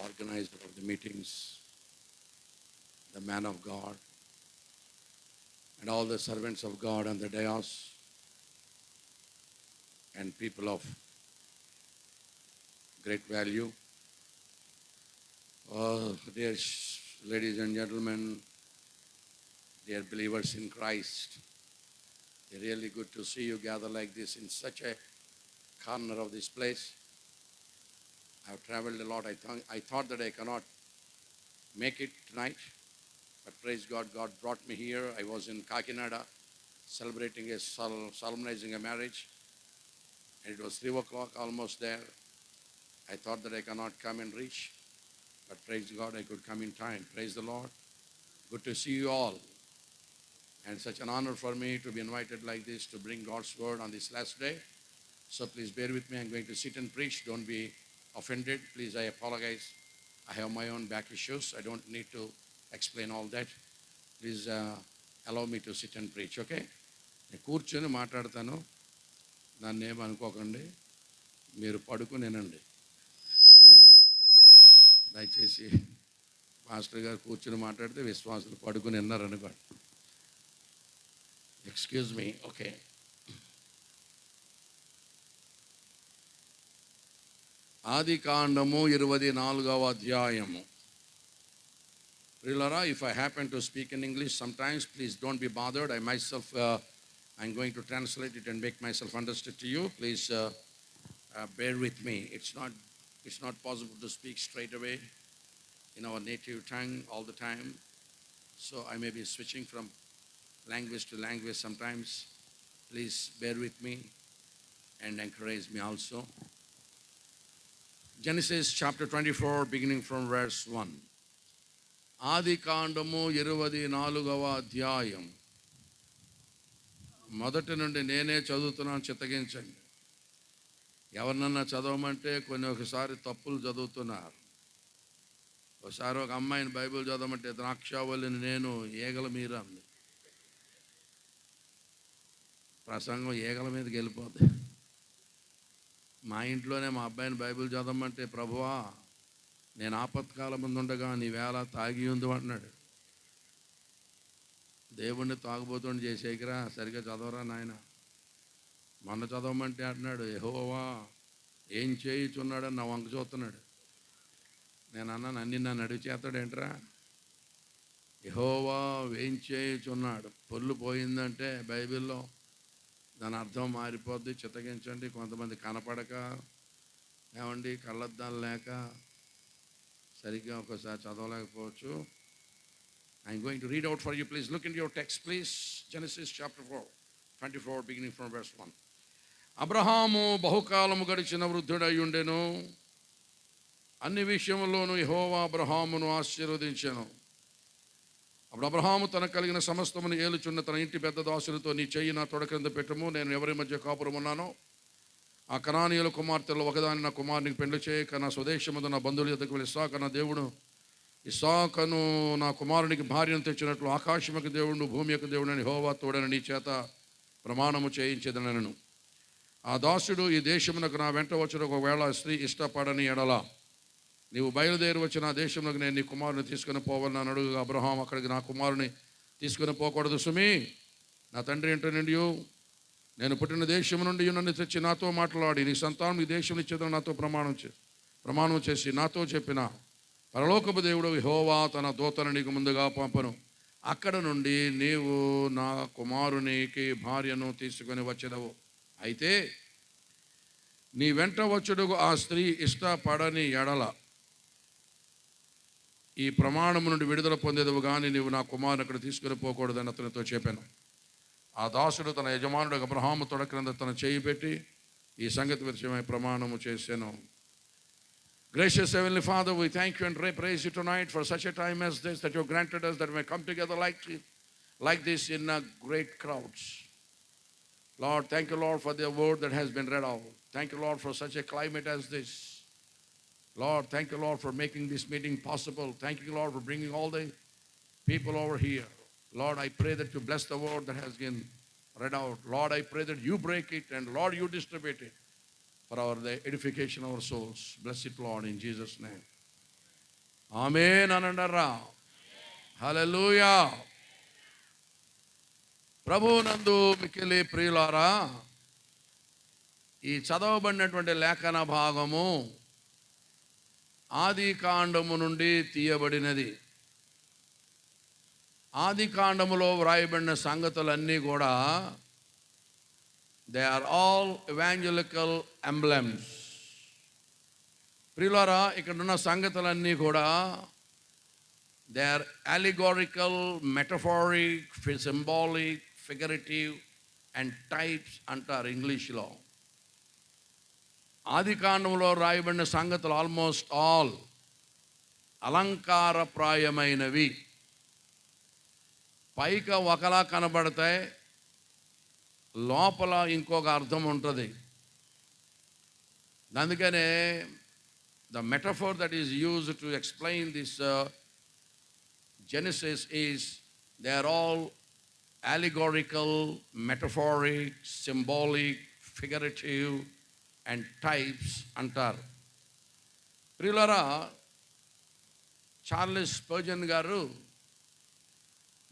organizer of the meetings, the man of God, and all the servants of God on the dais, and people of great value. Dear ladies and gentlemen, dear believers in Christ, it's really good to see you gather like this in such a corner of this place. I've traveled a lot. I thought that I cannot make it tonight, but praise God, God brought me here. I was in Kakinada celebrating solemnizing a marriage, and it was 3 o'clock, almost there. I thought that I cannot come and reach, but praise God, I could come in time. Praise the Lord. Good to see you all. And such an honor for me to be invited like this to bring God's word on this last day. So please bear with me. I'm going to sit and preach. Don't be offended. Please, I apologize. I have my own back issues. I don't need to explain all that. Please allow me to sit and preach, okay? నేను కూర్చొని మాట్లాడతాను. నన్ను ఏమనుకోకండి. మీరు పడుకునేనండి. దయచేసి master గారు కూర్చొని మాట్లాడితే విశ్వాసులు పడుకుని విన్నారనుకోండి. Excuse me, okay. ఆది కాండము 24వ అధ్యాయము. Prilara, if I happen to speak in English sometimes, please don't be bothered. I myself, I'm going to translate it and make myself understood to you. Please bear with me. It's not possible to speak straight away in our native tongue all the time. So I may be switching from language to language sometimes. Please bear with me and encourage me also. Genesis chapter 24, beginning from verse 1. ఆది కాండము 24వ అధ్యాయం. మొదటి నుండి నేనే చదువుతున్నాను, చిత్తగించండి. ఎవరినన్నా చదవమంటే ఒకసారి తప్పులు చదువుతున్నారు. ఒకసారి ఒక అమ్మాయిని బైబిల్ చదవమంటే ద్రాక్షావళిని నేను ఈగల మీద అంది. ప్రసంగం ఈగల మీదకి వెళ్ళిపోద్ది. మా ఇంట్లోనే మా అబ్బాయిని బైబిల్ చదవమంటే, ప్రభువా నేను ఆపత్కాలం ముందు ఉండగా నీ వేళ తాగి ఉంది అంటున్నాడు. దేవుణ్ణి తాగుబోతుండి చేసేయకరా, సరిగ్గా చదవరా నాయన. మొన్న చదవమంటే అంటున్నాడు, యెహోవా ఏం చేయుచున్నాడని నా వంక చూస్తున్నాడు. నేను అన్నాను, అన్ని నన్ను అడిగి చేస్తాడేంట్రా. యెహోవా ఏం చేయుచున్నాడు. పొల్లు పోయిందంటే బైబిల్లో దాని అర్థం మారిపోద్ది. చిత్తగించండి. కొంతమంది కనపడక, ఏమండి కళ్ళద్దాలు లేక సరిగ్గా ఒకసారి చదవలేకపోవచ్చు. I'm going to read out for you. Please look into your text, please. Genesis chapter 24, beginning from verse 1. Abraham బహుకాలము గడిచిన వృద్ధుడై ఉండెను. అన్ని విషయముల్లోనూ యెహోవా అబ్రహామును ఆశీర్వదించెను. అప్పుడు అబ్రహాము తనకు కలిగిన సమస్తమును ఏలుచున్న తన ఇంటి పెద్ద దాసులతో, నీ చెయ్యి నా తొడ క్రింద పెట్టుము, నేను ఎవరి మధ్య కాపురం ఉన్నానో ఆ కనానీయుల కుమార్తెలో ఒకదాని నా కుమారునికి పెండ్లి చేయక నా స్వదేశముందు నా బంధువుల యొద్దకు వెళ్ళి, ఇస్సాకు నా దేవుడు ఇస్సాకును నా కుమారునికి భార్యను తెచ్చినట్లు ఆకాశముకు దేవుడు భూమి యొక్క దేవుడు అని యెహోవా తోడని నీ చేత ప్రమాణము చేయించేదనను. ఆ దాసుడు, ఈ దేశమునకు నా వెంట వచ్చిన ఒకవేళ స్త్రీ ఇష్టపడని ఎడల నీవు బయలుదేరి వచ్చిన ఆ దేశంలోకి నేను నీ కుమారుని తీసుకుని పోవాలని అని అడుగుగా, అబ్రహాం అక్కడికి నా కుమారుని తీసుకుని పోకూడదు సుమి, నా తండ్రి ఇంటి నుండి నేను పుట్టిన దేశం నుండి నన్ను తెచ్చి నాతో మాట్లాడి నీ సంతానం ఈ దేశం ఇచ్చేదని నాతో ప్రమాణం చేసి నాతో చెప్పిన పరలోకపు దేవుడు యెహోవా తన దూతను నీకు ముందుగా పంపను. అక్కడ నుండి నీవు నా కుమారునికి భార్యను తీసుకొని వచ్చేదవు. అయితే నీ వెంట వచ్చుడు ఆ స్త్రీ ఇష్టపడని ఎడల ఈ ప్రమాణము నుండి విడుదల పొందేదవు, కానీ నీవు నా కుమారుని అక్కడ తీసుకుని పోకూడదని అతనితో చెప్పాను. ఆ దాసుడు తన యజమానుడు అబ్రహాము తొడ క్రింద తన చేయి పెట్టి ఈ సంగతి విషయమై ప్రమాణము చేశాను. Gracious Heavenly Father, we thank you and praise you tonight for such a time as this, that you have granted us that we may come together like this in great crowds. Lord, thank you, Lord, for the word that has been read out. Thank you, Lord, for such a climate as this. Lord, thank you, Lord, for making this meeting possible. Thank you, Lord, for bringing all the people over here. Lord, I pray that you bless the word that has been read out. Lord, I pray that you break it and Lord, you distribute it for the edification of our souls. Bless it, Lord, in Jesus' name. ఆమేన్ అనండర్రా. హల్లెలూయా. ప్రభువునందు మిక్కిలి ప్రియులారా, ఈ చదవబడినటువంటి లేఖన భాగము ఆది కాండము నుండి తీయబడినది. ఆది కాండములో వ్రాయబడిన సంగతులన్నీ కూడా they are all evangelical emblems. ప్రియులారా, ఇక్కడున్న సంగతులన్నీ కూడా they are allegorical, metaphoric, symbolic, figurative and types అంటారు ఇంగ్లీష్లో. ఆది కాండంలో రాయబడిన సంగతులు ఆల్మోస్ట్ ఆల్ అలంకారప్రాయమైనవి. పైక ఒకలా కనబడతాయి, లోపల ఇంకొక అర్థం ఉంటుంది. అందుకనే the metaphor that is used to explain this Genesis is they are all allegorical, metaphoric, symbolic, figurative and types అంటారు. ప్రియులారా, చార్లెస్ స్పర్జన్ గారు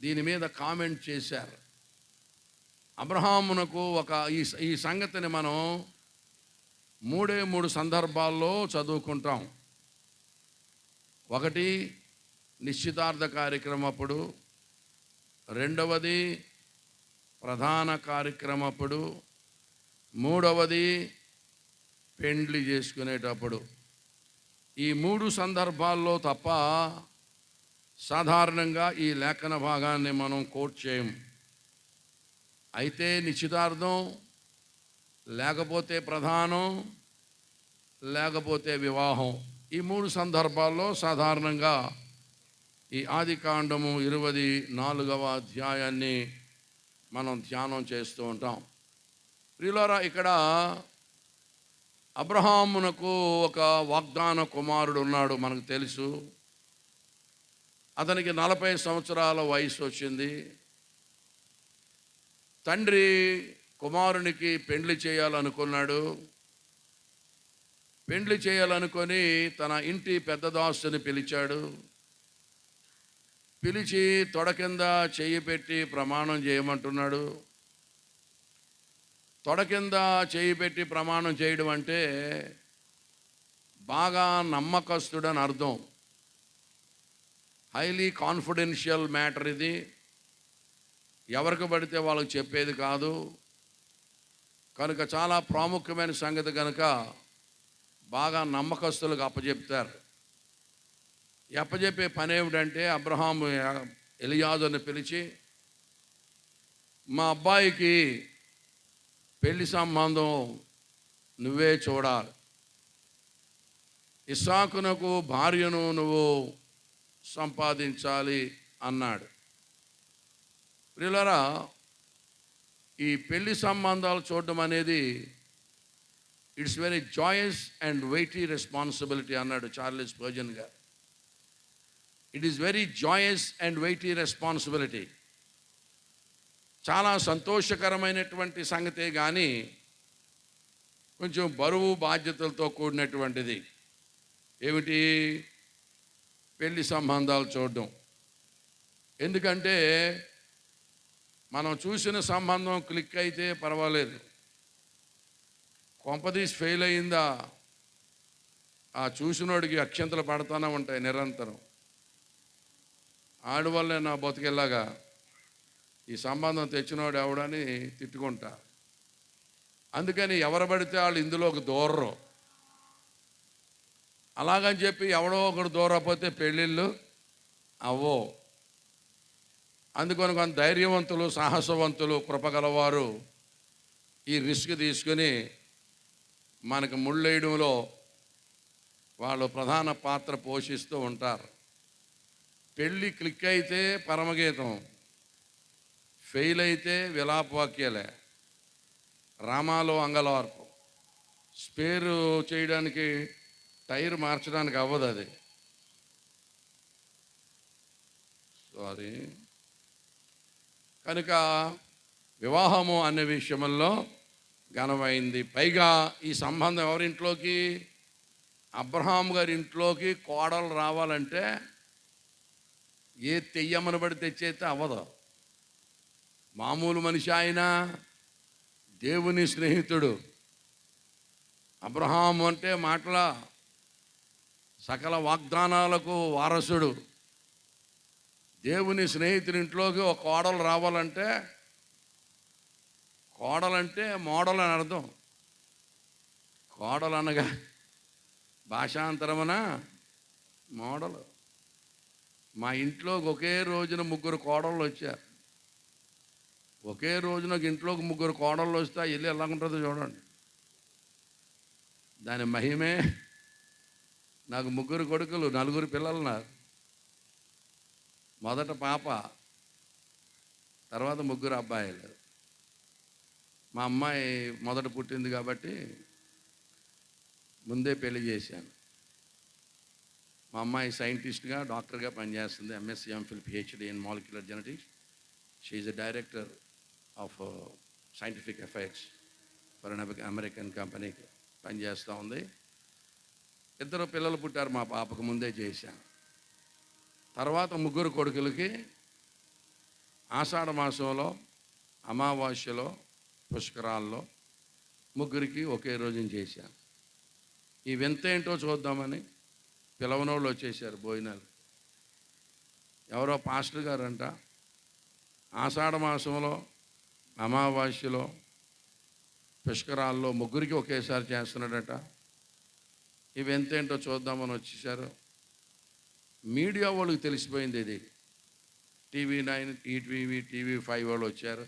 దీని మీద కామెంట్ చేశారు. అబ్రహామునకు ఈ సంగతిని మనం మూడు సందర్భాల్లో చదువుకుంటాం. ఒకటి నిశ్చితార్థ కార్యక్రమం అప్పుడు, రెండవది ప్రధాన కార్యక్రమం అప్పుడు, మూడవది పెండ్లి చేసుకునేటప్పుడు. ఈ 3 సందర్భాల్లో తప్ప సాధారణంగా ఈ లేఖన భాగాన్ని మనం కోట్ చేయం. అయితే నిశ్చితార్థం, లేకపోతే ప్రధానం, లేకపోతే వివాహం, ఈ 3 సందర్భాల్లో సాధారణంగా ఈ ఆది కాండము 24వ అధ్యాయాన్ని మనం ధ్యానం చేస్తూ ఉంటాం. ప్రియులారా, ఇక్కడ అబ్రహామునకు ఒక వాగ్దాన కుమారుడు ఉన్నాడు, మనకు తెలుసు. అతనికి 40 సంవత్సరాల వయసు వచ్చింది. తండ్రి కుమారునికి పెండ్లి చేయాలనుకున్నాడు. పెండ్లి చేయాలనుకొని తన ఇంటి పెద్ద దాసుని పిలిచాడు. పిలిచి తొడ కింద చెయ్యి పెట్టి ప్రమాణం చేయమంటున్నాడు. తొడ కింద చెయ్యి పెట్టి ప్రమాణం చేయడం అంటే బాగా నమ్మకస్తుడని అర్థం. హైలీ కాన్ఫిడెన్షియల్ మ్యాటర్ ఇది. ఎవరికి పడితే వాళ్ళకి చెప్పేది కాదు. కనుక చాలా ప్రాముఖ్యమైన సంగతి కనుక బాగా నమ్మకస్తులకు అప్పచెప్తారు. అప్పచెప్పే పని ఏమిటంటే, అబ్రహాము ఎలియాజరుని పిలిచి, మా అబ్బాయికి పెళ్లి సంబంధం నువ్వే చూడాలి, ఇస్సాకునకు భార్యను నువ్వు సంపాదించాలి అన్నాడు. ప్రియులారా, ఈ పెళ్లి సంబంధాలు చూడడం అనేది it's very Joyce and weighty responsibility అన్నాడు చార్లెస్ స్పర్జన్ గారు. It is very Joyce and weighty responsibility. చాలా సంతోషకరమైనటువంటి సంగతే కానీ కొంచెం బరువు బాధ్యతలతో కూడినటువంటిది. ఏమిటి? పెళ్లి సంబంధాలు చూడడం. ఎందుకంటే మనం చూసిన సంబంధం క్లిక్ అయితే పర్వాలేదు, కొంపదీసి ఫెయిల్ అయిందా ఆ చూసినోడికి అక్షంతలు పడతానే ఉంటాయి నిరంతరం. ఆడవల్లే నా బతికెళ్ళగా ఈ సంబంధం తెచ్చినోడు ఎవడని తిట్టుకుంటా. అందుకని ఎవరు పడితే వాళ్ళు ఇందులోకి దూరరు. అలాగని చెప్పి ఎవడో ఒకడు దూరకపోతే పెళ్ళిళ్ళు అవ్వో. అందుకని కొంత ధైర్యవంతులు, సాహసవంతులు, కృపగలవారు ఈ రిస్క్ తీసుకుని మనకు ముళ్ళేయడంలో వాళ్ళు ప్రధాన పాత్ర పోషిస్తూ ఉంటారు. పెళ్ళి క్లిక్ అయితే పరమగీతం, ఫెయిల్ అయితే విలాపవాక్యాలే, రామాలో అంగలవార్పు. స్పేరు చేయడానికి టైర్ మార్చడానికి అవ్వదు అది. సారీ. కనుక వివాహము అనే విషయంలో ఘనమైంది. పైగా ఈ సంబంధం ఎవరింట్లోకి? అబ్రహాం గారి ఇంట్లోకి కోడలు రావాలంటే ఏ తెయ్యమని బడి తెచ్చైతే అవ్వదు. మామూలు మనిషి ఆయన, దేవుని స్నేహితుడు. అబ్రహాం అంటే మాటల సకల వాగ్దానాలకు వారసుడు. దేవుని స్నేహితుడి ఇంట్లోకి ఒక కోడలు రావాలంటే, కోడలంటే మోడల్ అని అర్థం. కోడలు అనగా భాషాంతరమున మోడలు. మా ఇంట్లోకి ఒకే రోజున 3 కోడళ్ళు వచ్చారు. ఒకే రోజున ఇంట్లోకి 3 కోడళ్ళు వస్తే ఇల్లు ఎలా ఉంటుందో చూడండి. దాని మహిమే. నాకు 3 కొడుకులు, 4 పిల్లలు. నాకు మొదట పాప, తర్వాత 3 అబ్బాయిలు. మా అమ్మాయి మొదట పుట్టింది కాబట్టి ముందే పెళ్లి చేశాను. మా అమ్మాయి సైంటిస్ట్గా, డాక్టర్గా పనిచేస్తుంది. MSc, MPhil, PhD in molecular genetics. She is the director of scientific affairs for an American కంపెనీకి పనిచేస్తూ ఉంది. 2 పిల్లలు పుట్టారు మా పాపకు, ముందే చేశాను. తర్వాత 3 కొడుకులకి ఆషాఢ మాసంలో, అమావాస్యలో, పుష్కరాల్లో 3కి ఒకే రోజున చేశాను. ఈ వింత ఏంటో చూద్దామని పిలవనోళ్ళు వచ్చేసారు భోజనాలు. ఎవరో పాస్టర్ గారంట ఆషాఢ మాసంలో, అమావాస్యలో, పుష్కరాల్లో 3కి ఒకేసారి చేస్తున్నాడట. ఈ వింత ఏంటో చూద్దామని వచ్చేసారు. మీడియా వాళ్ళకి తెలిసిపోయింది ఇది. TV9, ఈటీవీ, TV5 వాళ్ళు వచ్చారు.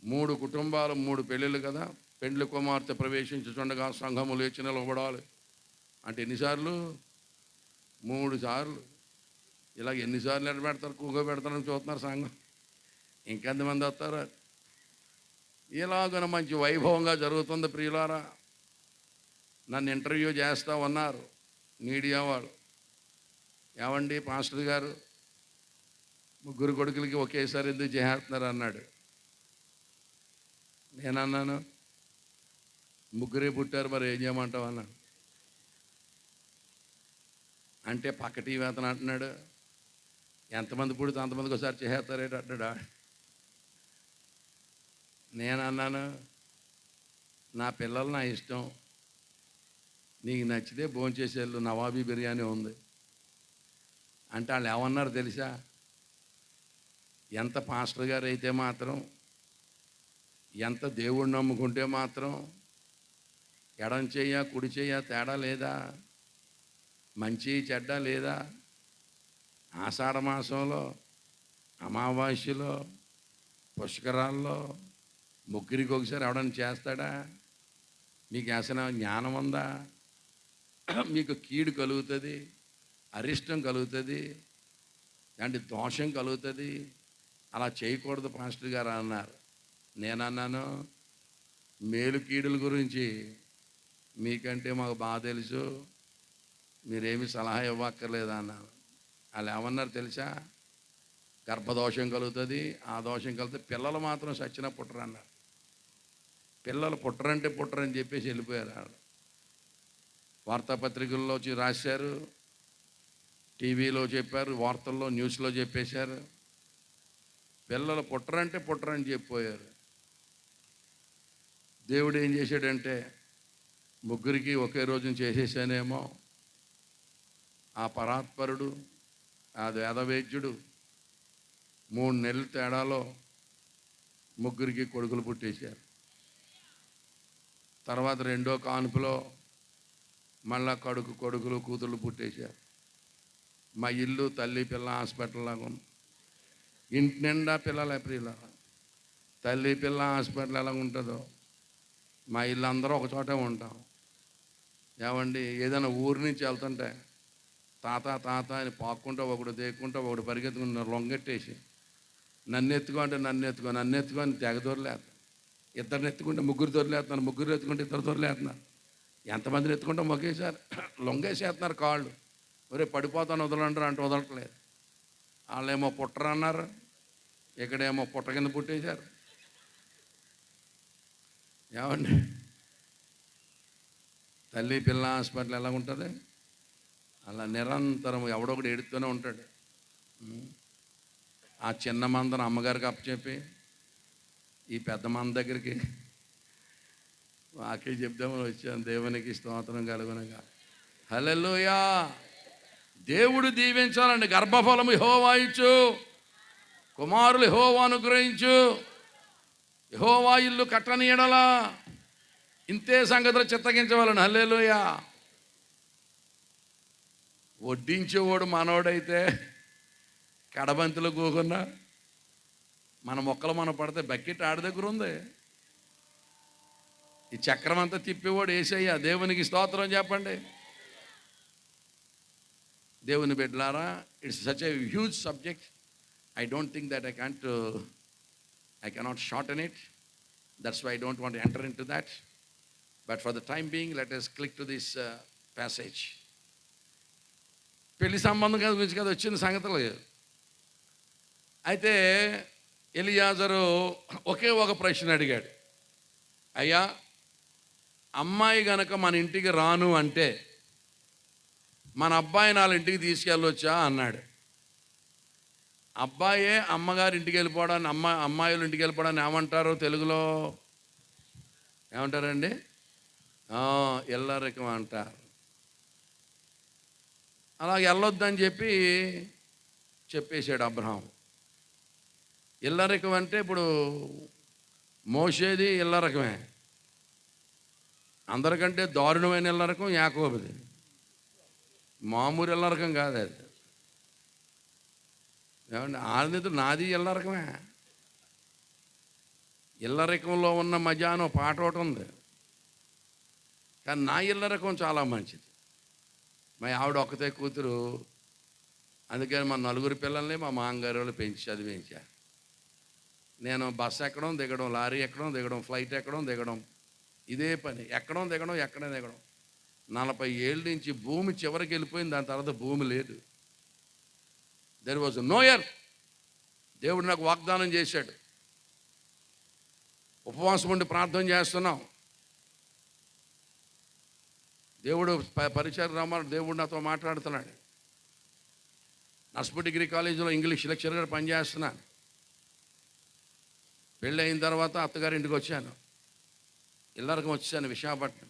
3 కుటుంబాలు, 3 పెళ్ళిళ్ళు కదా. పెండ్లి కుమార్తె ప్రవేశించుచుండగా సంఘము లేచి నిలబడాలి అంటే ఎన్నిసార్లు? 3 సార్లు. ఇలా ఎన్నిసార్లు నిలబెడతారు? కూగోబెడతారని చూస్తున్నారు సంఘం. ఇంకెంతమంది వస్తారు? ఇలాగన మంచి వైభవంగా జరుగుతుంది ప్రియులారా. నన్ను ఇంటర్వ్యూ చేస్తూ ఉన్నారు మీడియా వాళ్ళు. ఏమండి పాస్టర్ గారు, 3 కొడుకులకి ఒకేసారి ఎందుకు చేస్తున్నారు అన్నాడు. నేనన్నాను, 3 పుట్టారు, మరి ఏం చేయమంటావు అన్నాను. అంటే పక్క టీవీ అతను అంటున్నాడు, ఎంతమంది పుడితే అంతమందికి ఒకసారి చేస్తారేంటి అంటాడా. నేనన్నాను, నా పిల్లలు నా ఇష్టం, నీకు నచ్చితే భోంచేసేళ్ళు, నవాబీ బిర్యానీ ఉంది అంటే వాళ్ళు ఏమన్నారు తెలుసా? ఎంత పాస్టర్ గారు అయితే మాత్రం, ఎంత దేవుడు నమ్ముకుంటే మాత్రం ఎడం చెయ్య కుడి చెయ్య తేడా లేదా? మంచి చెడ్డ లేదా? ఆషాఢ మాసంలో, అమావాస్యలో, పుష్కరాల్లో 3కి ఒకసారి ఎవడని చేస్తాడా? మీకు అసలు జ్ఞానం ఉందా? మీకు కీడు కలుగుతుంది, అరిష్టం కలుగుతుంది, అంటే దోషం కలుగుతుంది. అలా చేయకూడదు పాస్టర్ గారు అన్నారు. నేనన్నాను, మేలు కీడుల గురించి మీకంటే మాకు బాగా తెలుసు, మీరేమి సలహా ఇవ్వక్కర్లేదు అన్నాను. వాళ్ళు ఏమన్నారు తెలుసా? గర్భదోషం కలుగుతుంది, ఆ దోషం కలిగితే పిల్లలు మాత్రం సచ్చిన పుట్టరు అన్నారు. పిల్లలు పుట్టరంటే పుట్టరని చెప్పేసి వెళ్ళిపోయారు. వాళ్ళు వార్తాపత్రికల్లో వచ్చి రాశారు, టీవీలో చెప్పారు, వార్తల్లో న్యూస్లో చెప్పేశారు. పిల్లలు పుట్టరంటే పుట్టరని చెప్పిపోయారు. దేవుడు ఏం చేశాడంటే 3కి ఒకే రోజున చేసేసానేమో. ఆ పరాత్పరుడు, ఆ వేదవేద్యుడు 3 నెలల తేడాలో 3కి కొడుకులు పుట్టేశారు. తర్వాత 2వ కాన్పులో మళ్ళా కొడుకులు కూతుళ్ళు పుట్టేశారు. మా ఇల్లు తల్లి పిల్ల హాస్పిటల్ లాగా ఉంది. ఇంటి నిండా పిల్లలే ప్రియుల. తల్లి పిల్ల హాస్పిటల్ ఎలా ఉంటుందో మా ఇల్లు అందరూ ఒక చోటే ఉంటాం. ఏమండి, ఏదైనా ఊరి నుంచి వెళ్తుంటే తాత తాత అని పాక్కుంటూ ఒకడు దేక్కుంటూ ఒకడు పరిగెత్తుకుని లొంగెట్టేసి నన్ను ఎత్తుకో అంటే నన్ను ఎత్తుకో అని తెగ దొరలేస్తాను. 2 ఎత్తుకుంటే 3 దొరలేస్తున్నాను, 3 ఎత్తుకుంటే 2 దొరలేస్తున్నారు. ఎంతమందిని ఎత్తుకుంటాం ఒకేసారి లొంగేసేస్తున్నారు కాళ్ళు. ఒరే పడిపోతాను వదలంటారు అంటే వదలట్లేదు. వాళ్ళేమో పుట్టరు అన్నారు, ఇక్కడేమో పుట్ట కింద పుట్టేశారు. ఏమండి, తల్లి పిల్ల హాస్పిటల్ ఎలా ఉంటుంది, అలా నిరంతరం ఎవడో ఒకటి ఏడుతూనే ఉంటాడు. ఆ చిన్న మందను అమ్మగారికి అప్పచెప్పి ఈ పెద్ద మంద దగ్గరికి వాకే చెప్దామని వచ్చాను. దేవునికి స్తోత్రం కలుగునగా. హల్లెలూయా. దేవుడు దీవించాలండి. గర్భఫలము యెహోవా ఇచ్చు, కుమారులు యెహోవా అనుగ్రహించు, యెహోవా ఇల్లు కట్టని ఎడల. ఇంతే సంగతులు చిత్తగించవాలని. హల్లెలూయా. వడ్డించేవాడు మనోడైతే కడబంతులు కూకున్నా మన మొక్కలు మనం పడితే బకెట్ ఆడి దగ్గర ఉంది. ఈ చక్రం అంతా తిప్పేవాడు యేసయ్య. దేవునికి స్తోత్రం చెప్పండి. దేవుని బిడ్డలారా, it's such a huge subject. I don't think that I cannot shorten it. That's why I don't want to enter into that. But for the time being, let us click to this passage. పెళ్లి సంబంధం గురించి కదా వచ్చిన సంగతులు. అయితే ఎలియాజరు ఒకే ఒక ప్రశ్న అడిగాడు. అయ్యా, అమ్మాయి గనక మన ఇంటికి రాను అంటే మన అబ్బాయిని వాళ్ళ ఇంటికి తీసుకెళ్ళొచ్చా అన్నాడు. అబ్బాయే అమ్మగారి ఇంటికి వెళ్ళిపోవడాన్ని, అమ్మాయిల ఇంటికి వెళ్ళిపోవడాన్ని ఏమంటారు తెలుగులో? ఏమంటారండి? ఇల్లరికం అంటారు. అలాగే వెళ్ళొద్దని చెప్పేశాడు అబ్రహాం. ఇల్లరికం అంటే ఇప్పుడు మోషేది ఇల్లరకమే. అందరికంటే దారుణమైన ఇల్లరకం యాకోబుది. మామూలు ఇల్లరకం కాదు అది. ఏమండి, ఆదితో నాది ఇల్లరకమే. ఇల్లరకంలో ఉన్న మజా అని పాట ఒకటి ఉంది. కానీ నా ఇల్లరకం చాలా మంచిది. మా ఆవిడ ఒక్కతే కూతురు. అందుకని మా నలుగురు పిల్లల్ని మా మామగారు వాళ్ళు పెంచి చదివించారు. నేను బస్సు ఎక్కడం దిగడం, లారీ ఎక్కడం దిగడం, ఫ్లైట్ ఎక్కడం దిగడం, ఇదే పని. ఎక్కడం దిగడం, ఎక్కడే దిగడం. 40 ఏళ్ళ నుంచి భూమి చివరికి వెళ్ళిపోయింది. దాని తర్వాత భూమి లేదు. There was no earth. దేవుడు నాకు వాగ్దానం చేశాడు. ఉపవాసం ఉండి ప్రార్థన చేస్తున్నాం. దేవుడు పరిచయం రమ్మని దేవుడు నాతో మాట్లాడుతున్నాడు. నర్సిపూర్ డిగ్రీ కాలేజీలో ఇంగ్లీష్ లెక్చరర్గా పనిచేస్తున్నాను. పెళ్ళి అయిన తర్వాత అత్తగారింటికి వచ్చాను. ఇల్లరకం వచ్చాను విశాఖపట్నం.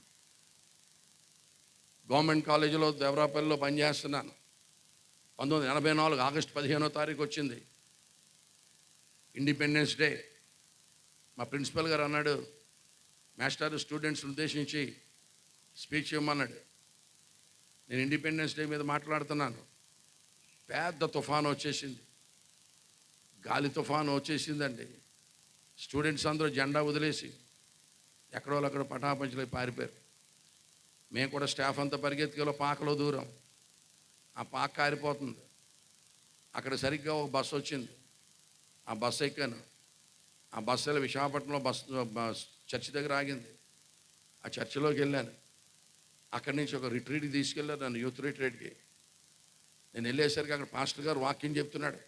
గవర్నమెంట్ కాలేజీలో దేవరాపల్లిలో పనిచేస్తున్నాను. 1984 ఆగస్టు 15వ తారీఖు వచ్చింది ఇండిపెండెన్స్ డే. మా ప్రిన్సిపల్ గారు అన్నాడు, మాస్టర్ స్టూడెంట్స్ ఉద్దేశించి స్పీచ్ ఇవ్వమన్నాడు. నేను ఇండిపెండెన్స్ డే మీద మాట్లాడుతున్నాను. పెద్ద తుఫాను వచ్చేసింది, గాలి తుఫాను వచ్చేసిందండి. స్టూడెంట్స్ అందరూ జెండా వదిలేసి ఎక్కడో అక్కడ పటాపంచలై పారిపోయారు. మేము కూడా స్టాఫ్ అంతా పరిగెత్తుకెళ్ళి పాకలో దూరం. ఆ పాక కారిపోతుంది. అక్కడ సరిగ్గా ఒక బస్సు వచ్చింది. ఆ బస్సు ఎక్కాను. ఆ బస్సులో విశాఖపట్నంలో చర్చి దగ్గర ఆగింది. ఆ చర్చిలోకి వెళ్ళాను. అక్కడి నుంచి ఒక రిట్రీట్కి తీసుకెళ్ళారు నన్ను, యూత్ రిట్రీట్కి. నేను వెళ్ళేసరికి అక్కడ పాస్టర్ గారు వాక్యం చెప్తున్నాడు.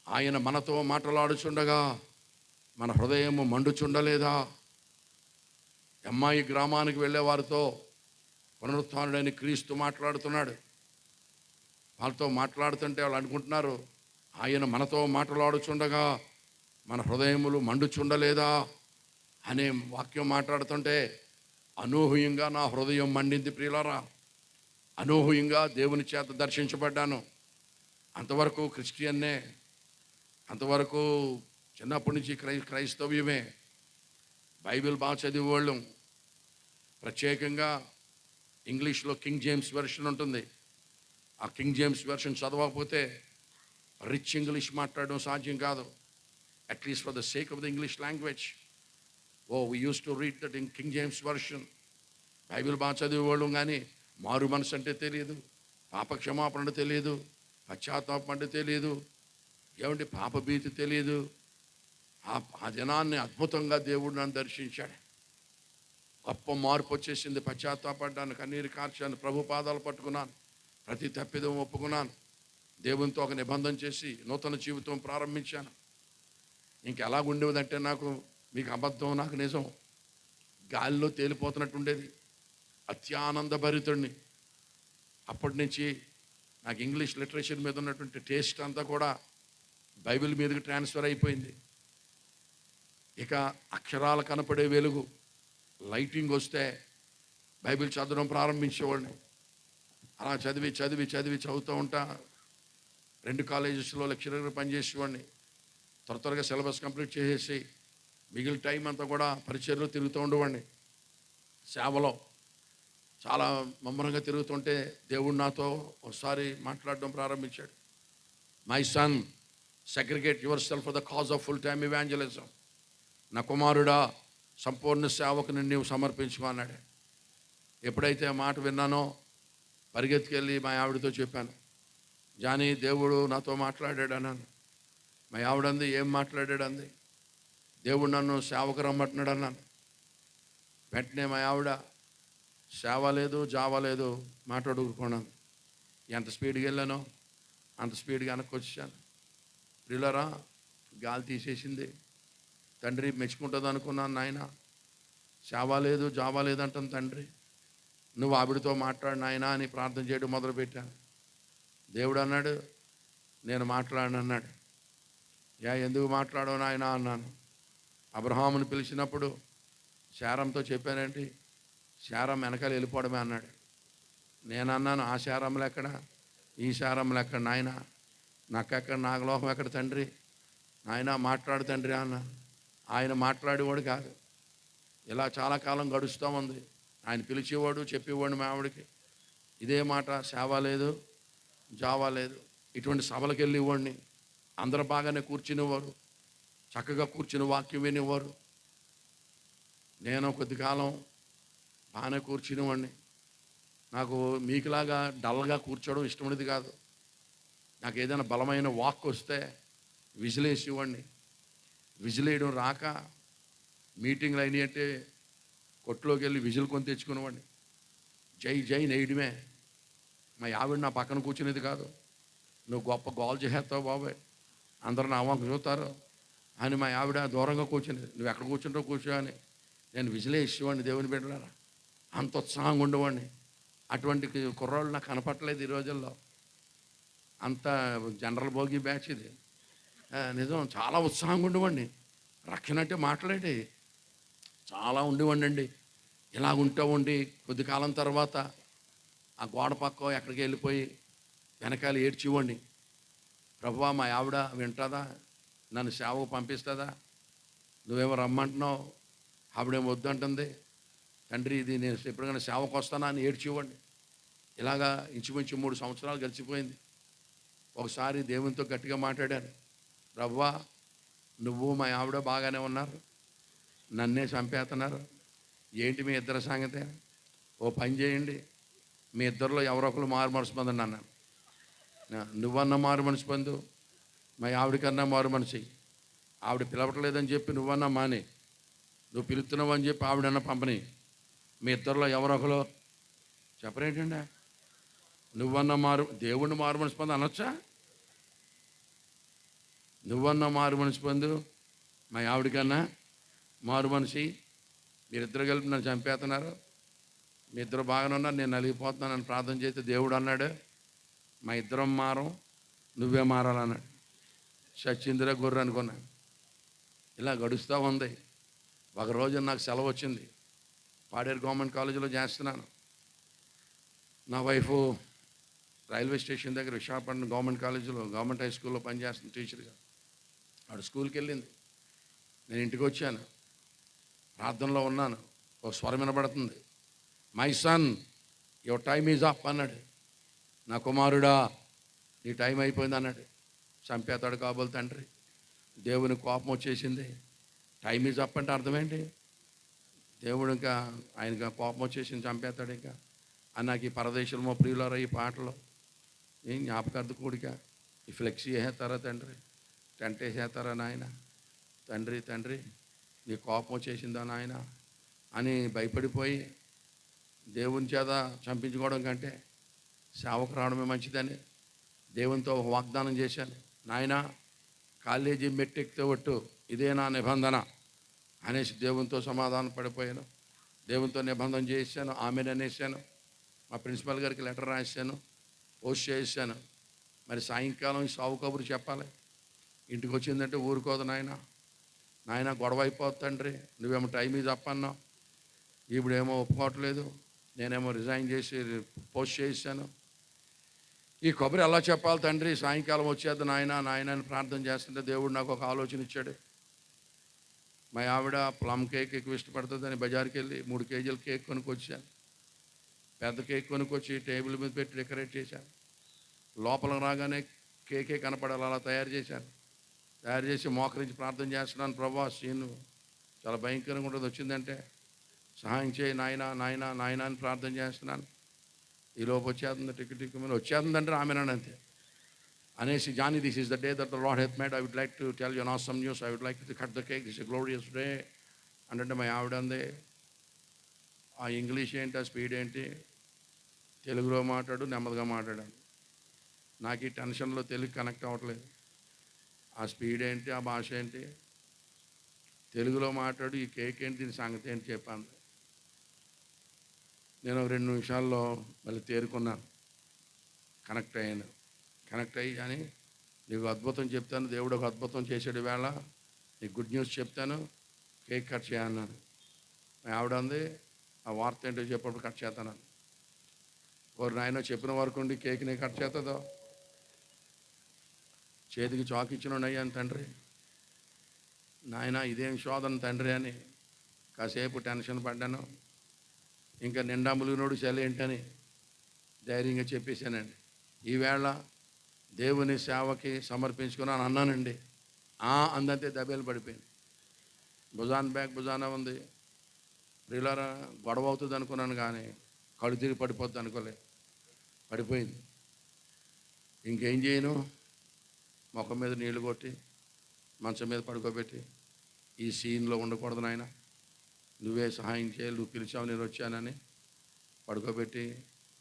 ఆయన మనతో మాట్లాడుచుండగా మన హృదయము మండుచుండలేదా? అమ్మాయి గ్రామానికి వెళ్ళే వారితో పునరుత్థానుడైన క్రీస్తు మాట్లాడుతున్నాడు. వాళ్ళతో మాట్లాడుతుంటే వాళ్ళు అనుకుంటున్నారు, ఆయన మనతో మాట్లాడుచుండగా మన హృదయములు మండుచుండలేదా అనే వాక్యం మాట్లాడుతుంటే అనూహ్యంగా నా హృదయం మండింది. ప్రియులారా, అనూహ్యంగా దేవుని చేత దర్శించబడ్డాను. అంతవరకు క్రిస్టియన్నే, అంతవరకు చిన్నప్పటి నుంచి క్రైస్తవ్యమే, బైబిల్ బాగా చదివేవాళ్ళం. ప్రత్యేకంగా ఇంగ్లీష్లో కింగ్ జేమ్స్ వెర్షన్ ఉంటుంది. ఆ కింగ్ జేమ్స్ వెర్షన్ చదవకపోతే రిచ్ ఇంగ్లీష్ మాట్లాడడం సాధ్యం కాదు. At least for the sake of the English language. We use to read that in king James version. Bible బాగా చదివేవాళ్ళం, కానీ మారు మనసు అంటే తెలియదు, పాప క్షమాపణ అంటే తెలియదు, పశ్చాత్తాపం అంటే తెలియదు, ఏమంటే పాప భీతి తెలియదు. ఆ దినాన్ని అద్భుతంగా దేవుడు నన్ను దర్శించాడు. గొప్ప మార్పు వచ్చేసింది. పశ్చాత్తాపడ్డాను, కన్నీరు కార్చాను, ప్రభు పాదాలు పట్టుకున్నాను, ప్రతి తప్పిదం ఒప్పుకున్నాను, దేవునితో ఒక నిబంధన చేసి నూతన జీవితం ప్రారంభించాను. ఇంకెలాగుండేదంటే మీకు అబద్ధం, నాకు నిజం, గాలిలో తేలిపోతున్నట్టు ఉండేది. అత్యానందభరితుడిని. అప్పటి నుంచి నాకు ఇంగ్లీష్ లిటరేచర్ మీద ఉన్నటువంటి టేస్ట్ అంతా కూడా బైబిల్ మీదకి ట్రాన్స్ఫర్ అయిపోయింది. ఇక అక్షరాలు కనపడే వెలుగు, లైటింగ్ వస్తే బైబిల్ చదవడం ప్రారంభించేవాడిని. అలా చదివి చదివి చదివి చదువుతూ ఉంటా 2 కాలేజెస్లో లెక్చరర్గా పనిచేసేవాడిని. త్వరగా సిలబస్ కంప్లీట్ చేసేసి మిగిలిన టైం అంతా కూడా పరిచయలో తిరుగుతూ ఉండేవాడిని. సేవలో చాలా ముమ్మరంగా తిరుగుతుంటే దేవుడు నాతో ఒకసారి మాట్లాడడం ప్రారంభించాడు. My son, segregate your self for the cause of full time evangelism. నా కుమారుడా, సంపూర్ణ సేవకుని నీవు సమర్పించుకో అన్నాడు. ఎప్పుడైతే ఆ మాట విన్నానో పరిగెత్తుకెళ్ళి మా ఆవిడతో చెప్పాను. జానీ, దేవుడు నాతో మాట్లాడాడు అన్నాను. మా ఆవిడంది, ఏం మాట్లాడాడు అంది. దేవుడు నన్ను సేవకు రమ్మంటున్నాడు అన్నాను. వెంటనే మా ఆవిడ సేవ లేదు, జావ లేదు, మాట్లాడుకున్నాను. ఎంత స్పీడ్గా వెళ్ళానో అంత స్పీడ్గా వెనక్కి వచ్చాను. ప్రియులారా, గాలి తీసేసింది. తండ్రి మెచ్చుకుంటుంది అనుకున్నాను. నాయన, సేవ లేదు, జావ లేదంటాను. తండ్రి, నువ్వు ఆవిడతో మాట్లాడు నాయన అని ప్రార్థన చేయడం మొదలుపెట్టాను. దేవుడు అన్నాడు, నేను మాట్లాడను అన్నాడు. ఎందుకు మాట్లాడవు నాయన అన్నాను. అబ్రహాముని పిలిచినప్పుడు శారంతో చెప్పానేంటి, శారం వెనకాల వెళ్ళిపోవడమే అన్నాడు. నేను అన్నాను, ఆ శారంలో ఎక్కడ, ఈ శారంలో ఎక్కడ నాయన, నాకెక్కడ, నాగలోహం ఎక్కడ తండ్రి, నాయన మాట్లాడు తండ్రి అన్నా. ఆయన మాట్లాడేవాడు కాదు. ఇలా చాలా కాలం గడుస్తూ ఉంది. ఆయన పిలిచేవాడు, చెప్పేవాడు మా ఆవిడకి ఇదే మాట, సేవ లేదు, జావా లేదు. ఇటువంటి సభలకు వెళ్ళేవాడిని. అందరూ బాగానే కూర్చునేవారు, చక్కగా కూర్చుని వాక్యం వినేవారు. నేను కొద్ది కాలం బాగానే కూర్చునేవాడిని. నాకు మీకులాగా డల్గా కూర్చోవడం ఇష్టమైనది కాదు. నాకు ఏదైనా బలమైన వాక్ వస్తే విజిలేసేవాడిని. విజిలేయడం రాక మీటింగ్లు అయినాయి అంటే కొట్టులోకి వెళ్ళి విజిల్ కొని తెచ్చుకునేవాడిని. జై జై నేయడమే. మా ఆవిడ నా పక్కన కూర్చునేది కాదు. నువ్వు గొప్ప గోల్ చేస్తావు బాబాయ్, అందరూ నా వంక చూస్తారు అని మా ఆవిడ దూరంగా కూర్చునేది. నువ్వు ఎక్కడ కూర్చుంటావు కూర్చో అని నేను విజిలే ఇచ్చేవాడిని. దేవుని బిడ్డలారా, అంత ఉత్సాహంగా ఉండేవాడిని. అటువంటి కుర్రాళ్ళు నాకు కనపట్టలేదు ఈ రోజుల్లో. అంత జనరల్ భోగి బ్యాచ్ ఇది. నిజం, చాలా ఉత్సాహంగా ఉండేవాడిని. రక్షణ అంటే మాట్లాడి చాలా ఉండేవాడిని అండి. ఇలా ఉంటా ఉండి కొద్ది కాలం తర్వాత ఆ గోడ పక్క ఎక్కడికి వెళ్ళిపోయి వెనకాల ఏడ్చివ్వండి. ప్రభువా, మా ఆవిడ వింటుందా, నన్ను సేవకు పంపిస్తుందా, నువ్వేమో రమ్మంటున్నావు, ఆవిడేమో వద్దంటుంది, తండ్రి ఇది నేను ఎప్పుడైనా సేవకు వస్తానా అని ఏడ్చివ్వండి. ఇలాగా ఇంచుమించు 3 సంవత్సరాలు గడిచిపోయింది. ఒకసారి దేవునితో గట్టిగా మాట్లాడాను. ప్రభువా, నువ్వు మా ఆవిడ బాగానే ఉన్నారు, నన్నే చంపేస్తున్నారు, ఏంటి మీ ఇద్దరి సంగతే? ఓ పని చేయండి, మీ ఇద్దరిలో ఎవరో ఒకరు మారు మనసు పొందండి అన్నాను. నువ్వన్నా మారు మనసు పొందు, మా ఆవిడకన్నా మారు మనసు. ఆవిడ పిలవట్లేదని చెప్పి నువ్వన్నా మానే, నువ్వు పిలుస్తున్నావు అని చెప్పి ఆవిడన్నా పంపని. మీ ఇద్దరిలో ఎవరో ఒకరు చెప్పరేంటండి? నువ్వన్నా దేవుణ్ణి మారు మనసు పొందు అనొచ్చా? నువ్వన్నా మారు మనసు పొందు, మా ఆవిడకన్నా మారు మనిషి, మీరిద్దరు కలిపి నన్ను చంపేస్తున్నారు, మీ ఇద్దరు బాగానే ఉన్నారు, నేను నలిగిపోతున్నాను అని ప్రార్థన చేస్తే దేవుడు అన్నాడు, మా ఇద్దరం మారం, నువ్వే మారాలన్నాడు. చచ్చిందిరా గొర్రె అనుకున్నాను. ఇలా గడుస్తూ ఉంది. ఒకరోజు నాకు సెలవు వచ్చింది. పాడేరు గవర్నమెంట్ కాలేజీలో చేస్తున్నాను. నా వైఫ్ రైల్వే స్టేషన్ దగ్గర విశాఖపట్నం గవర్నమెంట్ కాలేజీలో, గవర్నమెంట్ హై స్కూల్లో పనిచేస్తుంది టీచర్గా. ఆవిడ స్కూల్కి వెళ్ళింది. నేను ఇంటికి వచ్చాను, ప్రార్థనలో ఉన్నాను. ఒక స్వరం వినబడుతుంది, my son your time is up అన్నాడు. నా కుమారుడా, నీ టైం అయిపోయింది అన్నాడు. చంపేతాడు కాబోలు తండ్రి. దేవుని కోపం వచ్చేసింది. టైం ఈజ్ అప్ అంటే అర్థమేంటి? దేవుడు ఇంకా ఆయనకి కోపం వచ్చేసింది, చంపేస్తాడు ఇంకా అని. నాకు ఈ పరదేశంలో ప్రియులారా, ఈ పాటలో ఏం జ్ఞాపకార్థ కూడిక, ఈ ఫ్లెక్సీ వేసేస్తారా తండ్రి, టెంట్ వేసేస్తారా నాయన, తండ్రి తండ్రి నీ కోపం వచ్చేసిందా నాయన అని భయపడిపోయి దేవుని చేత చంపించుకోవడం కంటే సేవకు రావడమే మంచిదని దేవునితో ఒక వాగ్దానం చేశాను. నాయన, కాలేజీ మెట్టెక్కితే ఒట్టు, ఇదే నా నిబంధన అనేసి దేవునితో సమాధానం పడిపోయాను. దేవునితో నిబంధన చేశాను, ఆమెను అనేసాను. మా ప్రిన్సిపల్ గారికి లెటర్ రాశాను, పోస్ట్ చేశాను. మరి సాయంకాలం సావు కబురు చెప్పాలి. ఇంటికి వచ్చిందంటే ఊరుకోదు నాయన గొడవ అయిపోతుంది తండ్రి, నువ్వేమో టైం ఇది అప్పన్నావు, ఇప్పుడేమో ఒప్పుకోవట్లేదు, నేనేమో రిజైన్ చేసి పోస్ట్ చేశాను. ఈ కబురు ఎలా చెప్పాలి తండ్రి, సాయంకాలం వచ్చేద్దు నాయన అని ప్రార్థన చేస్తుంటే దేవుడు నాకు ఒక ఆలోచన ఇచ్చాడు. మా ఆవిడ ప్లమ్ కేక్ ఎక్కువ ఇష్టపడుతుందని బజార్కి వెళ్ళి 3 కేజీల కేక్ కొనుక్కొచ్చాను. పెద్ద కేక్ కొనుక్కొచ్చి టేబుల్ మీద పెట్టి డెకరేట్ చేశాను. లోపలికి రాగానే కేకే కనపడాలి అలా తయారు చేసి మోకరించి ప్రార్థన చేస్తున్నాను. ప్రభా, సీను చాలా భయంకరంగా ఉంటుంది, వచ్చిందంటే సహాయం చేయి నాయన అని ప్రార్థన చేస్తున్నాను. ఈలోపు వచ్చేస్తుంది, టిక్ మీద వచ్చేస్తుందంటే ఆమెనండి అంతే అనేసి, జానీ, this is the day that the Lord hath made, I would like to tell you an awesome news, I would like to cut the cake, this is a glorious day అంటే మా ఆవిడ అంది, ఆ ఇంగ్లీష్ ఏంటి, ఆ speed ఏంటి, తెలుగులో మాట్లాడు, నెమ్మదిగా మాట్లాడాను. నాకు ఈ టెన్షన్లో తెలుగు కనెక్ట్ అవ్వట్లేదు. ఆ స్పీడ్ ఏంటి, ఆ భాష ఏంటి, తెలుగులో మాట్లాడు, ఈ కేక్ ఏంటి, దీని సంగతి ఏంటి చెప్పాను. నేను 2 నిమిషాల్లో మళ్ళీ తేరుకున్నాను, కనెక్ట్ అయ్యి కానీ నీకు అద్భుతం చెప్తాను, దేవుడు ఒక అద్భుతం చేసాడు వేళ, నీకు గుడ్ న్యూస్ చెప్తాను, కేక్ కట్ చేయన్నాను. మా ఆవిడ అంది, ఆ వార్త ఏంటో చెప్పినప్పుడు కట్ చేస్తాను. ఓరు నాయన, చెప్పిన వరకు ఉండి కేక్ నీ కట్ చేస్తుందో, చేతికి చాకు ఇచ్చిన అయ్యాను తండ్రి, నాయన ఇదేం శోధన తండ్రి అని కాసేపు టెన్షన్ పడ్డాను. ఇంకా నిండా ములిగినోడు చలి ఏంటని ధైర్యంగా చెప్పేశానండి. ఈవేళ దేవుని సేవకి సమర్పించుకున్నాను అన్నానండి. అందంతే దెబ్బలు పడిపోయింది. భుజాన ఉంది. ప్రియులారా, గొడవ అవుతుంది అనుకున్నాను కానీ కళ్ళు తిరిగి పడిపోద్ది అనుకోలేదు, పడిపోయింది. ఇంకేం చేయను, ముఖం మీద నీళ్లు కొట్టి మంచం మీద పడుకోబెట్టి, ఈ సీన్లో ఉండకూడదు నాయన, నువ్వే సహాయం చేయాలి, నువ్వు పిలిచావు, నేను వచ్చానని పడుకోబెట్టి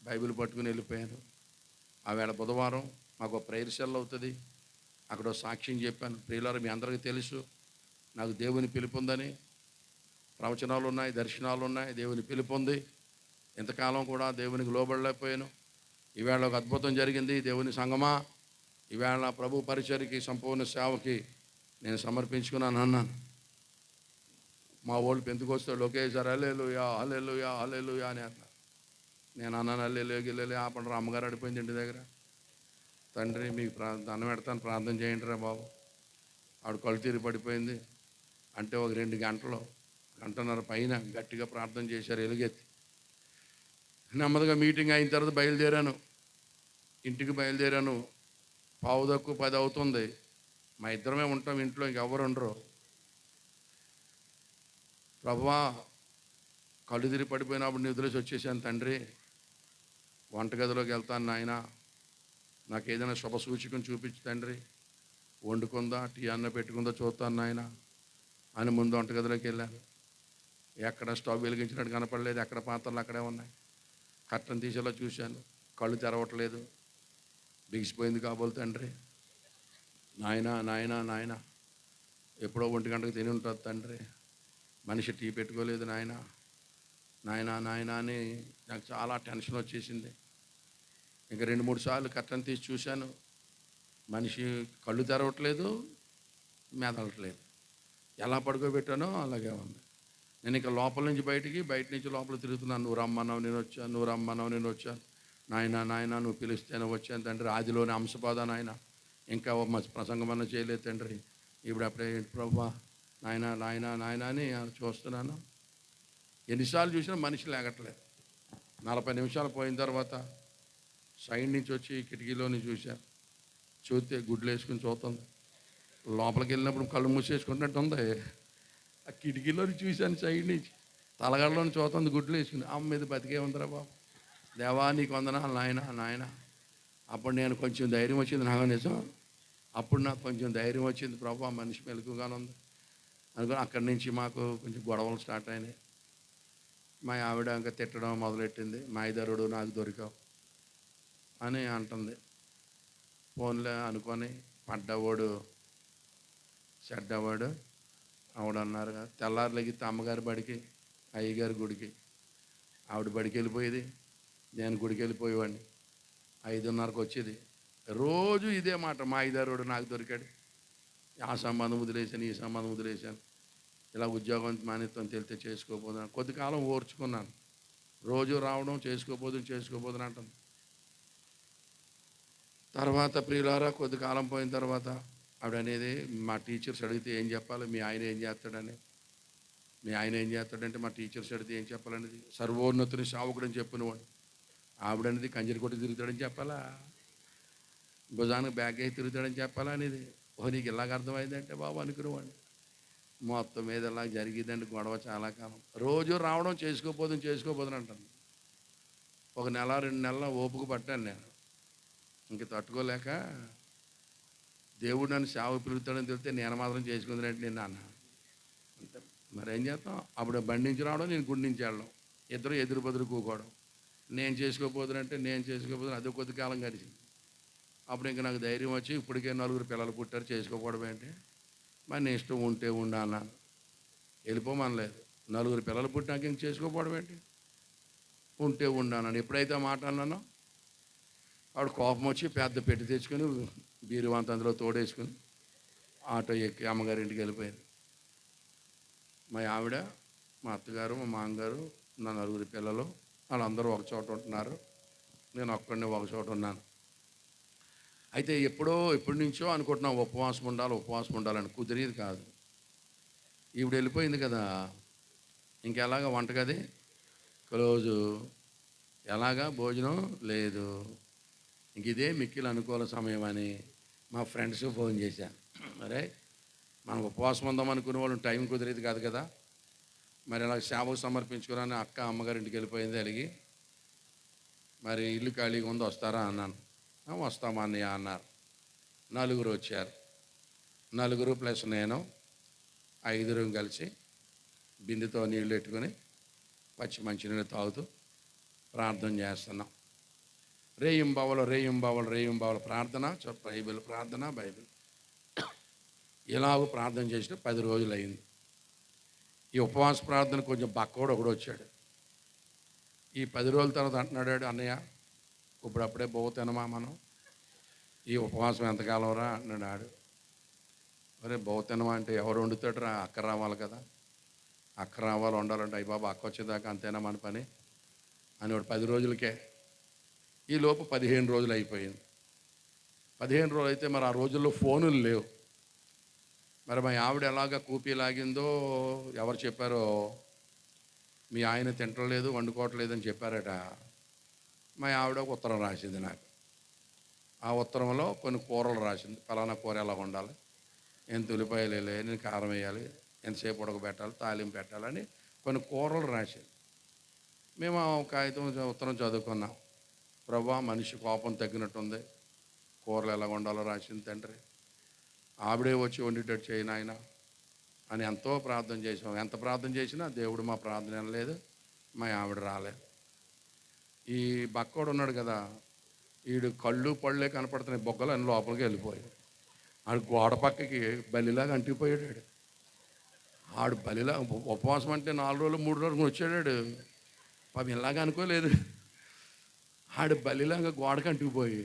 బైబిల్ పట్టుకుని వెళ్ళిపోయాను. ఆవేళ బుధవారం మాకు ప్రేయర్ సెల్ అవుతుంది, అక్కడ సాక్ష్యం చెప్పాను. ప్రియులారా, మీ అందరికీ తెలుసు నాకు దేవుని పిలుపు ఉందని, ప్రవచనాలు ఉన్నాయి, దర్శనాలు ఉన్నాయి, దేవుని పిలుపు ఉంది. ఇంతకాలం కూడా దేవునికి లోబడలేకపోయాను. ఈవేళ ఒక అద్భుతం జరిగింది. దేవుని సంగమా, ఈవేళ ప్రభు పరిచర్యకి, సంపూర్ణ సేవకి నేను సమర్పించుకున్నాను అన్నాను. మా వాళ్ళు పెంతుకొస్తాడు, ఒకేసారి హల్లెలూయా హల్లెలూయా హల్లెలూయా అని అన్నారు. నేను అన్నాను, హల్లెలూయా ఆపండి, అమ్మగారు అడిపోయింది ఇంటి దగ్గర. తండ్రి, మీకు దండం పెడతాను, ప్రార్థన చేయండి రా బాబు. ఆవిడ కళ్ళు తిరిగి పడిపోయింది. అంటే ఒక 2 గంటలు, గంటన్నర పైన గట్టిగా ప్రార్థన చేశారు ఎలుగెత్తి. నెమ్మదిగా మీటింగ్ అయిన తర్వాత ఇంటికి బయలుదేరాను. 9:45 అవుతుంది. మా ఇద్దరమే ఉంటాం ఇంట్లో, ఇంకెవ్వరు ఉండరు. ప్రభువా, కళ్ళు తిరిగి పడిపోయినప్పుడు నిధులేసి వచ్చేసాను తండ్రి, వంటగదిలోకి వెళ్తాను నాయన, నాకు ఏదైనా శుభ సూచకం చూపించు తండ్రి, వండుకుందా, టీ అన్న పెట్టుకుందా చూస్తాను నాయన అని ముందు వంటగదిలోకి వెళ్ళాను. ఎక్కడ స్టవ్ వెలిగించినట్టు కనపడలేదు, ఎక్కడ పాత్రలు అక్కడే ఉన్నాయి. కట్టను తీసేలా చూశాను, కళ్ళు తెరవట్లేదు, బిగిసిపోయింది కాబోలు తండ్రి. నాయన ఎప్పుడో 1 గంటకు తిని ఉంటుంది తండ్రి, మనిషి టీ పెట్టుకోలేదు నాయన అని నాకు చాలా టెన్షన్ వచ్చేసింది. ఇంకా 2-3 సార్లు కట్టను తీసి చూశాను, మనిషి కళ్ళు తెరవట్లేదు, మెదలట్లేదు. ఎలా పడుకోబెట్టానో అలాగే ఉంది. నేను ఇక లోపల నుంచి బయట నుంచి లోపల తిరుగుతున్నాను. నువ్వు రమ్మన్నావు నేను వచ్చాను నాయన నువ్వు పిలిస్తేనే వచ్చాను తండ్రి. ఆదిలోని అంశపాద నాయన, ఇంకా ప్రసంగం అన్న చేయలేదు తండ్రి, ఇప్పుడు అప్పుడే ప్రభువా నాయన అని చూస్తున్నాను. ఎన్నిసార్లు చూసినా మనిషి లేగట్లేదు. 40 నిమిషాలు పోయిన తర్వాత సైడ్ నుంచి వచ్చి కిటికీలోని చూస్తే గుడ్లు వేసుకుని చూస్తుంది. లోపలికి వెళ్ళినప్పుడు కళ్ళు మూసేసుకున్నట్టు ఉంది. ఆ కిటికీలోని చూశాను, సైడ్ నుంచి తలగడలోని చూస్తుంది, గుడ్లు వేసుకుని. అమ్మ మీద బతికే ఉందిరా బాబు, దేవా నీకు వందనాలు నాయన. అప్పుడు నేను కొంచెం ధైర్యం వచ్చింది, నాకు నిజం. అప్పుడు నాకు కొంచెం ధైర్యం వచ్చింది, ప్రభు మనిషి మెలకుగానే ఉంది అనుకుని. అక్కడి నుంచి మాకు కొంచెం గొడవలు స్టార్ట్ అయినాయి. మా ఆవిడ ఇంకా తిట్టడం మొదలెట్టింది, మా ఇద్దరుడు నాకు దొరికావు అని అంటుంది. ఫోన్లో అనుకొని పడ్డవాడు చెడ్డవాడు ఆవిడన్నారు. తెల్లారులెగితే అమ్మగారి బడికి అయ్యగారి గుడికి. ఆవిడ బడికి వెళ్ళిపోయేది, నేను గుడికి వెళ్ళిపోయేవాడిని. 5:30కి వచ్చేది. రోజు ఇదే మాట, మా ఐదారోడు నాకు దొరికాడు, ఆ సంబంధం వదిలేశాను, ఈ సంబంధం వదిలేశాను, ఇలా ఉద్యోగం మానేత్తం తెలితే చేసుకోపోతున్నాను. కొద్ది కాలం ఓర్చుకున్నాను. రోజు రావడం, చేసుకోపోదును అంటుంది. తర్వాత ప్రియులారా, కొద్ది కాలం పోయిన తర్వాత ఆవిడ అనేది, మా టీచర్స్ అడిగితే ఏం చెప్పాలి, మీ ఆయన ఏం చేస్తాడని. మీ ఆయన ఏం చేస్తాడంటే మా టీచర్స్ అడిగితే ఏం చెప్పాలనేది, సర్వోన్నతుని సేవకుడని చెప్పినవాడు. ఆవిడనేది కంజరి కొట్టి తిరుగుతాడని చెప్పాలా, భుజానికి బ్యాగ్ అయి తిరుగుతాడని చెప్పాలా అనేది. ఓహో, నీకు ఇలాగ అర్థమైందంటే బాబు అనుకునేవాడిని. మొత్తం మీద ఇలా జరిగిందండి గొడవ చాలా కాలం. రోజు రావడం, చేసుకోపోదును అంటాను. ఒక నెల 2 నెలల ఓపిక పట్టాను నేను. ఇంక తట్టుకోలేక, దేవుడు నన్ను సేవ పిలుగుతాడని తెలిస్తే నేను మాత్రం చేసుకుందినంటే నేను నాన్న అంతే. మరేం చేస్తాం. అప్పుడు బండి నుంచి రావడం, నేను గుడి నుంచి వెళ్ళడం, ఇద్దరు ఎదురు బదురు కూకోవడం. నేను చేసుకోపోదునంటే అదే కొద్ది కాలం గడిచింది. అప్పుడు ఇంక నాకు ధైర్యం వచ్చి, ఇప్పటికే 4 పిల్లలు పుట్టారు, చేసుకోకపోవడం ఏంటి, మరి నీ ఇష్టం ఉంటే ఉండా అన్నాను. వెళ్ళిపోమనలేదు. 4 పిల్లలు పుట్టినాక ఇంక చేసుకోకపోవడం ఏంటి, ఉంటే ఉండాను. ఎప్పుడైతే ఆ మాట అన్నానో ఆవిడ కోపం వచ్చి పెద్ద పెట్టి తెచ్చుకొని బీరువాంత అందులో తోడేసుకుని ఆటో ఎక్కి అమ్మగారింటికి వెళ్ళిపోయింది. మా ఆవిడ, మా అత్తగారు, మా మామగారు, నా 4 పిల్లలు వాళ్ళందరూ ఒక చోట ఉంటున్నారు. నేను ఒక్కడిని ఒక చోట ఉన్నాను. అయితే ఎప్పటి నుంచో అనుకుంటున్నాం ఉపవాసం ఉండాలని. కుదిరేది కాదు. ఈవిడ వెళ్ళిపోయింది కదా, ఇంకెలాగా వంటగది క్లోజు, ఎలాగా భోజనం లేదు. ఇంక ఇదే మిక్కిలి అనుకూల సమయం అని మా ఫ్రెండ్స్ ఫోన్ చేశాను. అరే, మనం ఉపవాసం ఉందాం అనుకునే వాళ్ళు టైం కుదిరేది కాదు కదా, మరి ఇలా సేవకు సమర్పించుకున్నాను. అక్క అమ్మగారింటికి వెళ్ళిపోయింది అలిగి. మరి ఇల్లు ఖాళీగా ఉంది, వస్తారా అన్నాను. వస్తామా అన్నయ్య అన్నారు. 4 వచ్చారు. 4 ప్లస్ నేను, 5 కలిసి బిందెతో నీళ్ళు పెట్టుకొని పచ్చి మంచినీళ్ళు తాగుతూ ప్రార్థన చేస్తున్నాం. రేయింబావలు ప్రార్థన, బైబిల్ ఇలాగ ప్రార్థన చేసిన 10 రోజులు అయింది. ఈ ఉపవాస ప్రార్థన కొంచెం బక్కోడు ఒకడు వచ్చాడు. ఈ 10 రోజుల తర్వాత అంటున్నాడు, అన్నయ్య ఇప్పుడప్పుడే బహుతనమా మనం, ఈ ఉపవాసం ఎంతకాలం రా అంటున్నాడు ఆడు. మరి బహుతనమా అంటే ఎవరు వండుతాడు రా, అక్క రావాలి కదా, అక్క రావాలి వండాలంటే, అయ్యి బాబా అక్క వచ్చేదాకా అంతేనా మన పని అని వాడు 10 రోజులకే. ఈ లోపు 15 రోజులు అయిపోయింది. 15 రోజులు అయితే మరి ఆ రోజుల్లో ఫోనులు లేవు. మరి మా ఆవిడ ఎలాగ కూపీ లాగిందో ఎవరు చెప్పారో, మీ ఆయన తింటలేదు, వండుకోవట్లేదని చెప్పారట. మా ఆవిడ ఒక ఉత్తరం రాసింది నాకు. ఆ ఉత్తరంలో కొన్ని కూరలు రాసింది. ఫలానా కూర ఎలా వండాలి, ఎంత ఉల్లిపాయలు వేయాలి, నేను కారం వేయాలి, ఎంతసేపు ఉడకబెట్టాలి, తాలింపు పెట్టాలని కొన్ని కూరలు రాసింది. మేము ఆ కాగితం ఉత్తరం చదువుకున్నాం. ప్రభువా, మనిషి కోపం తగ్గినట్టుంది, కూరలు ఎలా వండాలో రాసింది తండ్రి, ఆవిడే వచ్చి వండేటట్టు చేయి నాయన అని ఎంతో ప్రార్థన చేసాం. ఎంత ప్రార్థన చేసినా దేవుడు మా ప్రార్థన వినలేదు, మా ఆవిడ రాలేదు. ఈ బక్కోడు ఉన్నాడు కదా, వీడు కళ్ళు పళ్ళే కనపడుతున్నాయి, బొగ్గలు అని లోపలికి వెళ్ళిపోయాడు. ఆడు గోడ పక్కకి బలిలాగా అంటిపోయాడు. ఆడు బలిలా ఉపవాసం అంటే 4 రోజులు 3 రోజులు వచ్చాడు. పాపం ఇలాగ అనుకోలేదు. ఆడు బలిలాగా గోడకు అంటుకుపోయి,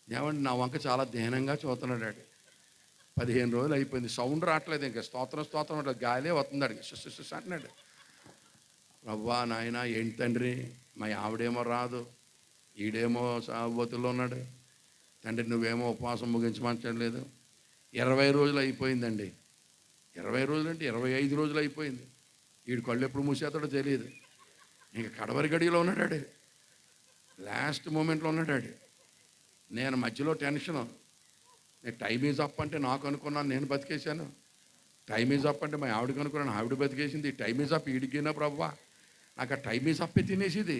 ఏమంటే నా వంక చాలా దీనంగా చూస్తున్నాడు. ఆడు 15 రోజులు అయిపోయింది, సౌండ్ రావట్లేదు, ఇంకా స్తోత్రం అంటే గాలే వస్తుంది అడిగి సుస్ అంటున్నాడు. రవ్వా నాయన ఏంటి తండ్రి, మా ఆవిడేమో రాదు, ఈడేమో సాగుబోతుల్లో ఉన్నాడు, తండ్రి నువ్వేమో ఉపవాసం ముగించమంటలేదు. 20 రోజులు అయిపోయిందండి. 20 రోజులు అంటే 25 రోజులు అయిపోయింది. వీడు కళ్ళు ఎప్పుడు మూసేస్తాడో తెలియదు. ఇంకా కడవరి గడిలో ఉన్నాడు, లాస్ట్ మూమెంట్లో ఉన్నాడు. నేను మధ్యలో టెన్షను. నేను టైం ఈజ్ అప్ అంటే నాకు అనుకున్నాను, నేను బతికేశాను. టైం ఈజ్ అప్ అంటే మా ఆవిడకి అనుకున్నాను, ఆవిడ బతికేసింది. టైం ఈజ్ అప్ ఈడికినా ప్రభువా, నాకు ఆ టైం ఈజ్ అప్పే తినేసిది.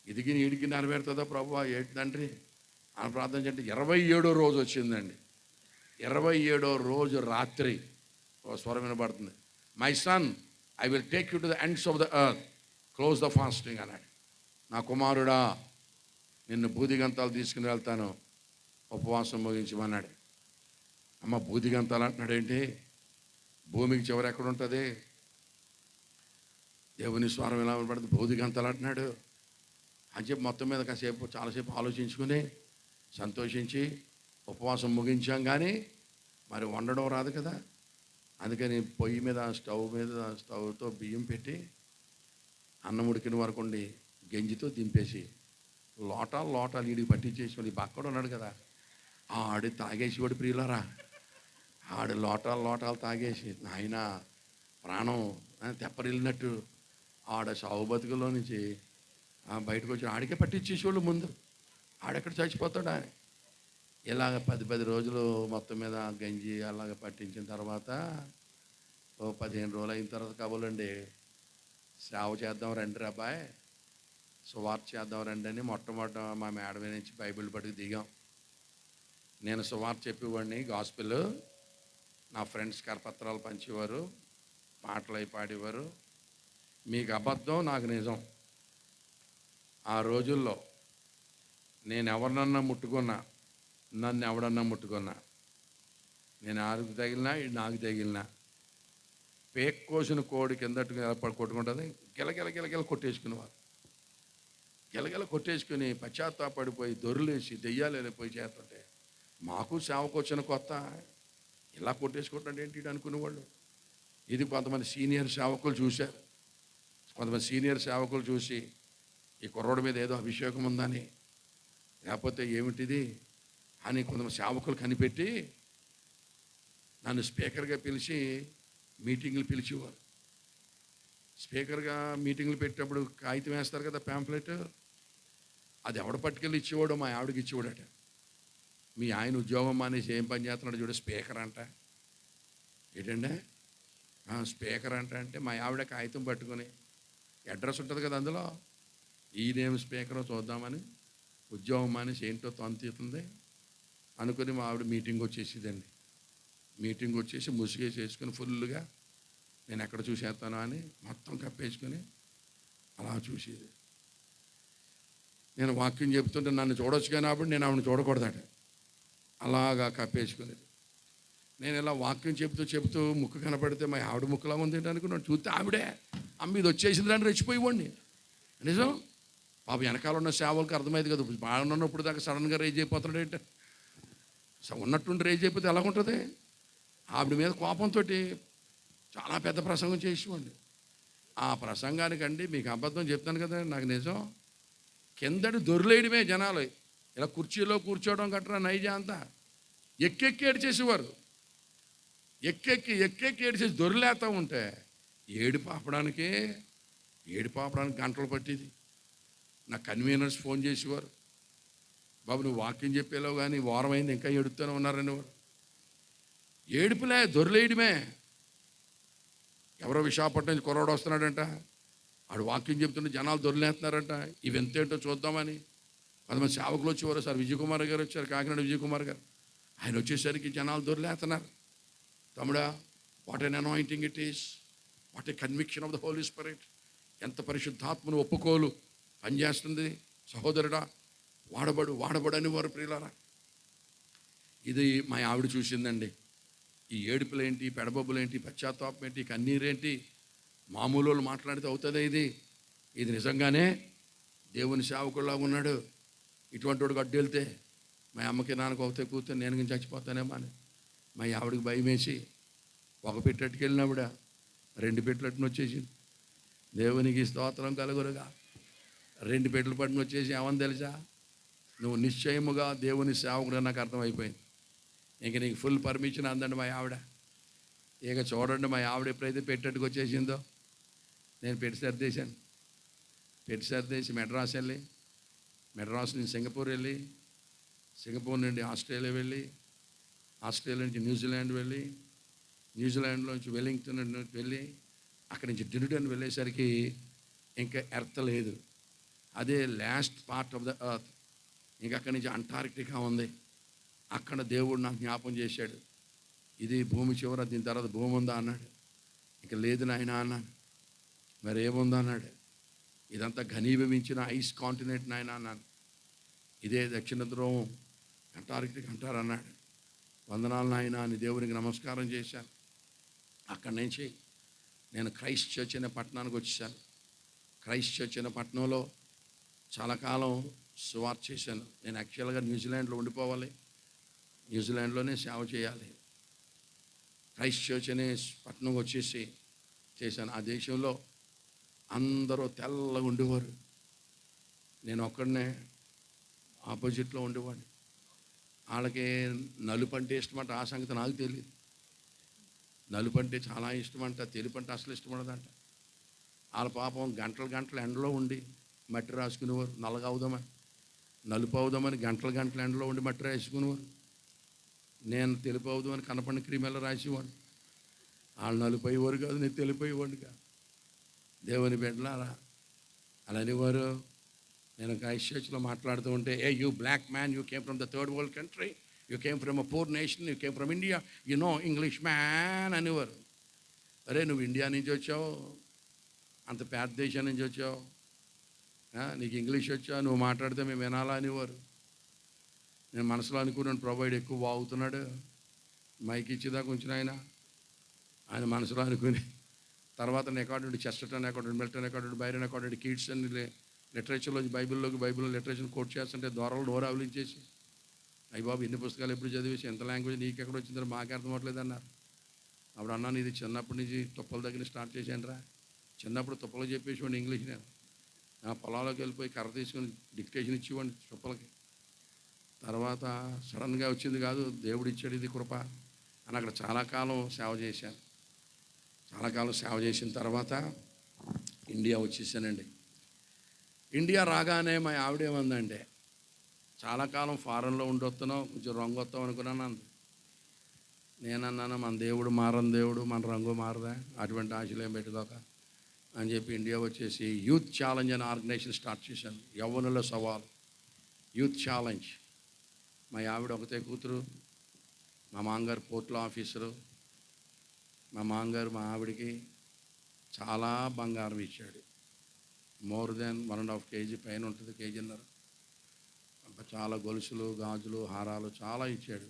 ఇదికి ఈడికి నెరవేరుతుందా ప్రభువా ఏంటి తండ్రి అని ప్రార్థన చేయండి. 27వ రోజు వచ్చిందండి. 27వ రోజు రాత్రి ఓ స్వరం వినబడుతుంది, my son, I will take you to the ends of the earth, close the fasting అన్నాడు. నా కుమారుడా, నిన్ను బూదిగంతాలు తీసుకుని వెళ్తాను, ఉపవాసం ముగించమన్నాడు. అమ్మ బూదిగంతాలు అంటున్నాడు ఏంటి, భూమికి చివరి ఎక్కడ ఉంటుంది, దేవుని స్వరం ఎలా వినపడుతుంది, భౌతికంతలు అంటున్నాడు అని చెప్పి మొత్తం మీద కాసేపు చాలాసేపు ఆలోచించుకుని సంతోషించి ఉపవాసం ముగించాం. కానీ మరి వండడం రాదు కదా, అందుకని పొయ్యి మీద స్టవ్తో బియ్యం పెట్టి అన్నం ఉడికిన వరకు ఉండి గంజితో దింపేసి లోటాలు ఈడికి పట్టించేసి వాడు పక్కన ఉన్నాడు కదా, ఆడు తాగేసి వాడు ప్రియులరా, ఆడు లోటాలు తాగేసి నాయన ప్రాణం తెప్పరిల్లినట్టు ఆడ సావు బతుకుల్లో నుంచి బయటకు వచ్చి ఆడికే పట్టించేసేవాళ్ళు ముందు, ఆడెక్కడ చచ్చిపోతాడు ఆయన. ఇలాగ 10 రోజులు మొత్తం మీద గంజి అలాగ పట్టించిన తర్వాత 15 రోజులు అయిన తర్వాత కబులండి, సేవ చేద్దాం రండి రాబాయ్, సువార్త చేద్దాం రండి అని మొట్టమొదట మా మేడ మీద నుంచి బైబిల్ పట్టుకు దిగాం. నేను సువార్త చెప్పేవాడిని, గాస్పెల్, నా ఫ్రెండ్స్ కరపత్రాలు పంచేవారు, పాటలు అయి పాడేవారు. మీకు అబద్ధం, నాకు నిజం. ఆ రోజుల్లో నేను ఎవరినన్నా ముట్టుకున్నా, నన్ను ఎవడన్నా ముట్టుకున్నా, నేను ఆరుకు తగిలినా నాకు తగిలినా, పేక్ కోసిన కోడి కిందట్టుగా కొట్టుకుంటుంది, గిలగిల కొట్టేసుకునేవారు. గిలగిల కొట్టేసుకుని పశ్చాత్తాపడిపోయి దొర్లేసి దెయ్యాలు వెళ్ళిపోయి చేస్తుంటే మాకు సేవకు వచ్చిన కొత్త ఇలా కొట్టేసుకుంటాడు ఏంటి అనుకునేవాళ్ళు. ఇది కొంతమంది సీనియర్ సేవకులు చూశారు. కొంతమంది సీనియర్ సేవకులు చూసి ఈ కుర్రోడి మీద ఏదో అభిషేకం ఉందని, లేకపోతే ఏమిటిది అని కొంతమంది సేవకులు కనిపెట్టి నన్ను స్పీకర్గా పిలిచి మీటింగులు పిలిచేవారు. స్పీకర్గా మీటింగులు పెట్టేటప్పుడు కాగితం వేస్తారు కదా, ప్యాంప్లెట్, అది ఎవడ పట్టుకెళ్ళి ఇచ్చేవాడు, మా ఆవిడకి ఇచ్చేవాడట. మీ ఆయన ఉద్యోగం మానేసి ఏం పని చేస్తున్నాడు చూడ, స్పీకర్ అంట. ఏంటంటే స్పీకర్ అంటే మా ఆవిడ కాగితం పట్టుకొని అడ్రస్ ఉంటుంది కదా అందులో, ఈయనేమి స్పీకరో చూద్దామని ఉద్యోగం మానేసి ఏంటో తొంతుంది అనుకుని మా ఆవిడ మీటింగ్ వచ్చేసేదండి. మీటింగ్ వచ్చేసి ముసుగేసి వేసుకుని ఫుల్గా నేను ఎక్కడ చూసేస్తాను అని మొత్తం కప్పేసుకుని అలా చూసేది. నేను వాక్యం చెప్తుంటే నన్ను చూడొచ్చు కానీ అప్పుడు నేను ఆవిడని చూడకూడదట, అలాగా కప్పేసుకునేది. నేను ఇలా వాక్యం చెప్తూ ముక్కు కనపడితే మా ఆవిడ ముక్కులా ఉంది అనుకున్నాను. చూస్తే ఆవిడే అమ్మ ఇది వచ్చేసింది అని రెచ్చిపోయివ్వండి. నిజం, పాప వెనకాల ఉన్న సేవలకు అర్థమైంది కదా, బాగా ఉన్నప్పుడు దాకా సడన్గా రేజ్ అయిపోతున్నాడు ఏంటి, ఉన్నట్టుండి రేజ్ అయిపోతే ఎలా ఉంటుంది. ఆవిడ మీద కోపంతో చాలా పెద్ద ప్రసంగం చేసేవాడిని. ఆ ప్రసంగానికండి మీకు అబద్ధం చెప్తాను కదా, నాకు నిజం, కిందటి దొరిలేయడమే జనాలు. ఇలా కుర్చీలో కూర్చోవడం గట్రా నైజా అంతా ఎక్కెక్కి ఏడ్చేసేవారు. ఎక్కెక్కి ఏడ్చేసి దొరిలేస్తూ ఉంటే ఏడుపు ఆపడానికి గంటలు పట్టేది. నా కన్వీనర్స్ ఫోన్ చేసేవారు, బాబు నువ్వు వాక్యం చెప్పేలావు కానీ వారం అయింది ఇంకా ఏడుస్తూనే ఉన్నారని వారు. ఏడుపులే, దొరిలేయడమే. ఎవరో విశాఖపట్నం నుంచి కుర్రాడు వస్తున్నాడంట, ఆడు వాక్యం చెప్తుంటే జనాలు దొరిలేస్తున్నారంట, ఇవి ఎంతేంటో చూద్దామని 10 మంది సేవకులు వచ్చేవారు. సార్ విజయకుమార్ గారు వచ్చారు, కాకినాడ విజయకుమార్ గారు. ఆయన వచ్చేసరికి జనాలు దొరిలేస్తున్నారు. తమ్ముడా, what an anointing it is, what a conviction of the Holy Spirit, ఎంత పరిశుద్ధాత్మను ఒప్పుకోలు పనిచేస్తుంది సహోదరుడా, వాడబడు అని వారు ప్రియులారా. ఇది మా ఆవిడ చూసిందండి. ఈ ఏడుపులేంటి, పెడబొబ్బులేంటి, పశ్చాత్తాపం ఏంటి, కన్నీరేంటి, మామూలు వాళ్ళు మాట్లాడితే అవుతుందా ఇది నిజంగానే దేవుని సేవకుల్లాగా ఉన్నాడు. ఇటువంటి వాడు గడ్డు వెళ్తే మా అమ్మకి నాన్నకు అవుతాయి కూర్చొని నేను చచ్చిపోతానేమో అని మా ఆవిడకి భయం వేసి ఒక పెట్టెట్టుకు వెళ్ళినావిడ 2 పెట్టెలను వచ్చేసింది. దేవునికి స్తోత్రం కలుగురుగా. 2 పెట్టెలు పట్టును వచ్చేసి ఏమని తెలుసా, నువ్వు నిశ్చయముగా దేవుని సేవకుడు నాకు అర్థమైపోయింది, ఇంక నీకు ఫుల్ పర్మిషన్ అందండి మా ఆవిడ. ఇక చూడండి మా ఆవిడ ఎప్పుడైతే పెట్టెట్టుకు వచ్చేసిందో నేను పెట్టి సర్దేసి మెడ్రాస్ నుంచి సింగపూర్ వెళ్ళి, సింగపూర్ నుండి ఆస్ట్రేలియా వెళ్ళి, ఆస్ట్రేలియా నుంచి న్యూజిలాండ్ వెళ్ళి, న్యూజిలాండ్లో నుంచి వెల్లింగ్టన్ వెళ్ళి, అక్కడి నుంచి డ్యూటన్ వెళ్ళేసరికి ఇంకా ఎర్త్ లేదు, అదే last part of the earth. ఇంకా అక్కడి నుంచి అంటార్క్టికా ఉంది. అక్కడ దేవుడు నాకు జ్ఞాపం చేశాడు, ఇది భూమి చివర, దీని తర్వాత భూమి ఉందా అన్నాడు. ఇంకా లేదు నాయన అన్నాను. మరి ఏముందా అన్నాడు. ఇదంతా ఘనీభవించిన ఐస్ కాంటినెంట్ నాయన అన్నాను. ఇదే దక్షిణ ధ్రువం, అంటార్క్టిక్ అంటారు అన్నాడు. వందనాలు నాయన అని దేవునికి నమస్కారం చేశాను. అక్కడి నుంచి నేను క్రైస్ట్ చర్చ్ అనే పట్టణానికి వచ్చేసాను. క్రైస్ట్ చర్చ్ అనే పట్టణంలో చాలా కాలం సువార్త చేశాను. నేను యాక్చువల్గా న్యూజిలాండ్లో ఉండిపోవాలి, న్యూజిలాండ్లోనే సేవ చేయాలి. క్రైస్ట్ చర్చ్ అనే పట్టణం వచ్చేసి చేశాను. ఆ దేశంలో అందరూ తెల్లగా ఉండేవారు, నేను ఒక్కడనే ఆపోజిట్లో ఉండేవాడిని. వాళ్ళకి నలుపు అంటే ఇష్టమంట, ఆ సంగతి నాకు తెలియదు. నలుపు అంటే చాలా ఇష్టమంట, తెలుపు అంటే అసలు ఇష్టపడదంట. వాళ్ళ పాపం గంటలు గంటలు ఎండలో ఉండి మట్టి రాసుకునేవారు, నల్లగా అవుదామని, నలుపు అవుదామని గంటలు గంటలు ఎండలో ఉండి మట్టి రాసుకునేవారు. నేను తెలుపు అవుదామని కనపడిన క్రీమెల్లో రాసేవాడిని. వాళ్ళు నలుపు అయ్యేవారు కాదు, నేను తెలుపు అయ్యేవాడిని కాదు. దేవుని బిడ్డలారా అలా అనేవారు. నేను క్రైస్ట్ చర్చ్లో మాట్లాడుతూ ఉంటే, hey you black man, you came from the third world country, you came from a poor nation, you came from India, you know English man అనేవారు. అరే నువ్వు ఇండియా నుంచి వచ్చావు, అంత పేద దేశం నుంచి వచ్చావు, నీకు ఇంగ్లీష్ వచ్చా, నువ్వు మాట్లాడితే మేము వినాలా అనేవారు. నేను మనసులో అనుకున్నాను, ప్రొవైడ్ ఎక్కువ వాగుతున్నాడు, మైక్ ఇచ్చేదాకా ఉంచిన ఆయన మనసులో అనుకుని. తర్వాత అకార్డెంట్ చెస్టర్టన్ అకార్డెంట్, మిల్టన్ అకార్డెంట్, బైరన్ అకార్డెంట్, కీట్స్ అని లిటరేచర్లో బైబిల్లో లిటరేచర్ కోట్ చేస్తుంటే దొరలు డోర్ అవలించేసి, అయ్యి బాబు ఇన్ని పుస్తకాలు ఎప్పుడు చదివేసి ఎంత లాంగ్వేజ్ నీకు ఎక్కడ వచ్చిందో మాకు అర్థం అవ్వట్లేదు అన్నారు. అప్పుడు అన్నాను, ఇది చిన్నప్పటి నుంచి తుప్పల దగ్గర స్టార్ట్ చేశాను రా. చిన్నప్పుడు తుప్పలు చెప్పేసివ్వండి ఇంగ్లీష్. నేను పొలాల్లోకి వెళ్ళిపోయి కర్ర తీసుకొని డిక్టేషన్ ఇచ్చేవాడిని తుప్పలకి. తర్వాత సడన్గా వచ్చింది కాదు, దేవుడు ఇచ్చాడు ఇది కృప అని అక్కడ చాలా కాలం సేవ చేశాను. చాలా కాలం సేవ చేసిన తర్వాత ఇండియా వచ్చేసానండి. ఇండియా రాగానే మా ఆవిడేమందంటే, చాలా కాలం ఫారెన్లో ఉండొస్తున్నావు, కొంచెం రంగు వస్తావు అనుకున్నాను అంది. నేనన్నాను, మన దేవుడు మారని దేవుడు, మన రంగు మారదా, అటువంటి ఆశలు ఏం పెట్టుకోక అని చెప్పి ఇండియా వచ్చేసి యూత్ ఛాలెంజ్ అనే ఆర్గనైజేషన్ స్టార్ట్ చేశాను. యవ్వనుల సవాల్, యూత్ ఛాలెంజ్. మా ఆవిడ ఒకతే కూతురు, మా మామగారు పోర్టులో ఆఫీసరు. మా మామగారు మా ఆవిడికి చాలా బంగారం ఇచ్చాడు, మోర్ దెన్ 1.5 kg పైన ఉంటుంది, కేజీన్నర. చాలా గొలుసులు, గాజులు, హారాలు చాలా ఇచ్చాడు.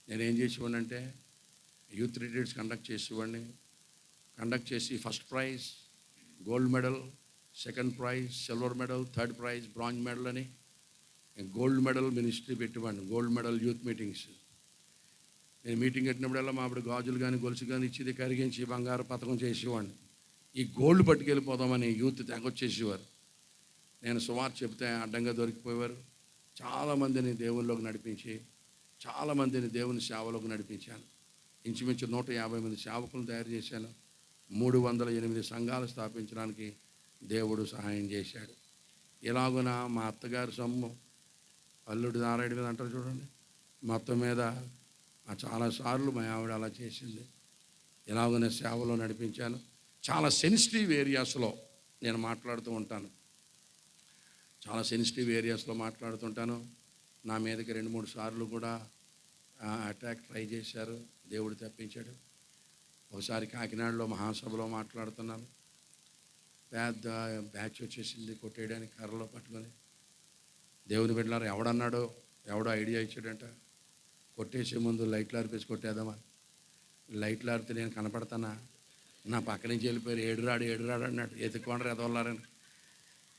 నేనేం చేసేవాడిని అంటే యూత్ రిట్రీట్స్ కండక్ట్ చేసేవాడిని. కండక్ట్ చేసి first prize gold medal, second prize silver medal, third prize bronze medal అని గోల్డ్ మెడల్ మినిస్ట్రీ పెట్టేవాడిని. Gold medal youth meetings. నేను మీటింగ్ పెట్టినప్పుడల్లా మా ఆవిడ గాజులు కానీ గొలుసు కానీ ఇచ్చేది, కరిగించి బంగారు పథకం చేసేవాడిని. ఈ గోల్డ్ పట్టుకెళ్ళిపోదామని యూత్ తెగొచ్చేసేవారు. నేను సువార్త చెప్తే అడ్డంగా దొరికిపోయేవారు. చాలామందిని దేవునిలోకి నడిపించి, చాలామందిని దేవుని సేవలోకి నడిపించాను. ఇంచుమించు 150 మంది సేవకులను తయారు చేశాను. 308 సంఘాలు స్థాపించడానికి దేవుడు సహాయం చేశాడు. ఇలాగున మా అత్తగారి సొమ్ము అల్లుడి నారాయణ మీద అంటారు చూడండి, మొత్తం మీద చాలాసార్లు మా ఆవిడ అలా చేసింది. ఇలాగనే సేవలో నడిపించాను. చాలా సెన్సిటివ్ ఏరియాస్లో నేను మాట్లాడుతూ ఉంటాను. చాలా సెన్సిటివ్ ఏరియాస్లో మాట్లాడుతుంటాను. నా మీదకి 2-3 సార్లు కూడా అటాక్ ట్రై చేశారు, దేవుడు తప్పించాడు. ఒకసారి కాకినాడలో మహాసభలో మాట్లాడుతున్నాను, పెద్ద బ్యాచ్ వచ్చేసింది కొట్టేయడానికి, కర్రలో పట్టుకొని. దేవుని బిడ్డలారా, ఎవడో ఐడియా ఇచ్చాడంట, కొట్టేసే ముందు లైట్లు ఆర్పేసి కొట్టేద్దామని. లైట్లు ఆరితే నేను కనపడతానా, నా పక్క నుంచి వెళ్ళిపోయారు, ఏడురాడు అన్నాడు. ఎత్తుక్కోండ్రు ఎదవల్లారని.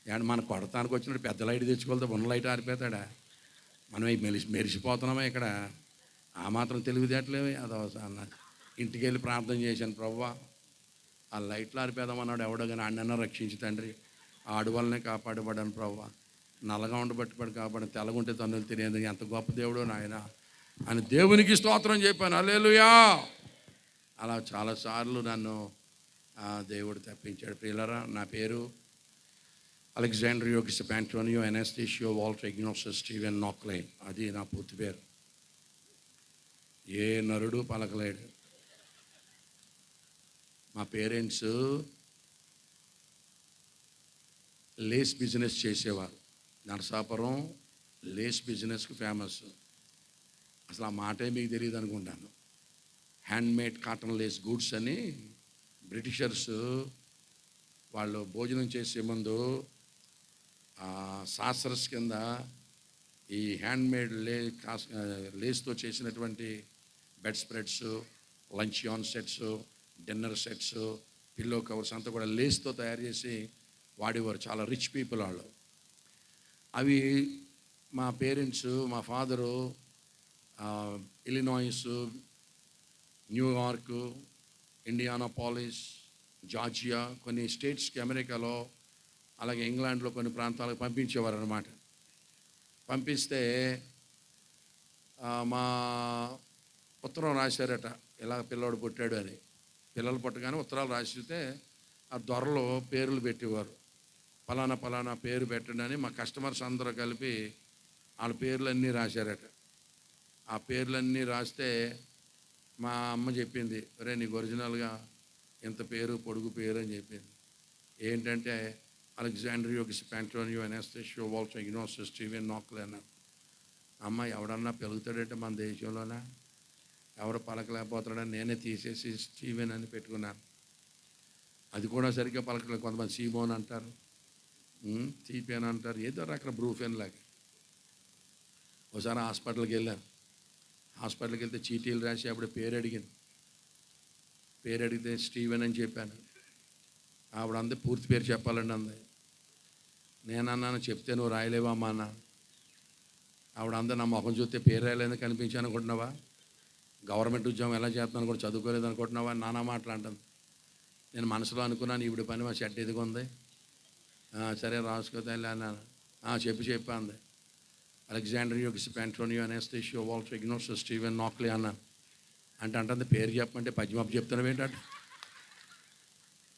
అండ్ మన కొడతానికి వచ్చినట్టు పెద్ద లైట్ తెచ్చుకోవాలితో ఉన్న లైట్ ఆరిపోతాడా, మనం మెరిసిపోతున్నామా ఇక్కడ, ఆ మాత్రం తెలివితేటలేవి అన్న. ఇంటికి వెళ్ళి ప్రార్థన చేశాను, ప్రభువా ఆ లైట్లు ఆరిపేదామన్నాడు ఎవడో, కానీ అన్నన్నా రక్షించి తండ్రి, ఆడు వల్లనే కాపాడబడ్డాను ప్రభువా, నల్లగా ఉండబట్టుబడి కాపాడు, తెల్లగుంటే తన్నులు తినేది, ఎంత గొప్ప దేవుడు నాయన అని దేవునికి స్తోత్రం చెప్పాను. హల్లెలూయా. అలా చాలాసార్లు నన్ను దేవుడు తప్పించాడు. ప్రియులారా, నా పేరు అలెగ్జాండ్రియో గిసపాంటోనియో ఎనాస్థీషియో వాల్టర్ ఇగ్నోసస్ స్టీవెన్ నాక్లైన్. అది నా పూర్తి పేరు. ఏ నరుడు పలకలేడు. మా పేరెంట్స్ లేస్ బిజినెస్ చేసేవారు. నరసాపురం లేస్ బిజినెస్కి ఫేమస్. అసలు ఆ మాటే మీకు తెలియదు అనుకుంటాను. హ్యాండ్మేడ్ కాటన్ లేస్ గూడ్స్ అని బ్రిటిషర్స్ వాళ్ళు భోజనం చేసే ముందు సాసరస్ కింద ఈ హ్యాండ్మేడ్ లేస్తో చేసినటువంటి bed spreads, lunch on sets, dinner sets, pillow covers అంతా కూడా లేస్తో తయారు చేసి వాడేవారు. చాలా రిచ్ పీపుల్ వాళ్ళు. అవి మా పేరెంట్స్, మా ఫాదరు ఇలినాయిస్, న్యూయార్క్, ఇండియానాపాలిస్, జార్జియా, కొన్ని స్టేట్స్కి అమెరికాలో, అలాగే ఇంగ్లాండ్లో కొన్ని ప్రాంతాలకు పంపించేవారు అనమాట. పంపిస్తే మా ఉత్తరం రాశారట, ఇలా పిల్లోడు పుట్టాడు అని. పిల్లలు పుట్టగానే ఉత్తరాలు రాసితే ఆ దొరలు పేర్లు పెట్టేవారు. పలానా పలానా పేరు పెట్టండి అని. మా కస్టమర్స్ అందరూ కలిపి వాళ్ళ పేర్లన్నీ రాశారట. ఆ పేర్లన్నీ రాస్తే మా అమ్మ చెప్పింది, ఒరే నీకు ఒరిజినల్గా ఇంత పేరు, పొడుగు పేరు అని చెప్పింది. ఏంటంటే అలెగ్జాండ్రియోస్ ప్యాంట్రోనియో ఎనాస్థేషియో వాల్టర్ ఇగ్నోసిస్ స్టీవెన్ నాక్లే అన్నారు. అమ్మ ఎవడన్నా పెరుగుతాడంటే మన దేశంలోనే, ఎవరు పలకలేకపోతాడని నేనే తీసేసి స్టీవెన్ అని పెట్టుకున్నాను. అది కూడా సరిగ్గా పలకలేదు. కొంతమంది సీమోన్ అంటారు, తీపేన్ అంటారు, ఏదో రకాల బ్రూఫెన్ లాగా. ఒకసారి హాస్పిటల్కి వెళ్ళాను. హాస్పిటల్కి వెళ్తే చీటీలు రాసి అప్పుడు పేరు అడిగింది. పేరు అడిగితే స్టీవెన్ అని చెప్పాను. ఆవిడ అంది పూర్తి పేరు చెప్పాలండి అంది. నేను అన్నాను, చెప్తే నువ్వు రాయలేవా అమ్మా అన్న. ఆవిడ అంది, నా మొహం చూస్తే పేరు రాయలేదని కనిపించాను అనుకుంటున్నావా? గవర్నమెంట్ ఉద్యోగం ఎలా చేస్తున్నాను కూడా చదువుకోలేదు అనుకుంటున్నావా? నానా మాట్లాడుతుంది. నేను మనసులో అనుకున్నాను, ఈవిడ పని మా షర్ట్ ఎదిగి ఉంది, సరే రాసుకోతే అన్నాను. చెప్పి అంది. అలెగ్జాండ్రియోస్ ప్యాంట్రోనియో ఎనాస్థేషియో వాల్టర్ ఇగ్నోసిస్ స్టీవెన్ నాక్లే అన్నాను. అంటుంది పేరు చెప్పమంటే పద్యమాపు చెప్తున్నావు ఏంటంట.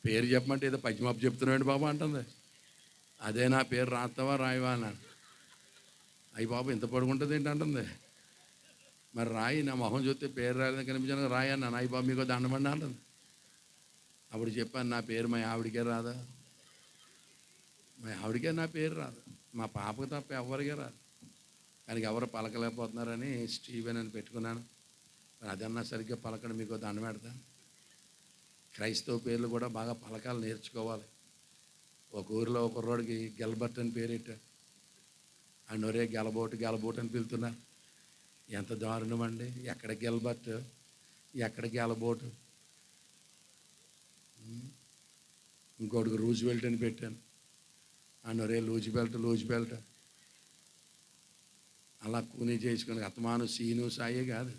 పేరు చెప్పమంటే ఏదో పద్యమాపు చెప్తున్నావు ఏంటి బాబు అంటుంది. అదే నా పేరు రాస్తావా రాయవా అన్నాను. అయ్యి బాబు ఇంత పడుకుంటుంది ఏంటి అంటుంది. మరి రాయి, నా మొహం చూస్తే పేరు రాలేదని కనిపించాను రాయి అన్నాను. అయ్యి బాబు మీకు దండమండి అంటుంది. అప్పుడు చెప్పాను, నా పేరు మా ఆవిడికే రాదా, మా ఆవిడికే నా పేరు రాదు, మా పాపకు తప్ప ఎవరికే రాదు. కానీ ఎవరు పలకలేకపోతున్నారని స్టీవెన్ అని పెట్టుకున్నాను. అదన్నా సరిగ్గా పలకడం మీకు దండం పెడతాను. క్రైస్తవ పేర్లు కూడా బాగా పలకాలు నేర్చుకోవాలి. ఒక ఊరిలో ఒక కుర్రోడికి గెల్బర్ట్ అని పేరెట్టారు. అండ్ ఒరే గెలబోటు అని పిలుతున్నారు. ఎంత దారుణం అండి. ఎక్కడ గెల్బర్ట్, ఎక్కడ గెలబోటు. ఇంకోటికి రూజ్ బెల్ట్ అని పెట్టాను. అండ్ ఒరే లూజ్ బెల్ట్. అలా కూనీ చేసుకుని అతమాను, సీను, సాయే కాదు,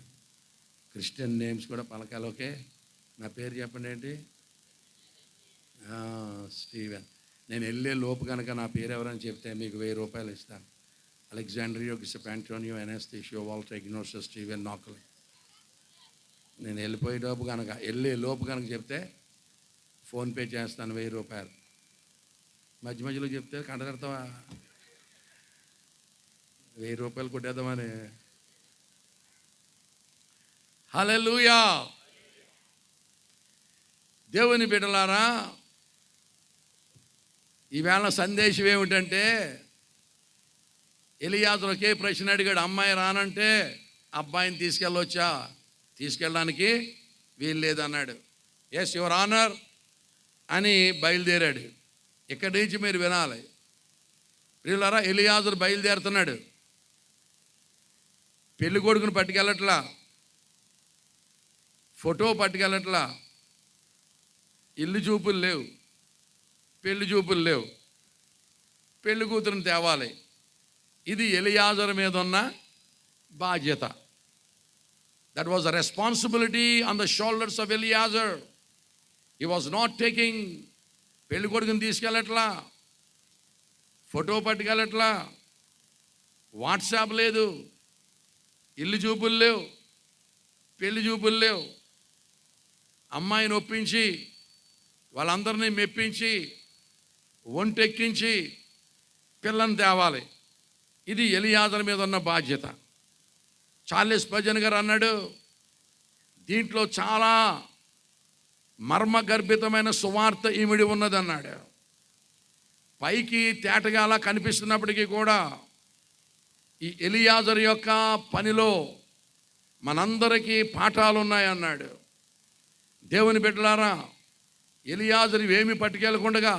క్రిస్టియన్ నేమ్స్ కూడా పలకాలి. ఓకే, నా పేరు చెప్పండి ఏంటి, స్టీవెన్. నేను వెళ్ళే లోపు కనుక నా పేరు ఎవరని చెప్తే మీకు 1000 రూపాయలు ఇస్తాను. అలెగ్జాండ్రియోస్ ప్యాంట్రోనియో ఎనాస్థేషియో వాల్టర్ ఇగ్నోసిస్ స్టీవెన్ నాక్లే. నేను వెళ్ళే లోపు కనుక చెప్తే ఫోన్పే చేస్తాను 1000 రూపాయలు. మధ్యలో చెప్తే కంటగడతావా, 1000 రూపాయలు కొట్టేద్దామని. హల్లెలూయా. దేవుని బిడ్డలారా, ఈవేళ సందేశం ఏమిటంటే, ఎలియాజరు ఒకే ప్రశ్న అడిగాడు. అమ్మాయి రానంటే అబ్బాయిని తీసుకెళ్ళడానికి వీలు లేదన్నాడు. ఎస్ యువర్ ఆనర్ అని బయలుదేరాడు. ఇక్కడి నుంచి మీరు వినాలి ప్రియులారా. ఎలియాజరు బయలుదేరుతున్నాడు. పెళ్లి కొడుకుని పట్టుకెళ్ళట్లా, ఫోటో పట్టుకెళ్ళట్లా, ఇల్లు చూపులు లేవు, పెళ్లి చూపులు లేవు, పెళ్లి కూతురుని తేవాలి. ఇది ఎలియాజరు మీద ఉన్న బాధ్యత. That was a responsibility on the shoulders of Eliezer. He was not taking. పెళ్లి కొడుకుని తీసుకెళ్ళట్లా, ఫోటో పట్టుకెళ్ళట్లా, వాట్సాప్ లేదు, ఇల్లు చూపులు లేవు, పెళ్లి చూపులు లేవు. అమ్మాయిని ఒప్పించి వాళ్ళందరినీ మెప్పించి ఒంటెక్కించి పిల్లని తేవాలి. ఇది ఎలియాజరు మీద ఉన్న బాధ్యత. చార్లెస్ స్పర్జన్ గారు అన్నాడు, దీంట్లో చాలా మర్మగర్భితమైన సువార్త ఇమిడి ఉన్నదన్నాడు. పైకి తేటగా అలా కనిపిస్తున్నప్పటికీ కూడా ఈ ఎలియాజరు యొక్క పనిలో మనందరికీ పాఠాలు ఉన్నాయన్నాడు. దేవుని బిడ్డలారా, ఎలియాజరు ఏమి పట్టుకెళ్ళకుండా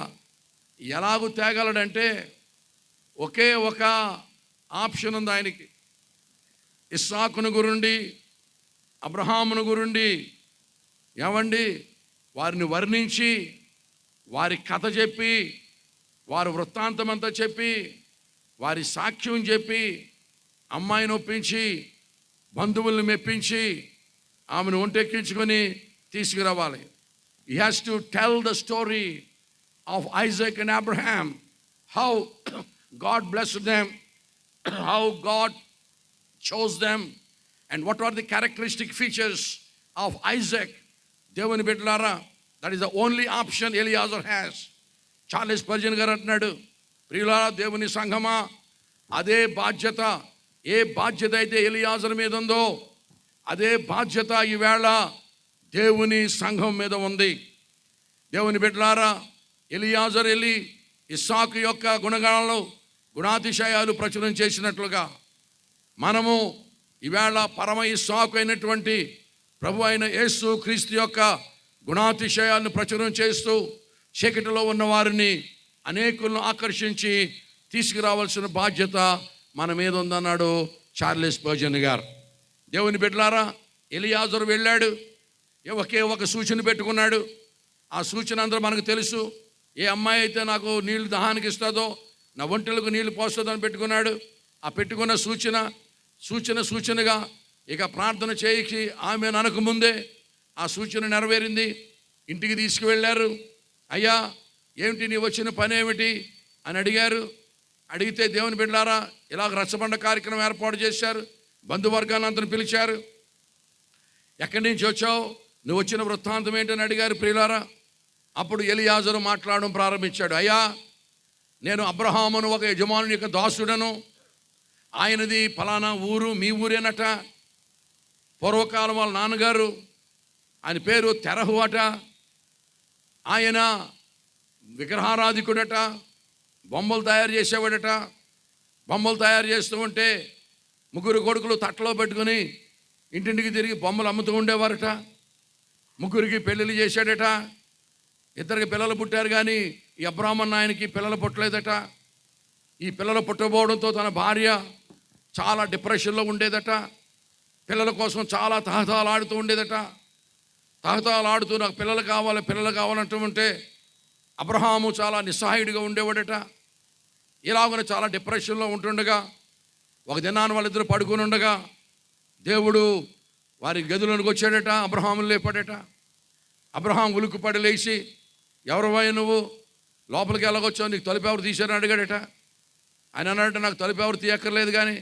ఎలాగూ తేగలడంటే ఒకే ఒక ఆప్షన్ ఉంది ఆయనకి. ఇస్సాకును గురుండి, అబ్రహామును గురుండి ఏమండి వారిని వర్ణించి వారి కథ చెప్పి వారు వృత్తాంతమంతా చెప్పి, వారి సాక్ష్యం చెప్పి, అమ్మాయిని ఒప్పించి, బంధువుల్ని మెప్పించి, ఆమెను ఒంటెక్కించుకొని తీసుకురావాలి. He has to tell the story of Isaac and Abraham, how God blessed them, how God chose them, and what are the characteristic features of Isaac. దేవుని బిడ్డలారా, that is the only option Eliezer has. Charles Spurgeon గారు అంటున్నాడు, ప్రియులారా దేవుని సంఘమా, అదే బాధ్యత, ఏ బాధ్యత అయితే ఎలియాజరు మీద ఉందో అదే బాధ్యత ఈవేళ దేవుని సంఘం మీద ఉంది. దేవుని బిడ్డలారా, ఎలియాజరు వెళ్ళి ఇస్సాకు యొక్క గుణగణాలు, గుణాతిశయాలు ప్రచురం చేసినట్లుగా మనము ఈవేళ పరమ ఇస్సాకు అయినటువంటి ప్రభు అయిన యేసు క్రీస్తు యొక్క గుణాతిశయాలను ప్రచురం చేస్తూ చీకటిలో ఉన్న వారిని అనేకులను ఆకర్షించి తీసుకురావాల్సిన బాధ్యత మన మీద ఉందన్నాడు చార్లెస్ స్పర్జన్ గారు. దేవుని బిడ్డలారా, ఎలియాజరు వెళ్ళాడు, ఒకే ఒక సూచన పెట్టుకున్నాడు. ఆ సూచన అందరూ మనకు తెలుసు. ఏ అమ్మాయి అయితే నాకు నీళ్లు దహానికి ఇస్తుందో, నా ఒంటెలకు నీళ్లు పోస్తుందని పెట్టుకున్నాడు. ఆ పెట్టుకున్న సూచనగా ఇక ప్రార్థన చేయించి ఆమె అనకముందే ఆ సూచన నెరవేరింది. ఇంటికి తీసుకువెళ్ళారు. అయ్యా, ఏమిటి నీ వచ్చిన పని ఏమిటి అని అడిగారు. అడిగితే దేవుని బిడ్డలారా, ఇలాగ రచ్చబండ కార్యక్రమం ఏర్పాటు చేశారు. బంధువర్గాన్ని అంతను పిలిచారు. ఎక్కడి నుంచి వచ్చావు, నువ్వు వచ్చిన వృత్తాంతం ఏంటని అడిగారు. ప్రియులారా, అప్పుడు ఎలియాజరు మాట్లాడడం ప్రారంభించాడు. అయ్యా, నేను అబ్రహామును ఒక యజమానుని యొక్క దాసుడను, ఆయనది ఫలానా ఊరు, మీ ఊరేనట. పూర్వకాలం వాళ్ళ నాన్నగారు, ఆయన పేరు తెరహు అట. ఆయన విగ్రహారాధికుడట, బొమ్మలు తయారు చేసేవాడట. బొమ్మలు తయారు చేస్తూ ఉంటే 3 కొడుకులు తట్టలో పెట్టుకుని ఇంటింటికి తిరిగి బొమ్మలు అమ్ముతూ ఉండేవారట. 3 పెళ్ళిళ్ళు చేశాడట. 2 పిల్లలు పుట్టారు, కానీ ఈ అబ్రాహ్మణ్ ఆయనకి పిల్లలు పుట్టలేదట. ఈ పిల్లలు పుట్టబోవడంతో తన భార్య చాలా డిప్రెషన్లో ఉండేదట. పిల్లల కోసం చాలా తహతలాడుతూ ఉండేదట. తహతలాడుతూ నాకు పిల్లలు కావాలంటూ ఉంటే అబ్రహాము చాలా నిస్సహాయుడిగా ఉండేవాడట. ఇలాగ చాలా డిప్రెషన్లో ఉంటుండగా ఒక దినాన్ని వాళ్ళిద్దరు పడుకుని ఉండగా దేవుడు వారి గదిలోనికి వచ్చాడట. అబ్రహామును లేపాడట. అబ్రహాం ఉలుకుపడి లేచి, ఎవరివై నువ్వు, లోపలికి ఎలాగొచ్చావు, నీకు తలుపు ఎవరు తీశారని అడిగాడట. ఆయన అన్నాడట, నాకు తలుపు ఎవరు తీయక్కర్లేదు, కానీ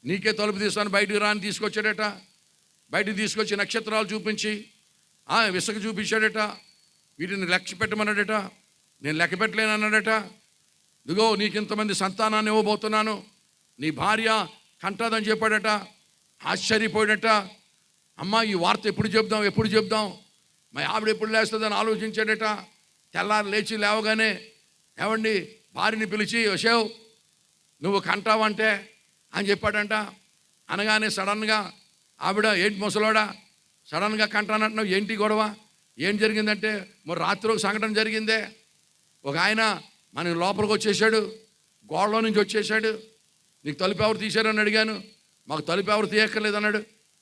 నీకే తలుపు తీస్తాను, బయటికి రాని తీసుకొచ్చాడట. బయటికి తీసుకొచ్చి నక్షత్రాలు చూపించి విసుగు చూపించాడట. వీటిని లెక్క పెట్టమన్నాడట. నేను లెక్క పెట్టలేను అన్నాడట. ఇదిగో నీకు ఇంతమంది సంతానాన్ని ఇవ్వబోతున్నాను, నీ భార్య కంటదని చెప్పాడట. ఆశ్చర్యపోయాడట. అమ్మ, ఈ వార్త ఎప్పుడు చెప్దాం, మా ఆవిడ ఎప్పుడు లేస్తుందని ఆలోచించాడట. తెల్లారు లేచి లేవగానే, ఏమండి, భార్యని పిలిచి, వసేవ్ నువ్వు కంటావంటే అని చెప్పాడంట. అనగానే సడన్గా ఆవిడ, ఏంటి ముసలోడా సడన్గా కంటానంటున్నావు, ఏంటి గొడవ, ఏం జరిగిందంటే, మరి రాత్రి ఒక సంఘటన జరిగిందే. ఒక ఆయన మన లోపలికి వచ్చేసాడు, గోడలో నుంచి వచ్చేసాడు. నీకు తలుపు ఎవరు తీశారని అడిగాను. మాకు తలుపు ఎవరు తీయక్కర్లేదు అన్నాడు.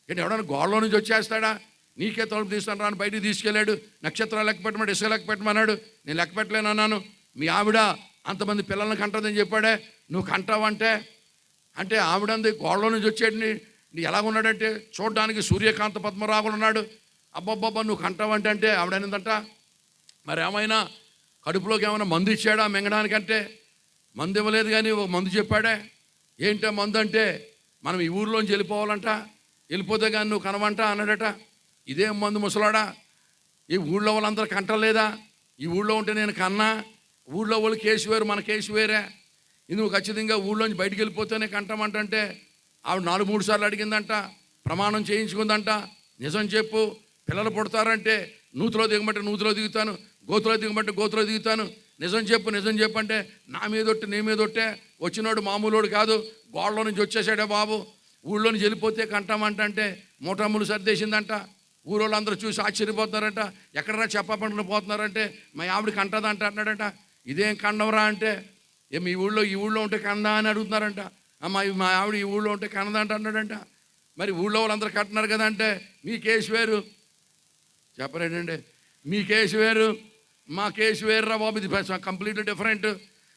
ఏంటి, ఎవడన్నా గోడలో నుంచి వచ్చేస్తాడా, నీకే తలుపు తీస్తాను రాని బయటికి తీసుకెళ్ళాడు. నక్షత్రాలు లెక్క పెట్టమన్నాడు, ఇసుక లెక్క పెట్టమన్నాడు. నేను లెక్క పెట్టలేను అన్నాను. మీ ఆవిడ అంతమంది పిల్లల్ని కంటదని చెప్పాడే, నువ్వు కంటావంటే అంటే ఆవిడంది గోడలో నుంచి వచ్చాడు. నీ ఎలాగున్నాడంటే చూడడానికి సూర్యకాంత పద్మరాగులు ఉన్నాడు. అబ్బబ్బబ్బా నువ్వు కంటావంటే అంటే ఆవిడనిందంట, మరి ఏమైనా కడుపులోకి ఏమైనా మందు ఇచ్చాడా మింగడానికంటే, మందు ఇవ్వలేదు, కానీ ఒక మందు చెప్పాడే. ఏంటో మందు అంటే, మనం ఈ ఊర్లోంచి వెళ్ళిపోవాలంట, వెళ్ళిపోతే కానీ నువ్వు కనవంట అన్నాడట. ఇదేం మందు ముసలాడా, ఈ ఊళ్ళో వాళ్ళందరూ కంటలేదా, ఈ ఊళ్ళో ఉంటే నేను కన్నా, ఊళ్ళో వాళ్ళు కేసు వేరు, మన కేసు వేరే, ఇది నువ్వు ఖచ్చితంగా ఊళ్ళోంచి బయటికి వెళ్ళిపోతేనే కంటామంటే ఆవిడ 4-3 సార్లు అడిగిందంట. ప్రమాణం చేయించుకుందంట. నిజం చెప్పు, పిల్లలు పుడతారంటే నూతిలో దిగమంటే నూతిలో దిగుతాను, గోతులో దిగమంటే గోతులో దిగుతాను, నిజం చెప్పు అంటే నా మీదొట్టే నీ మీదొట్టే, వచ్చినోడు మామూలుడు కాదు, గోడలో నుంచి వచ్చేసాడే బాబు, ఊళ్ళో నుంచి వెళ్ళిపోతే కంటామంటే మూటమ్ములు సర్దేసిందంట. ఊరోళ్ళు అందరూ చూసి ఆశ్చర్యపోతున్నారంట. ఎక్కడన్నా చెప్పకుండా పోతున్నారంటే మా ఆవిడ కంటదంట అన్నాడంట. ఇదేం కండవరా అంటే, ఈ ఊళ్ళో ఉంటే కందా అని అడుగుతున్నారంట. మా ఆవిడ ఈ ఊళ్ళో ఉంటే కనదంట అన్నాడంట. మరి ఊళ్ళో వాళ్ళందరూ కట్టినారు కదా అంటే, మీ కేసు వేరు, చెప్పరేంటండి, మీ కేసు వేరు, మా కేసు వేరురా బాబు, ఇది కంప్లీట్లీ డిఫరెంట్.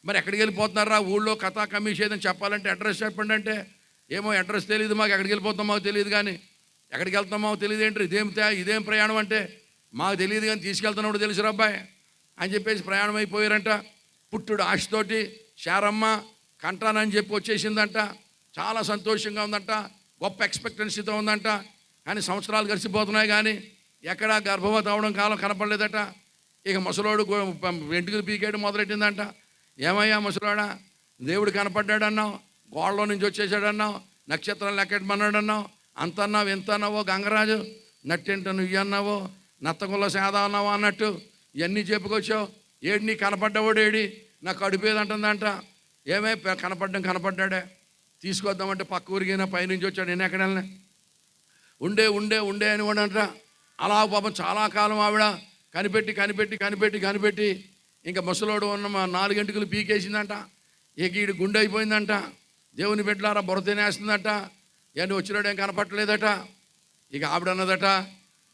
మరి ఎక్కడికి వెళ్ళిపోతున్నారా, ఊళ్ళో కథా కమిషన్ ఏదని చెప్పాలంటే అడ్రస్ చెప్పండి అంటే, ఏమో అడ్రస్ తెలియదు మాకు, ఎక్కడికి వెళ్ళిపోతాం మాకు తెలియదు, కానీ ఎక్కడికి వెళ్తామో తెలియదు ఏంటి, ఇదేం ప్రయాణం అంటే మాకు తెలియదు కానీ తీసుకెళ్తున్నప్పుడు తెలుసు అబ్బాయి అని చెప్పేసి ప్రయాణం అయిపోయారంట. పుట్టుడు ఆశతోటి శారమ్మ కంటానని చెప్పి వచ్చేసిందంట. చాలా సంతోషంగా ఉందంట, గొప్ప ఎక్స్పెక్టెన్సీతో ఉందంట. కానీ సంవత్సరాలు గడిచిపోతున్నాయి కానీ ఎక్కడా గర్భవతి అవడం కాలం కనపడలేదట. ఇక ముసలోడు వెంట్రుకలు పీకేయడం మొదలెట్టిందంట. ఏమయ్యా ముసలోడా, దేవుడు కనపడ్డాడన్నావు, గోడలో నుంచి వచ్చేసాడన్నావు, నక్షత్రం లెక్కెట్టమన్నాడన్నావు, అంత అన్నావు ఎంత అన్నావో, గంగరాజు నట్టెంట నువ్వు అన్నావో, నత్తగుల్ల సేద అన్నావో అన్నట్టు ఇవన్నీ చెప్పుకొచ్చావు. ఏడు నీ కనపడ్డవాడు ఏడి, నాకు కడుపేదంటుందంట. ఏమే కనపడ్డాడే, తీసుకొద్దామంటే పక్క ఊరికైనా పైనుంచి వచ్చాడు, నేను ఎక్కడ వెళ్ళినా ఉండే ఉండే ఉండే అని వాడంట. అలా పాపం చాలా కాలం ఆవిడ కనిపెట్టి ఇంకా ముసలోడు ఉన్న 4 గంటలు పీకేసిందంట. ఇక ఈడు గుండె అయిపోయిందంట. దేవుని బిడ్డలారా బుర్ర తినేస్తుందట. ఇవన్నీ వచ్చినాడు ఏం కనపట్టలేదట. ఇక ఆవిడ అన్నదట,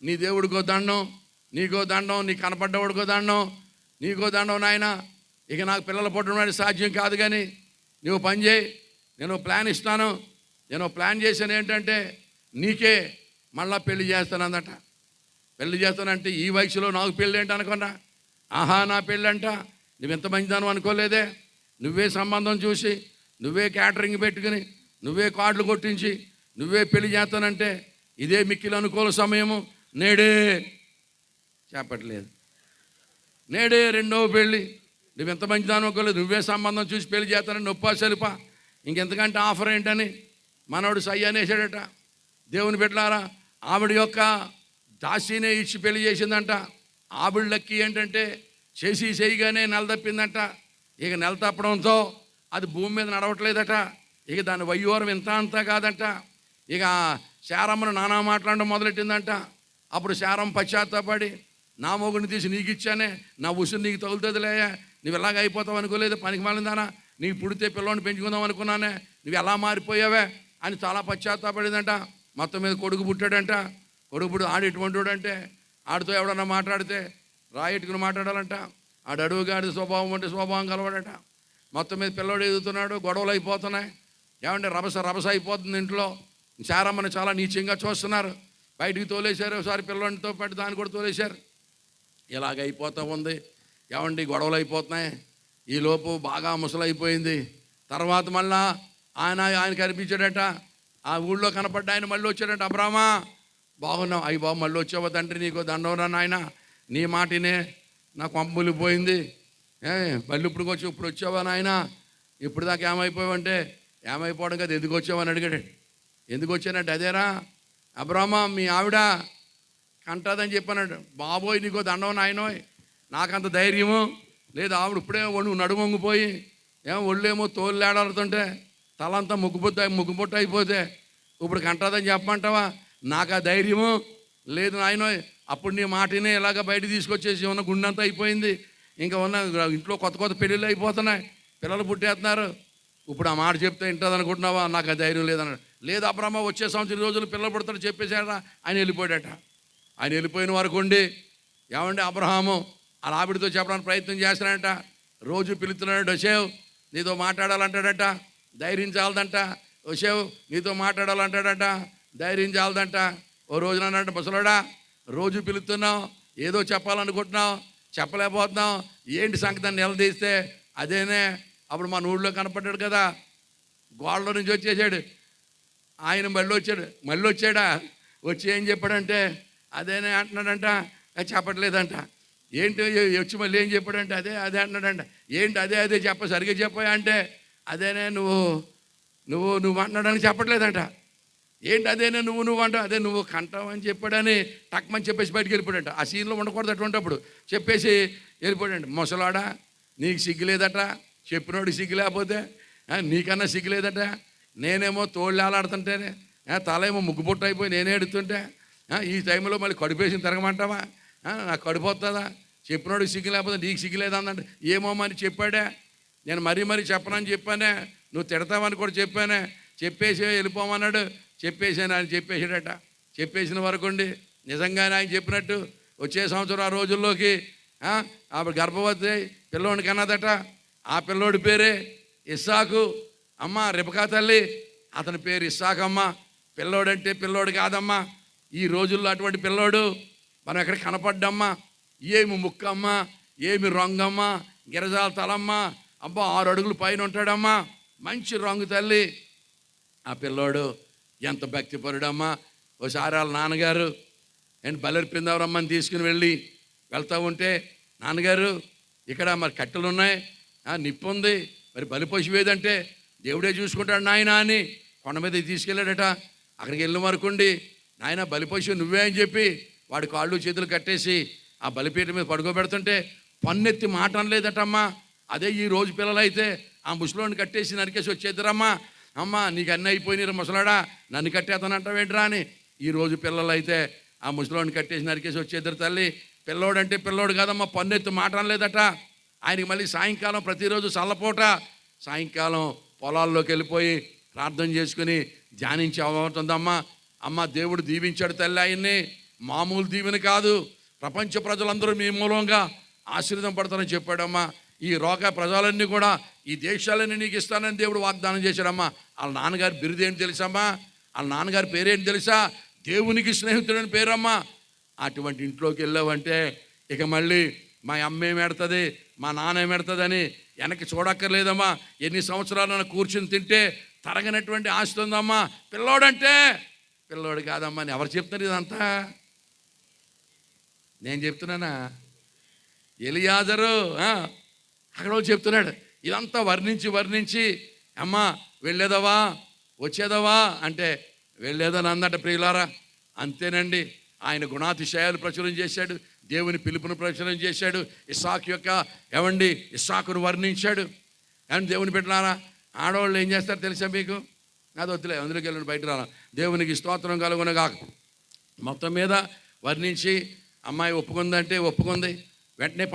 నీ దేవుడికో దండం, నీకో దండం, నీ కనపడ్డవాడికో దండం, నీకో దండం నాయన, ఇక నాకు పిల్లలు పుట్టడం సాధ్యం కాదు, కానీ నువ్వు పని చేయి, నేను ప్లాన్ ఇస్తాను. నేను ప్లాన్ చేశాను ఏంటంటే నీకే మళ్ళా పెళ్లి చేస్తానందట. పెళ్లి చేస్తానంటే ఈ వయసులో నాకు పెళ్ళి ఏంటి అనుకున్నా. ఆహా నా పెళ్ళంట, నువ్వు ఎంత మంచిదాను అనుకోలేదే. నువ్వే సంబంధం చూసి, నువ్వే క్యాటరింగ్ పెట్టుకుని, నువ్వే కార్డులు కొట్టించి, నువ్వే పెళ్లి చేస్తానంటే ఇదే మిక్కిలి అనుకూల సమయము. నేడే చెప్పట్లేదు, నేడే రెండవ పెళ్ళి. నువ్వు ఎంత మంచిదాను అనుకోలేదు, నువ్వే సంబంధం చూసి పెళ్లి చేస్తానని నొప్పా సరిపా, ఇంకెంతకంటే ఆఫర్ ఏంటని మనోడు సై అనేసాడట. దేవుని బిడ్డలారా, ఆవిడ యొక్క దాసీనే ఇచ్చి పెళ్లి చేసిందంట. ఆవిడ లక్కీ ఏంటంటే చేయగానే నెల తప్పిందంట. ఇక నెల తప్పడంతో అది భూమి మీద నడవట్లేదట. ఇక దాని వయ్యోరం ఇంత అంతా కాదంట. ఇక శారమ్మను నానా మాట్లాడడం మొదలెట్టిందంట. అప్పుడు శారమ్మ పశ్చాత్తాపడి, నా మొగుడిని తీసి నీకు ఇచ్చానే, నా ఉసురు నీకు తగులుతుందిలే, నువ్వు ఎలాగ అయిపోతావు అనుకోలేదు, పనికి మాలిందానా, నీకు పుడితే పిల్లని పెంచుకుందాం అనుకున్నానే, నువ్వు ఎలా మారిపోయావే అని చాలా పశ్చాత్తాపడిందంట. మొత్తం మీద కొడుకు పుట్టాడంట. కొడుకు పుట్టి ఆడు ఎటువంటి అంటే, ఆడితో ఎవడన్నా మాట్లాడితే రాయెట్టుకుని మాట్లాడాలంట. ఆడు అడుగుగాడి స్వభావం అంటే స్వభావం కలవాడట. మొత్తం మీద పిల్లోడు ఎదుగుతున్నాడు, గొడవలు అయిపోతున్నాయి. ఏమంటే రభస అయిపోతుంది ఇంట్లో. శారమ్మని చాలా నీచంగా చూస్తున్నారు. బయటికి తోలేశారు, ఒకసారి పిల్లోడితో పాటు దాన్ని కూడా తోలేశారు. ఇలాగ అయిపోతూ ఉంది. ఏమండి గొడవలు అయిపోతున్నాయి. ఈలోపు బాగా ముసలైపోయింది. తర్వాత మళ్ళా ఆయన కనిపించాడట. ఆ ఊళ్ళో కనపడ్డ ఆయన మళ్ళీ వచ్చాడట. అబ్రామా బాగున్నావు, అయ్యి బాబు మళ్ళీ వచ్చావా తండ్రి, నీకు దండవరా నాయన, నీ మాటినే నాకు పంపులు పోయింది, మళ్ళీ ఇప్పుడు వచ్చావా నాయన, ఇప్పుడు దాకా ఏమైపోయావంటే, ఏమైపోవడం కదా, ఎందుకు వచ్చావని అడిగాడు. ఎందుకు వచ్చానంటే, అదేరా అబ్రామా మీ ఆవిడ కంటదని చెప్పానడు. బాబోయ్ నీకో దండం నాయనోయ్, నాకంత ధైర్యము లేదు. ఆవిడ ఇప్పుడే నడుమొంగిపోయి ఒళ్ళేమో తోలులాడుతుంటే తలంతా ముగ్గుబొట్టు అయిపోతే ఇప్పుడు కంటదని చెప్పమంటావా, నాకు ఆ ధైర్యము లేదు నాయనోయ్. అప్పుడు నీ మాటనే ఇలాగ బయట తీసుకొచ్చేసి ఉన్న గుండెంతా అయిపోయింది. ఇంకా ఉన్న ఇంట్లో కొత్త పెళ్ళిళ్ళు అయిపోతున్నాయి, పిల్లలు పుట్టేస్తున్నారు. ఇప్పుడు ఆ మాట చెప్తే వింటుంది అనుకుంటున్నావా, నాకు ఆ ధైర్యం లేదన్నాడు. లేదు అబ్రహ్మ వచ్చే సంవత్సరం రోజులు పిల్లలు పుడతాడు చెప్పేశాడా, ఆయన వెళ్ళిపోయాడట. ఆయన వెళ్ళిపోయిన వరకు ఉండి ఏమంటే అబ్రహాము ఆ ఆవిడతో చెప్పడానికి ప్రయత్నం చేస్తాడంట. రోజు పిలుస్తున్నాడు, వసేవ్ నీతో మాట్లాడాలంటాడట, ధైర్యం చాలదంట. వసేవ్ నీతో మాట్లాడాలంటాడట, ధైర్యం చాలదంట. ఓ రోజున అన్నట్టు, ముసలోడా రోజు పిలుస్తున్నావు, ఏదో చెప్పాలనుకుంటున్నావు, చెప్పలేకపోతున్నావు, ఏంటి సంగతి నిలదీస్తే అదేనే. అప్పుడు మన ఊళ్ళో కనపడ్డాడు కదా, గోడలో నుంచి వచ్చేసాడు. ఆయన మళ్ళీ వచ్చాడా, వచ్చి ఏం చెప్పాడంటే అదేనే అంటున్నాడంట. చెప్పట్లేదంట. ఏంటి వచ్చి మళ్ళీ ఏం చెప్పాడంటే అదే అంటున్నాడంట. ఏంటి అదే సరిగ్గా చెప్పాయా అంటే అదేనే నువ్వు అంటున్నాడని చెప్పట్లేదంట. ఏంటి అదేనే నువ్వు అంటావు, అదే నువ్వు కంటావు అని చెప్పాడని టక్మని చెప్పేసి బయటికి వెళ్ళిపోయాడంట. ఆ సీన్లో ఉండకూడదు అటువంటిప్పుడు చెప్పేసి వెళ్ళిపోయాడంట. ముసలాడా నీకు సిగ్గులేదట, చెప్పినోడికి సిగ్గు లేకపోతే నీకన్నా సిగ్గులేదట. నేనేమో తోళ్ళాలాడుతుంటేనే తల ఏమో ముగ్గుబొట్టు అయిపోయి నేనే ఎడుతుంటే ఈ టైంలో మళ్ళీ కడుపేసి తిరగమంటావా, నాకు కడిపోతుందా, చెప్పినోడికి సిగ్గు లేకపోతే నీకు సిగ్గులేదందంటే ఏమో అని చెప్పాడే. నేను మరీ చెప్పనని చెప్పానే, నువ్వు తిడతావని కూడా చెప్పానే, చెప్పేసి వెళ్ళిపోమన్నాడు. చెప్పేసాను ఆయన చెప్పేసాడట. చెప్పేసిన వరకు ఉండి నిజంగానే ఆయన చెప్పినట్టు వచ్చే సంవత్సరం ఆ రోజుల్లోకి ఆవిడ గర్భవతి పిల్లోని కన్నదట. ఆ పిల్లోడి పేరే ఇస్సాకు. అమ్మ రెబకా తల్లి, అతని పేరు ఇస్సాకమ్మ. పిల్లోడంటే పిల్లోడు కాదమ్మా. ఈ రోజుల్లో అటువంటి పిల్లోడు మనం ఎక్కడ కనపడ్డమ్మా. ఏమి ముక్కమ్మ, ఏమి రంగమ్మ, గిరజాల తలమ్మ, అబ్బా 6 అడుగులు పైన ఉంటాడమ్మా, మంచి రంగు తల్లి. ఆ పిల్లోడు ఎంత భక్తిపరుడమ్మా. ఓసారి వాళ్ళ నాన్నగారు బలర్పిందవరమ్మని తీసుకుని వెళ్తూ ఉంటే, నాన్నగారు ఇక్కడ మరి కట్టెలు ఉన్నాయి, నిప్పు ఉంది, మరి బలిపశువు ఏదంటే, దేవుడే చూసుకుంటాడు నాయన అని కొండ మీద తీసుకెళ్ళాడట. అక్కడికి వెళ్ళిన వరకుండి, నాయన బలిపశువు నువ్వే అని చెప్పి వాడి కాళ్ళు చేతులు కట్టేసి ఆ బలిపీఠ మీద పడుకోబెడుతుంటే పన్నెత్తి మాట అనలేదటమ్మా. అదే ఈ రోజు పిల్లలైతే ఆ ముసలోని కట్టేసి నరికేసి వచ్చేద్దరమ్మా. అమ్మ నీకు అన్నీ అయిపోయినారు ముసలాడా, నన్ను కట్టేతనంటావేంట్రా అని. ఈ రోజు పిల్లలైతే ఆ ముసలోని కట్టేసి నరికేసి వచ్చేద్దరు తల్లి. పిల్లోడంటే పిల్లోడు కాదమ్మా, పన్నెత్తి మాట అనలేదట. ఆయనకి మళ్ళీ సాయంకాలం ప్రతిరోజు చల్లపూట సాయంకాలం పొలాల్లోకి వెళ్ళిపోయి ప్రార్థన చేసుకుని ధ్యానించి అవుతుందమ్మా. అమ్మ దేవుడు దీవించాడు తల్లి ఆయన్ని, మామూలు దీవెన కాదు. ప్రపంచ ప్రజలందరూ మీ మూలంగా ఆశీర్వాదం పడతారని చెప్పాడమ్మా. ఈ రోగ ప్రజలన్నీ కూడా ఈ దేశాలన్నీ నీకు ఇస్తానని దేవుడు వాగ్దానం చేశాడమ్మా. వాళ్ళ నాన్నగారి బిరుదు ఏంటి తెలుసమ్మా? వాళ్ళ నాన్నగారి పేరేంటి తెలుసా? దేవునికి స్నేహితుడని పేరమ్మా. అటువంటి ఇంట్లోకి వెళ్ళావంటే ఇక మళ్ళీ మా అమ్మ ఏమెడుతుంది, మా నాన్న ఏమెడుతుంది అని వెనక్కి చూడక్కర్లేదమ్మా. ఎన్ని సంవత్సరాలు కూర్చుని తింటే తరగనటువంటి ఆస్తి ఉందమ్మా. పిల్లోడంటే పిల్లోడు కాదమ్మా అని ఎవరు చెప్తున్నారు? ఇదంతా నేను చెప్తున్నానా? ఎలియాజరు అక్కడ చెప్తున్నాడు. ఇదంతా వర్ణించి అమ్మా వెళ్ళేదవా వచ్చేదవా అంటే వెళ్ళేదని అందట. ప్రియులారా, అంతేనండి. ఆయన గుణాతిశయాలు ప్రచురం చేశాడు, దేవుని పిలుపును ప్రచురం చేశాడు, ఇస్సాకు యొక్క ఇస్సాకును వర్ణించాడు. ఏమండి దేవుని పెట్టినారా? ఆడవాళ్ళు ఏం చేస్తారు తెలుసా మీకు? అది వద్దులే, అందులోకి వెళ్ళండి, బయట రాలా. దేవునికి స్తోత్రం కలుగునగా. మొత్తం మీద వర్ణించి అమ్మాయి ఒప్పుకుందంటే ఒప్పుకుంది, వెంటనే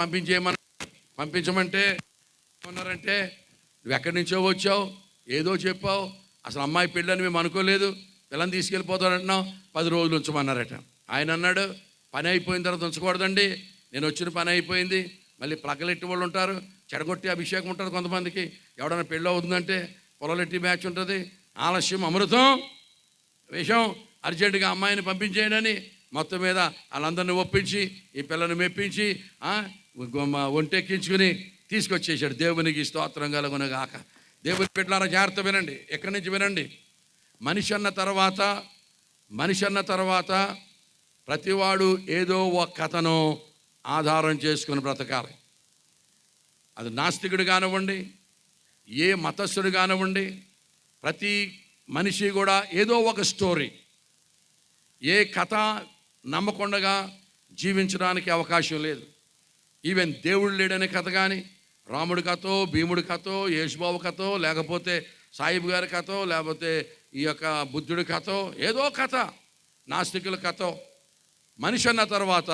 పంపించమంటే ఉన్నారంటే నువ్వు ఎక్కడి నుంచో వచ్చావు, ఏదో చెప్పావు, అసలు అమ్మాయి పెళ్ళని మేము అనుకోలేదు, పిల్లని తీసుకెళ్ళిపోతాడంటున్నావు, 10 రోజులు ఉంచమన్నారట. ఆయన అన్నాడు, పని అయిపోయిన తర్వాత ఉంచకూడదండి, నేను వచ్చిన పని అయిపోయింది. మళ్ళీ ప్లగ్గలెట్టి వాళ్ళు ఉంటారు, చెడగొట్టి అభిషేకం ఉంటుంది కొంతమందికి. ఎవడన్నా పెళ్ళి అవుతుందంటే పొలలెట్టి మ్యాచ్ ఉంటుంది. ఆలస్యం అమృతం విషం, అర్జెంటుగా అమ్మాయిని పంపించేయడని మొత్తం మీద వాళ్ళందరినీ ఒప్పించి ఈ పిల్లని మెప్పించి ఒంటెక్కించుకుని తీసుకొచ్చేసాడు. దేవునికి స్తోత్రం కలుగునగాక. దేవుని బిడ్డలారా జాగ్రత్త వినండి, ఎక్కడి నుంచి వినండి. మనిషి అన్న తర్వాత ప్రతివాడు ఏదో ఒక కథను ఆధారం చేసుకుని బ్రతకాలి. అది నాస్తికుడు కానివ్వండి, ఏ మతస్థుడు కానివ్వండి, ప్రతి మనిషి కూడా ఏదో ఒక స్టోరీ, ఏ కథ నమ్మకుండగా జీవించడానికి అవకాశం లేదు. ఈవెన్ దేవుడు లేడనే కథ కానీ, రాముడి కథో, భీముడి కథో, యేసుబాబు కథో, లేకపోతే సాయిబు గారి కథో, లేకపోతే ఈ యొక్క బుద్ధుడి కథో, ఏదో కథ, నాస్తికుల కథో. మనిషి అన్న తర్వాత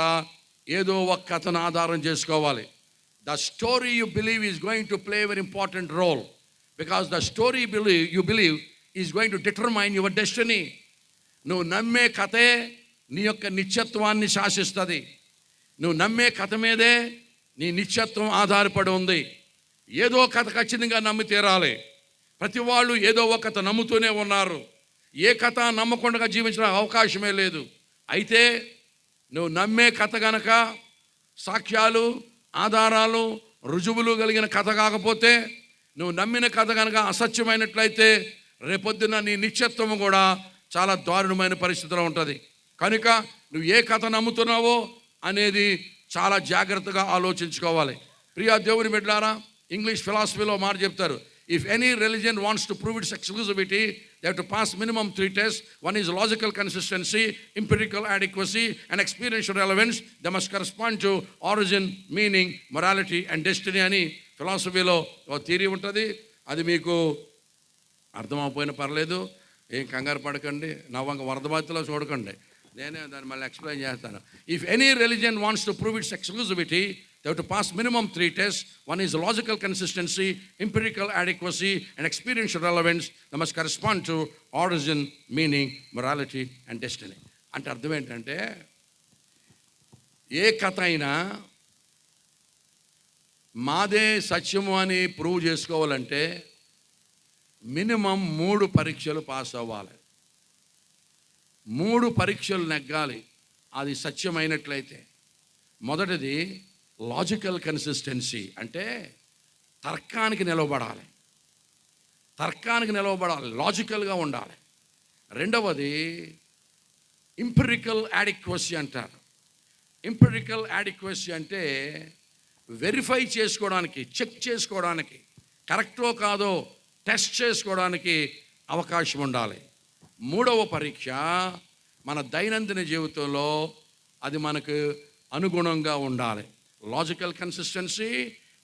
ఏదో ఒక కథను ఆధారం చేసుకోవాలి. The story you believe is going to play very important role, because the story you believe is going to determine your destiny. నువ్వు నమ్మే కథే నీ యొక్క నిత్యత్వాన్ని శాసిస్తుంది. నువ్వు నమ్మే కథ మీదే నీ నిత్యత్వం ఆధారపడి ఉంది. ఏదో కథ ఖచ్చితంగా నమ్మి తీరాలి. ప్రతి వాళ్ళు ఏదో ఒక కథ నమ్ముతూనే ఉన్నారు. ఏ కథ నమ్మకుండా జీవించడానికి అవకాశమే లేదు. అయితే నువ్వు నమ్మే కథ గనక సాక్ష్యాలు, ఆధారాలు, రుజువులు కలిగిన కథ కాకపోతే, నువ్వు నమ్మిన కథ కనుక అసత్యమైనట్లయితే రేపొద్దున నీ నిత్యత్వము కూడా చాలా దారుణమైన పరిస్థితిలో ఉంటుంది. కనుక నువ్వు ఏ కథ నమ్ముతున్నావో అనేది చాలా జాగ్రత్తగా ఆలోచించుకోవాలి. ప్రియా దేవుని బిడ్డలారా, ఇంగ్లీష్ ఫిలాసఫీలో మాట చెప్తారు, if any religion wants to prove it's exclusivity, they have to pass minimum 3 tests. One is logical consistency, empirical adequacy, and experiential relevance. They must correspond to origin, meaning, morality and destiny అని ఫిలాసఫీలో ఒక theory ఉంటుంది. అది మీకు అర్థమైపోయినా పర్లేదు, ఏం కంగారు పడకండి, నవ్వంక వరద బాధితులో చూడకండి, నేనే దాన్ని మళ్ళీ ఎక్స్ప్లెయిన్ చేస్తాను. If any religion wants to prove it's exclusivity, they have to pass minimum 3 tests. One is logical consistency, empirical adequacy, and experiential relevance. They must correspond to origin, meaning, morality, and destiny. అంటే అర్థం ఏంటంటే, ఏ కథ అయినా మాదే సత్యము అని prove చేసుకోవాలంటే minimum 3 పరీక్షలు పాస్ అవ్వాలి. 3 పరీక్షలు నెగ్గాలి అది సత్యమైనట్లయితే. మొదటిది లాజికల్ కన్సిస్టెన్సీ, అంటే తర్కానికి నిలవబడాలి, లాజికల్గా ఉండాలి. రెండవది ఇంపెరికల్ యాడిక్వసీ అంటారు. ఇంపెరికల్ యాడిక్వసీ అంటే వెరిఫై చేసుకోవడానికి, చెక్ చేసుకోవడానికి, కరెక్టో కాదో టెస్ట్ చేసుకోవడానికి అవకాశం ఉండాలి. మూడవ పరీక్ష మన దైనందిన జీవితంలో అది మనకు అనుగుణంగా ఉండాలి. Logical consistency,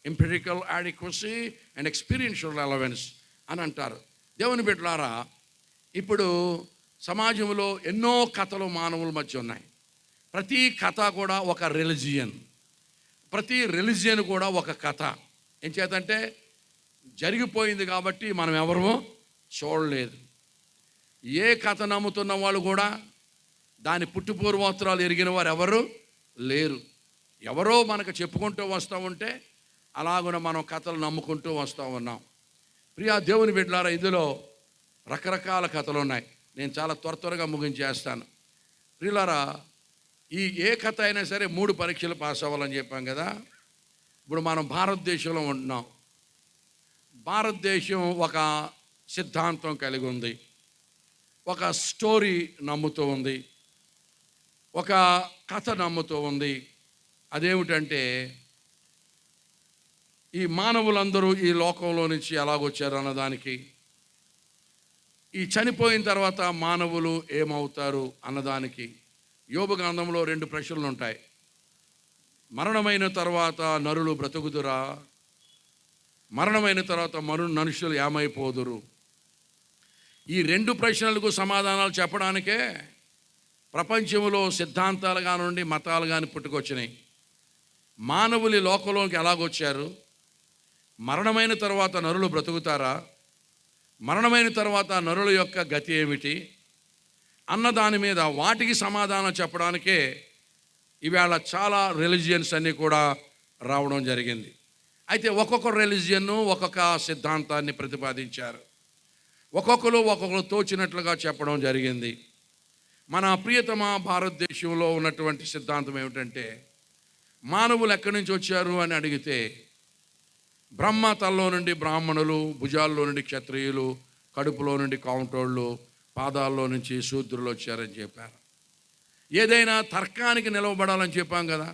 empirical adequacy and experiential relevance అని అంటారు. దేవుని బిడ్డలారా, ఇప్పుడు సమాజంలో ఎన్నో కథలు మానవుల మధ్య ఉన్నాయి. ప్రతి కథ కూడా ఒక రిలిజియన్, ప్రతి రిలిజియన్ కూడా ఒక కథ. ఏం చేతంటే జరిగిపోయింది కాబట్టి మనం ఎవరమో చూడలేదు. ఏ కథ నమ్ముతున్న వాళ్ళు కూడా దాని పుట్టుపూర్వోత్తరాలు ఎరిగిన వారు ఎవరు లేరు. ఎవరో మనకు చెప్పుకుంటూ వస్తూ ఉంటే అలాగున మనం కథలు నమ్ముకుంటూ వస్తూ ఉన్నాం. ప్రియా దేవుని బిడ్డలారా, ఇందులో రకరకాల కథలు ఉన్నాయి. నేను చాలా త్వరగా ముగించేస్తాను. ప్రియులారా, ఈ ఏ కథ అయినా సరే 3 పరీక్షలు పాస్ అవ్వాలని చెప్పాం కదా. ఇప్పుడు మనం భారతదేశంలో ఉంటున్నాం. భారతదేశం ఒక సిద్ధాంతం కలిగి ఉంది, ఒక స్టోరీ నమ్ముతూ ఉంది, ఒక కథ నమ్ముతూ ఉంది. అదేమిటంటే ఈ మానవులందరూ ఈ లోకంలో నుంచి ఎలాగొచ్చారు అన్నదానికి, ఈ చనిపోయిన తర్వాత మానవులు ఏమవుతారు అన్నదానికి యోబు గ్రంథంలో 2 ప్రశ్నలు ఉంటాయి. మరణమైన తర్వాత నరులు బ్రతుకుదురా, మరణమైన తర్వాత మనుషులు ఏమైపోదురు. ఈ 2 ప్రశ్నలకు సమాధానాలు చెప్పడానికే ప్రపంచంలో సిద్ధాంతాలు కానివ్వండి, మతాలు కానీ పుట్టుకొచ్చినాయి. మానవులు లోకంలోకి ఎలాగొచ్చారు, మరణమైన తర్వాత నరులు బ్రతుకుతారా, మరణమైన తర్వాత నరుల యొక్క గతి ఏమిటి అన్న దాని మీద వాటికి సమాధానం చెప్పడానికే ఈవేళ చాలా రిలీజియన్స్ అన్నీ కూడా రావడం జరిగింది. అయితే ఒక్కొక్క రిలీజియన్ను ఒక్కొక్క సిద్ధాంతాన్ని ప్రతిపాదించారు. ఒక్కొక్కరు తోచినట్లుగా చెప్పడం జరిగింది. మన ప్రియతమ భారతదేశంలో ఉన్నటువంటి సిద్ధాంతం ఏమిటంటే, మానవులు ఎక్కడి నుంచి వచ్చారు అని అడిగితే బ్రహ్మ తల్లో నుండి బ్రాహ్మణులు, భుజాల్లో నుండి క్షత్రియులు, కడుపులో నుండి కౌంటోళ్ళు, పాదాల్లో నుంచి శూద్రులు వచ్చారని చెప్పారు. ఏదైనా తర్కానికి నిలవబడాలని చెప్పాం కదా.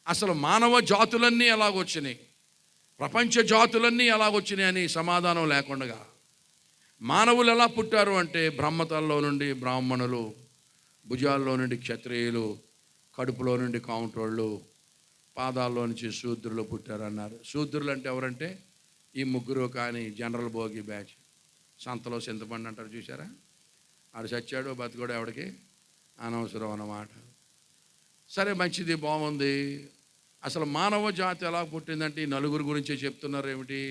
అసలు మానవ జాతులన్నీ ఎలాగొచ్చినాయి, ప్రపంచ జాతులన్నీ ఎలాగొచ్చినాయి అని సమాధానం లేకుండా మానవులు ఎలా పుట్టారు అంటే బ్రహ్మతల్లో నుండి బ్రాహ్మణులు, భుజాల్లో నుండి క్షత్రియులు, కడుపులో నుండి కౌంటోళ్ళు, పాదాల్లో నుంచి శూద్రులు పుట్టారన్నారు. శూద్రులు అంటే ఎవరంటే ఈ ముగ్గురు కానీ జనరల్ భోగి బ్యాచ్, సంతలో చింతపండు అంటారు చూసారా, ఆడు చచ్చాడు బతికోడు ఎవడికి అనవసరం అన్నమాట. సరే, మంచిది, బాగుంది. అసలు మానవ జాతి ఎలా పుట్టిందంటే ఈ నలుగురు గురించే చెప్తున్నారు ఏమిటి.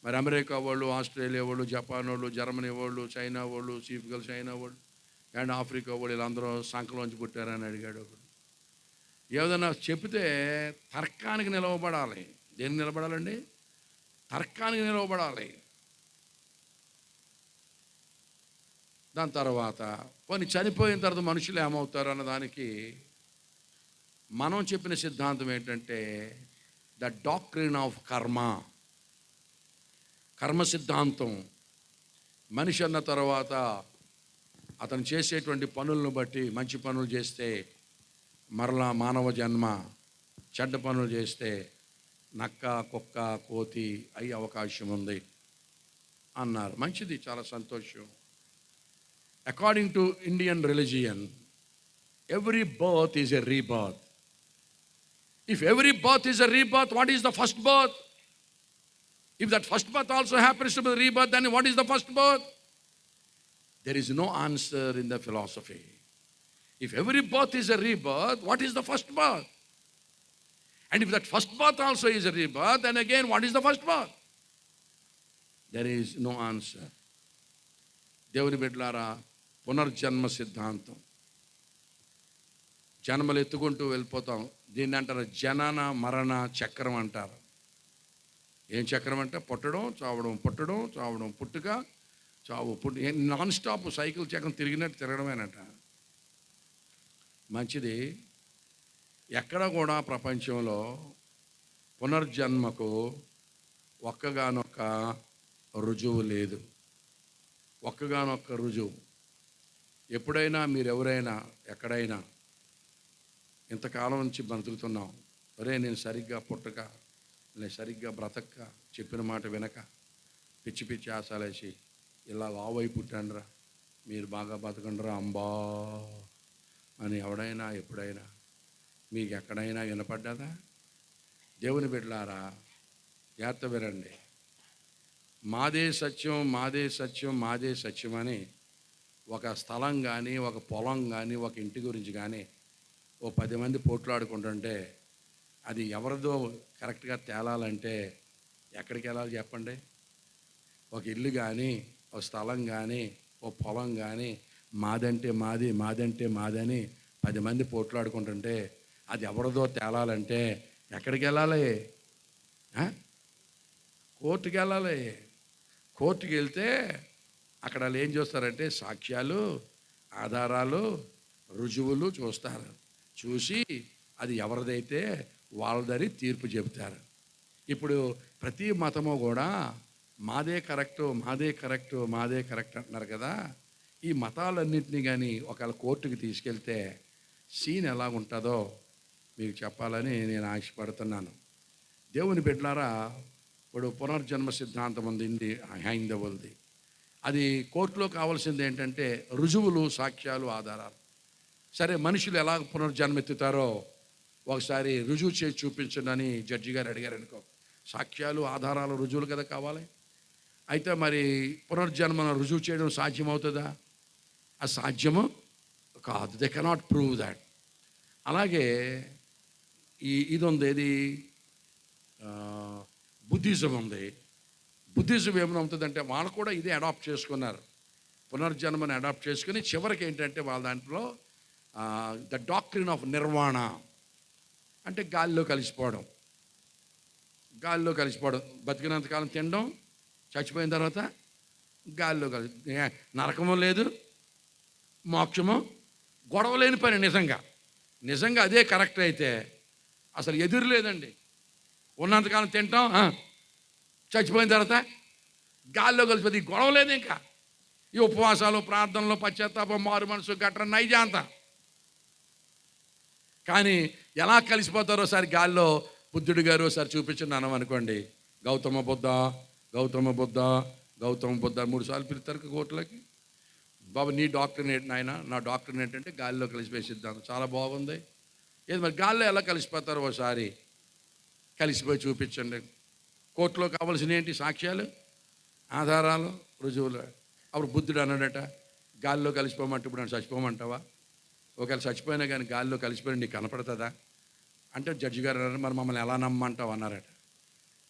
మరి అమెరికా వాళ్ళు, ఆస్ట్రేలియా వాళ్ళు, జపాన్ వాళ్ళు, జర్మనీ వాళ్ళు, చైనా వాళ్ళు, చీఫ్గా చైనా వాళ్ళు అండ్ ఆఫ్రికా వాళ్ళు వీళ్ళందరూ సంఖలోంచి పుట్టారని అడిగాడు ఒకడు. ఏదైనా చెప్తే తర్కానికి నిలవబడాలి. దేనికి నిలబడాలండి? తర్కానికి నిలవబడాలి. దాని తర్వాత కొన్ని చనిపోయిన తర్వాత మనుషులు ఏమవుతారు అన్నదానికి మనం చెప్పిన సిద్ధాంతం ఏంటంటే ద డాక్ట్రిన్ ఆఫ్ కర్మ సిద్ధాంతం. మనిషి అన్న తర్వాత అతను చేసేటువంటి పనులను బట్టి మంచి పనులు చేస్తే మరలా మానవ జన్మ, చెడ్డ పనులు చేస్తే నక్క, కుక్క, కోతి అయ్యే అవకాశం ఉంది అన్నారు. మంచిది, చాలా సంతోషం. According to Indian religion, every birth is a rebirth. If every birth is a rebirth, what is the first birth? If that first birth also happens to be the rebirth, then what is the first birth? There is no answer in the philosophy. If every birth is a rebirth, what is the first birth? And if that first birth also is a rebirth, then again, what is the first birth? There is no answer. దేవుని బిడ్డలారా, పునర్జన్మ సిద్ధాంతం. జన్మలు ఎత్తుకుంటూ వెళ్ళిపోతాం, దీన్ని అంటారు జనన మరణ చక్రం అంటారు. ఏం చక్రం అంటే పుట్టడం చావడం, పుట్టడం చావడం, పుట్టుక చావు, నాన్ స్టాప్ సైకిల్ చక్రం తిరిగినట్టు తిరగడమేనట. మంచిది. ఎక్కడ కూడా ప్రపంచంలో పునర్జన్మకు ఒక్కగానొక్క రుజువు లేదు. ఒక్కగానొక్క రుజువు. ఎప్పుడైనా మీరెవరైనా ఎక్కడైనా ఇంతకాలం నుంచి బ్రతుకుతున్నాం, ఒరే నేను సరిగ్గా పుట్టక, నేను సరిగ్గా బ్రతక్క, చెప్పిన మాట వినక, పిచ్చి పిచ్చి ఆశలేసి ఇలా లావై పుట్టాండ్రా, మీరు బాగా బతకండ్రా అంబా అని ఎవడైనా ఎప్పుడైనా మీకు ఎక్కడైనా వినపడ్డదా? దేవుని బిడ్డలారా జాగ్రత్త వినండి. మాదే సత్యం, మాదే సత్యం, మాదే సత్యం అని ఒక స్థలం కానీ, ఒక పొలం కానీ, ఒక ఇంటి గురించి కానీ ఓ 10 మంది పోట్లాడుకుంటుంటే అది ఎవరిదో కరెక్ట్గా తేలాలంటే ఎక్కడికి వెళ్ళాలి చెప్పండి? ఒక ఇల్లు కానీ, ఒక స్థలం కానీ, ఓ పొలం కానీ మాదంటే మాది, మాదంటే మాదని 10 మంది పోట్లాడుకుంటుంటే అది ఎవరిదో తేలాలంటే ఎక్కడికి వెళ్ళాలి? కోర్టుకి వెళ్ళాలి. కోర్టుకి వెళ్తే అక్కడ వాళ్ళు ఏం చూస్తారంటే సాక్ష్యాలు, ఆధారాలు, రుజువులు చూస్తారు. చూసి అది ఎవరిదైతే వాళ్ళదని తీర్పు చెబుతారు. ఇప్పుడు ప్రతి మతము కూడా మాదే కరెక్టు, మాదే కరెక్టు, మాదే కరెక్ట్ అంటున్నారు కదా. ఈ మతాలన్నింటినీ కానీ ఒకవేళ కోర్టుకి తీసుకెళ్తే సీన్ ఎలా ఉంటుందో మీకు చెప్పాలని నేను ఆశపడుతున్నాను. దేవుని బిడ్డలారా, ఇప్పుడు పునర్జన్మ సిద్ధాంతం ఉంది హైందవులది. అది కోర్టులో కావాల్సింది ఏంటంటే రుజువులు, సాక్ష్యాలు, ఆధారాలు. సరే, మనుషులు ఎలా పునర్జన్మెత్తుతారో ఒకసారి రుజువు చేసి చూపించండి అని జడ్జి గారు అడిగారు అనుకో. సాక్ష్యాలు, ఆధారాలు, రుజువులు కదా కావాలి. అయితే మరి పునర్జన్మను రుజువు చేయడం సాధ్యమవుతుందా? అది సాధ్యము కాదు. They cannot prove that. అలాగే ఇది ఉంది, ఇది బుద్ధిజం ఉంది. బుద్ధిజం ఏమైనా ఉంటుందంటే వాళ్ళు కూడా ఇదే అడాప్ట్ చేసుకున్నారు. పునర్జన్మని అడాప్ట్ చేసుకుని చివరికి ఏంటంటే వాళ్ళ దాంట్లో ద డాక్ట్రిన్ ఆఫ్ నిర్వాణ అంటే గాలిలో కలిసిపోవడం. గాలిలో కలిసిపోవడం, బతికినంతకాలం తినడం, చచ్చిపోయిన తర్వాత గాలిలో నరకము లేదు, మోక్షము, గొడవ లేని పని. నిజంగా అదే కరెక్ట్ అయితే అసలు ఎదురు లేదండి. ఉన్నంతకాలం తింటాం, చచ్చిపోయిన తర్వాత గాల్లో కలిసిపోతే గొడవ లేదు. ఇంకా ఈ ఉపవాసాలు, ప్రార్థనలు, పశ్చాత్తాపం, మారు మనసు గట్రా నైజాంత. కానీ ఎలా కలిసిపోతారో ఒకసారి గాల్లో బుద్ధుడు గారు ఒకసారి చూపించున్నాను అనుకోండి. గౌతమ బుద్ధ, గౌతమ బుద్ధ, గౌతమ బుద్ధ 3 సార్లు పిలుస్తారు కోర్టులకి. బాబు నీ డాక్టర్ని ఏంటి నాయన? నా డాక్టర్ని ఏంటంటే గాలిలో కలిసిపోయిద్దాం. చాలా బాగుంది. ఏది మరి గాల్లో ఎలా కలిసిపోతారో ఒకసారి కలిసిపోయి చూపించండి. కోర్టులో కావాల్సిన ఏంటి? సాక్ష్యాలు, ఆధారాలు, రుజువులు. అప్పుడు బుద్ధుడు అన్నాడట, గాలిలో కలిసిపోమంటే ఇప్పుడు నన్ను చచ్చిపోమంటావా? ఒకవేళ చచ్చిపోయినా కానీ గాలిలో కలిసిపోయిన నీకు కనపడుతుందా అంటే జడ్జి గారు అన్నారు, మరి మమ్మల్ని ఎలా నమ్మంటావు అన్నారట.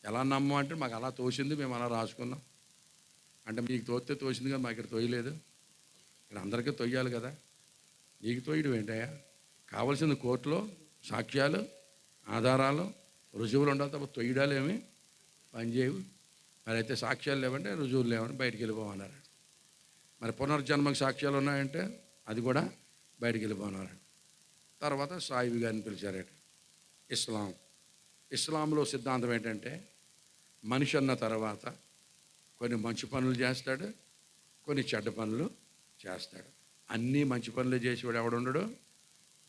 ఎలా నమ్ము అంటే మాకు అలా తోసింది, మేము అలా రాసుకున్నాం. అంటే మీకు తోస్తే తోసింది కదా, మాకు ఇక్కడ తోయలేదు. ఇక్కడ అందరికీ తొయ్యాలి కదా, నీకు తోయడం ఏంటయ్యా? కావాల్సింది కోర్టులో సాక్ష్యాలు, ఆధారాలు, రుజువులు ఉండాలి తప్ప తొయ్యడాలు ఏమి పనిచేయవు. మరి అయితే సాక్ష్యాలు లేవంటే రుజువులు లేవంటే బయటికి వెళ్ళిపోమన్నారు. మరి పునర్జన్మకు సాక్ష్యాలు ఉన్నాయంటే అది కూడా బయటికి వెళ్ళిపోన్నారు. తర్వాత సాయిబు గారిని పిలిచారట. ఇస్లాంలో సిద్ధాంతం ఏంటంటే మనిషి అన్న తర్వాత కొన్ని మంచి పనులు చేస్తాడు, కొన్ని చెడ్డ పనులు చేస్తాడు. అన్నీ మంచి పనులు చేసేవాడు ఎవడుండడు,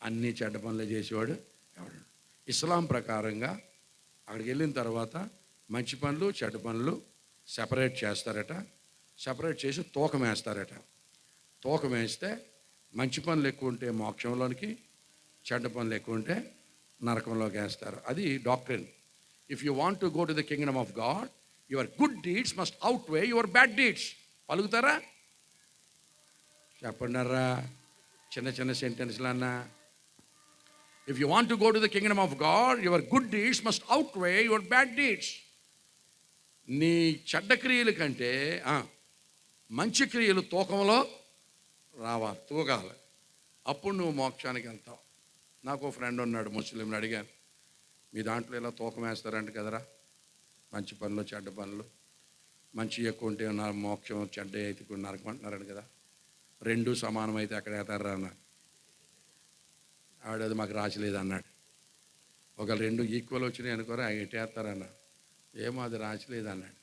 అన్నీ చెడ్డ పనులు చేసేవాడు ఎవడు. ఇస్లాం ప్రకారంగా అక్కడికి వెళ్ళిన తర్వాత మంచి పనులు, చెడ్డ పనులు సెపరేట్ చేస్తారట. సెపరేట్ చేసి తూకం వేస్తారట. తూకం వేస్తే మంచి పనులు ఎక్కువ ఉంటే మోక్షంలోనికి, చెడ్డ పనులు ఎక్కువ ఉంటే నరకంలోకి వేస్తారు. అది doctrine. If you want to go to the kingdom of God, your good deeds must outweigh your bad deeds. పలుకుతారా? చెప్పండారా చిన్న చిన్న సెంటెన్స్లు అన్నా. If you want to go to the kingdom of God, your good deeds must outweigh your bad deeds. నీ చెడ్డ క్రియల కంటే మంచి క్రియలు తూకంలో రావాలి, తూగాలి. అప్పుడు నువ్వు మోక్షానికి వెళ్తావు. నాకు ఓ ఫ్రెండ్ ఉన్నాడు ముస్లింని అడిగాను, మీ దాంట్లో ఇలా తూకం వేస్తారంట కదరా, మంచి పనులు చెడ్డ పనులు, మంచి ఎక్కువ ఉంటే నా మోక్షం, చెడ్డ అయితే నరకం అంటున్నారంట కదా, రెండు సమానం అయితే ఎక్కడ వేస్తారా అన్నాడు. ఆవిడది మాకు రాసిలేదు అన్నాడు. ఒకవేళ రెండు ఈక్వల్ వచ్చినాయి అనుకోరా ఎటు వేస్తారన్నా, ఏమో అది రాసిలేదు అన్నాడు.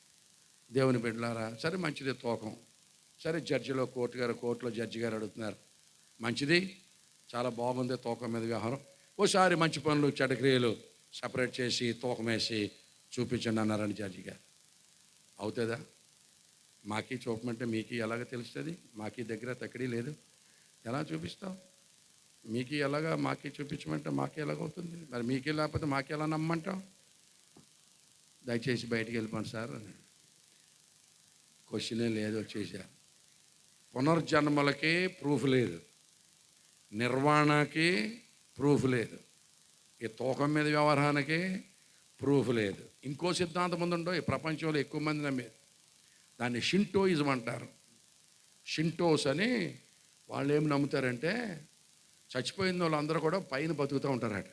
దేవుని బిడ్డలారా, సరే మంచిది తూకం, సరే జడ్జిలో కోర్టులో జడ్జి గారు అడుగుతున్నారు, మంచిది చాలా బాగుంది తూకం మీద వ్యవహారం, ఓసారి మంచి పనులు చెడ్డ క్రియలు సపరేట్ చేసి తూకం వేసి చూపించండి అన్నారని జడ్జి గారు. అవుతుందా? మాకి చూపమంటే మీకు ఎలాగ తెలుస్తుంది? మాకి దగ్గర తక్కడి లేదు, ఎలా చూపిస్తావు? మీకు ఎలాగా మాకి చూపించమంటే మాకు ఎలాగవుతుంది? మరి మీకే లేకపోతే మాకు ఎలా నమ్మంటాం? దయచేసి బయటికి వెళ్ళిపోండి సార్ అని. క్వశ్చనే లేదు, వచ్చేసారు. పునర్జన్మలకి ప్రూఫ్ లేదు, నిర్వాణకి ప్రూఫ్ లేదు, ఈ తూకం మీద వ్యవహారానికి ప్రూఫ్ లేదు. ఇంకో సిద్ధాంతం ఉందో ఈ ప్రపంచంలో ఎక్కువ మంది నమ్మేది, దాన్ని షింటోయిజం అంటారు. షింటోస్ అని వాళ్ళు ఏం నమ్ముతారంటే చచ్చిపోయిన వాళ్ళందరూ కూడా పైన బతుకుతూ ఉంటారట.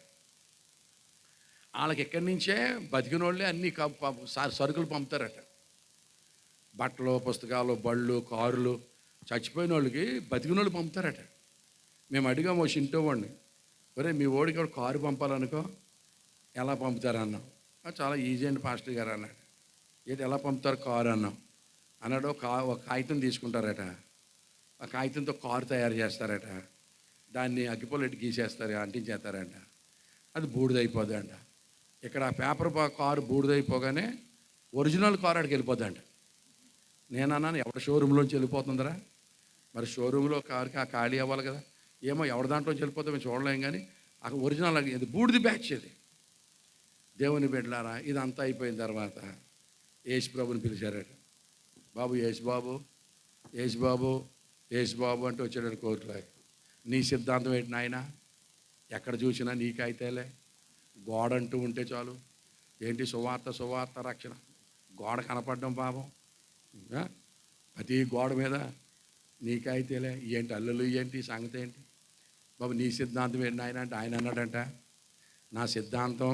వాళ్ళకి ఎక్కడి నుంచే బతికిన వాళ్ళే అన్ని సరుకులు పంపుతారట, బట్టలు, పుస్తకాలు, బళ్ళు, కారులు. చచ్చిపోయిన వాళ్ళకి బతికిన వాళ్ళు పంపుతారట. మేము అడిగాము షింటో వాడిని, ఒరే మీ ఓడికి కూడా కారు పంపాలనుకో ఎలా పంపుతారన్నాం. చాలా ఈజీ అండి పాస్టర్ గారు అన్నాడు. ఏంటి ఎలా పంపుతారు కారు అన్నాం. అన్నాడు, ఒక కాగితం తీసుకుంటారట, ఆ కాగితంతో కారు తయారు చేస్తారట, దాన్ని అగ్గిపొలెట్టి గీసేస్తారు, అంటించేస్తారంట, అది బూడిదైపోద్దంట. ఇక్కడ ఆ పేపర్ కారు బూడిదైపోగానే ఒరిజినల్ కారు అక్కడికి వెళ్ళిపోద్దంట. నేను అన్నాను, ఎవరి షోరూంలోంచి వెళ్ళిపోతుందిరా? మరి షోరూంలో కారుకి ఆ ఖాళీ అవ్వాలి కదా, ఏమో ఎవరి దాంట్లోంచి వెళ్ళిపోతే మేము చూడలేం, కానీ అక్కడ ఒరిజినల్ ఇది బూడిది బ్యాచ్. ఇది దేవుని బిడ్డలారా, ఇదంతా అయిపోయిన తర్వాత యేసు ప్రభుని పిలిచారట. బాబు యేసు బాబు, యేసు బాబు, యేసు బాబు అంటే వచ్చాడు కోర్టులో. నీ సిద్ధాంతం ఏంటి నాయన? ఎక్కడ చూసినా నీకైతేలే, గోడ అంటూ ఉంటే చాలు, ఏంటి సువార్త రక్షణ, గోడ కనపడడం పాపం, ప్రతి గోడ మీద నీకైతేలే, ఏంటి అల్లులు, ఏంటి సంగతి ఏంటి బాబు, నీ సిద్ధాంతం ఏంటి నాయన అంటే ఆయన అన్నాడంట, నా సిద్ధాంతం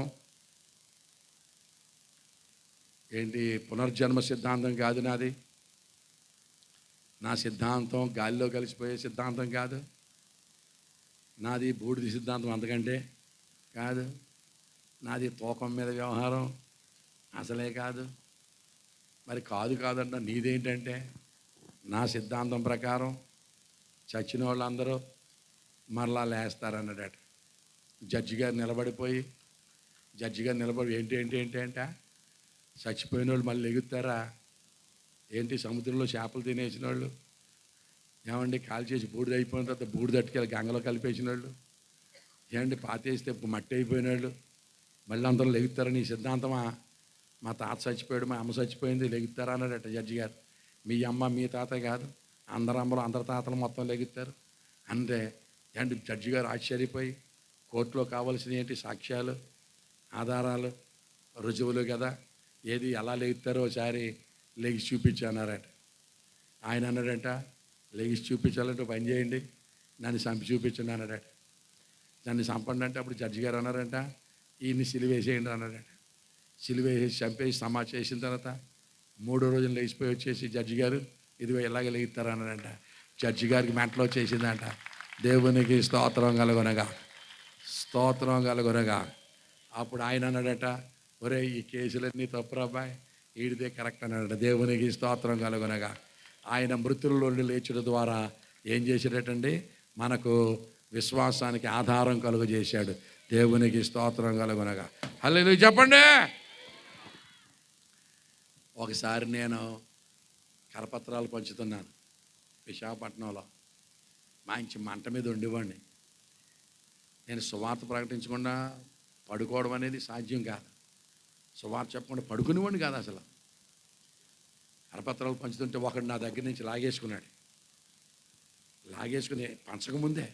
ఏంటి పునర్జన్మ సిద్ధాంతం కాదు నాది, నా సిద్ధాంతం గాలిలో కలిసిపోయే సిద్ధాంతం కాదు, నాది బూడిది సిద్ధాంతం అంతకంటే కాదు, నాది తూకం మీద వ్యవహారం అసలే కాదు. మరి కాదంట, నీదేంటంటే నా సిద్ధాంతం ప్రకారం చచ్చిన వాళ్ళందరూ మరలా లేస్తారన్నాడట. జడ్జి గారు నిలబడి ఏంటి అంట, చచ్చిపోయిన వాళ్ళు మళ్ళీ ఎగుతారా ఏంటి? సముద్రంలో చేపలు తినేసిన వాళ్ళు, ఏమండి కాల్ చేసి బూడిద అయిపోయిన తర్వాత బూడిదట్టుకెళ్ళి గంగలో కలిపేసిన వాళ్ళు, ఏమండి పాతేస్తే మట్టి అయిపోయిన వాళ్ళు మళ్ళీ అందరూ లెగుతారా? నీ సిద్ధాంతమా? మా తాత చచ్చిపోయాడు, మా అమ్మ చచ్చిపోయింది, లెగుతారా అన్నాడట జడ్జి గారు. మీ అమ్మ మీ తాత కాదు, అందరు అమ్మలు అందరు తాతలు మొత్తం లెగుతారు అంటే. ఏంటి జడ్జి గారు ఆశ్చర్యపోయి, కోర్టులో కావాల్సిన ఏంటి సాక్ష్యాలు, ఆధారాలు, రుజువులు కదా, ఏది ఎలా లెగుతారో ఒకసారి లెగిసి చూపించన్నారట. ఆయన అన్నాడంట, లెగిసి చూపించాలంటే పని చేయండి, నన్ను చంపి చూపించండి అన్నాడట. నన్ను చంపండి అంటే అప్పుడు జడ్జి గారు అన్నారంట, ఈయన్ని సిలువేసేయండి అన్నాడట. సిలువేసి చంపేసి సమాజ్ చేసిన తర్వాత 3వ రోజున లేచిపోయి వచ్చేసి జడ్జి గారు ఇదిగో ఇలాగే లెగుతారు అన్నాడంట. జడ్జి గారికి మెంటలో వచ్చేసిందంట. దేవునికి స్తోత్రం కలుగునగా. అప్పుడు ఆయన అన్నాడట, ఒరే ఈ కేసులన్నీ తప్పురా అబ్బాయి, ఈడిదే కరెక్ట్ అన్నాడట. దేవునికి స్తోత్రం కలుగునగా. ఆయన మృతుల్లో లేచడం ద్వారా ఏం చేసేటండి, మనకు విశ్వాసానికి ఆధారం కలుగజేశాడు. దేవునికి స్తోత్రం కలుగునగా. హల్లెలూయా చెప్పండి. ఒకసారి నేను కరపత్రాలు పంచుతున్నాను విశాఖపట్నంలో, మంచి మంట మీద ఉండేవాడిని. నేను సువార్త ప్రకటించకుండా పడుకోవడం అనేది సాధ్యం కాదు, సువార్త చెప్పకుండా పడుకునేవాడిని కాదు అసలు. కరపత్రాలు పంచుతుంటే ఒకడు నా దగ్గర నుంచి లాగేసుకుని పంచకముందే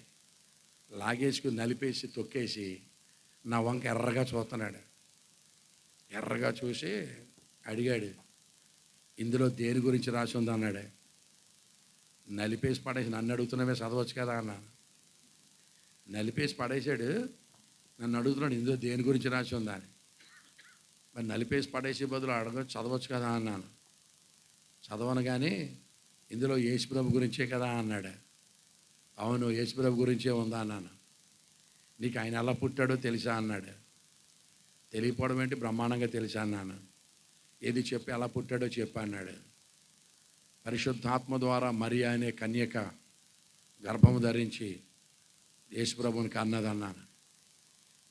లాగేసుకుని నలిపేసి తొక్కేసి నా వంక ఎర్రగా చూస్తున్నాడు. ఎర్రగా చూసి అడిగాడు, ఇందులో దేని గురించి రాసి ఉంది అన్నాడు. నలిపేసి పడేసి నన్ను అడుగుతున్నావే చదవచ్చు కదా అన్నాను. నలిపేసి పడేసాడు, నన్ను అడుగుతున్నాడు ఇందులో దేని గురించి రాసి ఉందా అని. మరి నలిపేసి పడేసే బదులు చదవచ్చు కదా అన్నాను. చదవను కానీ ఇందులో యేసుప్రభు గురించే కదా అన్నాడు. అవును, యేసుప్రభు గురించే ఉందా అన్నాను. నీకు ఆయన ఎలా పుట్టాడో తెలుసా అన్నాడు. తెలియపోవడం ఏంటి, బ్రహ్మాండంగా తెలుసా అన్నాను. ఏది చెప్పి ఎలా పుట్టాడో చెప్పా అన్నాడు. పరిశుద్ధాత్మ ద్వారా మరియా అనే కన్యక గర్భము ధరించి యేసుప్రభుని కన్నదన్నాను.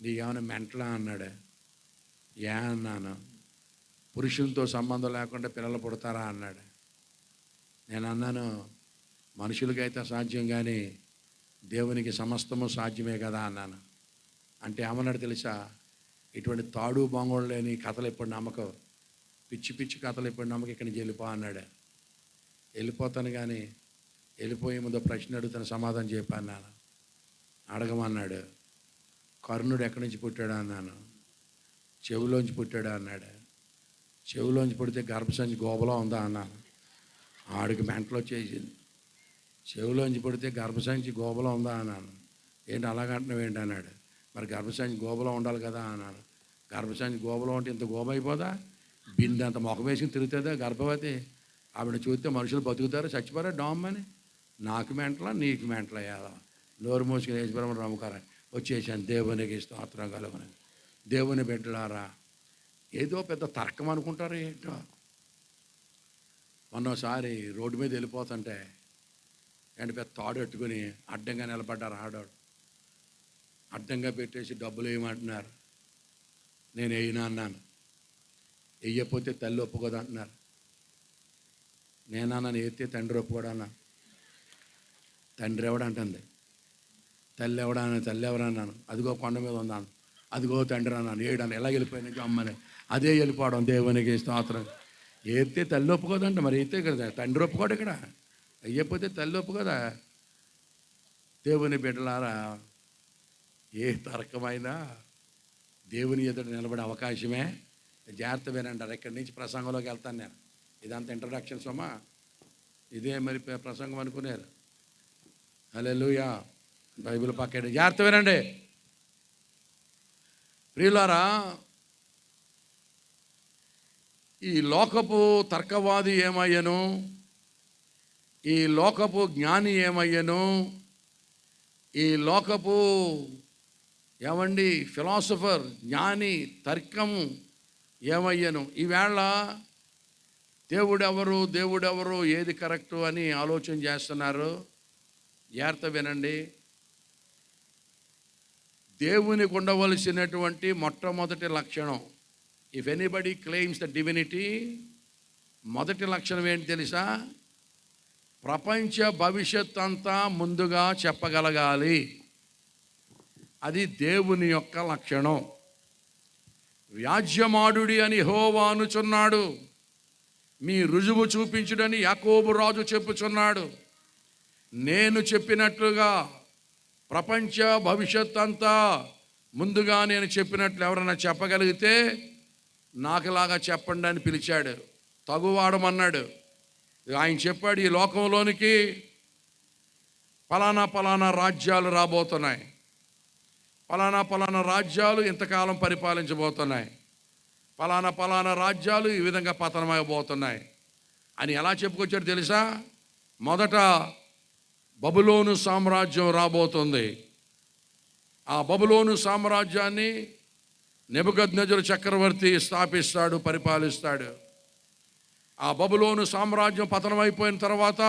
నీకేమైనా మెంటలా అన్నాడు. ఏ అన్నాను. పురుషులతో సంబంధం లేకుండా పిల్లలు పుడతారా అన్నాడు. నేను అన్నాను, మనుషులకైతే అసాధ్యం కానీ దేవునికి సమస్తము సాధ్యమే కదా అన్నాను. అంటే ఏమన్నాడు తెలుసా, ఇటువంటి తాడు బొంగోళ్ళు లేని కథలు ఎప్పుడు నమ్మకం, పిచ్చి పిచ్చి కథలు ఎప్పుడు నమ్మకం, ఇక్కడి నుంచి వెళ్ళిపో అన్నాడు. వెళ్ళిపోతాను కానీ వెళ్ళిపోయే ముందు ప్రశ్న అడుగుతాను, సమాధానం చెప్పాను. నాన్న అడగమన్నాడు. కర్ణుడు ఎక్కడి నుంచి పుట్టాడు అన్నాను. చెవులోంచి పుట్టాడు అన్నాడు. చెవులోంచి పుడితే గర్భసంచి గోబలో ఉందా అన్నాను. ఆడికి మెంటలో చేసింది. చెవులోంచి పుడితే గర్భసంచి గోబలో ఉందా అన్నాను. ఏంటి అలాగంటున్నావు ఏంటి అన్నాడు. మరి గర్భసంచి గోబలో ఉండాలి కదా అన్నాను. గర్భసంచి గోబలో ఉంటే ఇంత గోబ అయిపోదా, బిందె అంత ముఖం వేసుకుని తిరుగుతుందా గర్భవతి. ఆవిడ చూస్తే మనుషులు బతుకుతారు, చచ్చిపోరా డామ్ అని. నాకు మెంటలా నీకు మెంటలా అయ్యాలా. నోరు మూసుకుని యేసుప్రభుని రమ్మకారా వచ్చేసాను. దేవునికి స్తోత్రం కలుగును. దేవుని బిడ్డలారా, ఏదో పెద్ద తర్కం అనుకుంటారు ఏంటో. మొన్నోసారి రోడ్డు మీద వెళ్ళిపోతుంటే ఏంటి పెద్ద తాడు పెట్టుకుని అడ్డంగా నిలబడ్డారు. ఆడాడు అడ్డంగా పెట్టేసి డబ్బులు వేయమంటున్నారు. నేను వేయనా అన్నాను. వెయ్యకపోతే తల్లి ఒప్పుకోదు అంటున్నారు. నేనన్నాను ఎత్తే తండ్రి ఒప్పుకోడా అన్నా. తండ్రి ఎవడంటుంది, తల్లి ఎవడా అని. తల్లి ఎవరన్నాను. అదిగో కొండ మీద ఉన్నాను. అదిగో తండ్రి అన్నాను. ఏడాను ఎలా వెళ్ళిపోయినా అమ్మని. అదే వెళ్ళిపోవడం దేవునికి స్తోత్రం. ఎత్తే తల్లి ఒప్పుకోదంట. మరి ఎత్తే కదా తండ్రి ఒప్పుకోడు. ఇక్కడ అయ్యపోతే తల్లి ఒప్పుకోదా. దేవుని బిడ్డలారా, ఏ తర్కమైనా దేవుని ఎదుట నిలబడే అవకాశమే. జాగ్రత్త వినంటారు. ఇక్కడి నుంచి ప్రసంగంలోకి వెళ్తాను నేను. ఇదంతా ఇంట్రడక్షన్ సొమ్మా, ఇదే మరి ప్రసంగం అనుకున్నారు. హల్లెలూయా. బైబిల్ పక్కన జాగ్రత్త వినండి ప్రియులారా. ఈ లోకపు తర్కవాది ఏమయ్యను, ఈ లోకపు జ్ఞాని ఏమయ్యను, ఈ లోకపు ఏమండి ఫిలాసఫర్ జ్ఞాని తర్కము ఏమయ్యను. ఈవేళ దేవుడెవరు ఏది కరెక్టు అని ఆలోచన చేస్తున్నారు. జాగ్రత్త వినండి. దేవునికి ఉండవలసినటువంటి మొట్టమొదటి లక్షణం, if anybody claims the divinity, మొదటి లక్షణం ఏంటి తెలుసా? ప్రపంచ భవిష్యత్ అంతా ముందుగా చెప్పగలగాలి. అది దేవుని యొక్క లక్షణం. వ్యాజ్యమాడుడి అని యెహోవా అనుచున్నాడు, మీ రుజువు చూపించుడని యాకోబు రాజు చెప్పుచున్నాడు. నేను చెప్పినట్లుగా ప్రపంచ భవిష్యత్ అంతా ముందుగా నేను చెప్పినట్లు ఎవరైనా చెప్పగలిగితే నాకులాగా చెప్పండి అని పిలిచాడు. తగువాడమన్నాడు. ఆయన చెప్పాడు, ఈ లోకంలోనికి పలానా రాజ్యాలు రాబోతున్నాయి, పలానా రాజ్యాలు ఇంతకాలం పరిపాలించబోతున్నాయి, పలానా రాజ్యాలు ఈ విధంగా పతనమైపోతున్నాయి అని ఎలా చెప్పుకొచ్చాడు తెలుసా? మొదట బబులోను సామ్రాజ్యం రాబోతుంది. ఆ బబులోను సామ్రాజ్యాన్ని నెబుకద్నెజరు చక్రవర్తి స్థాపిస్తాడు, పరిపాలిస్తాడు. ఆ బబులోను సామ్రాజ్యం పతనమైపోయిన తర్వాత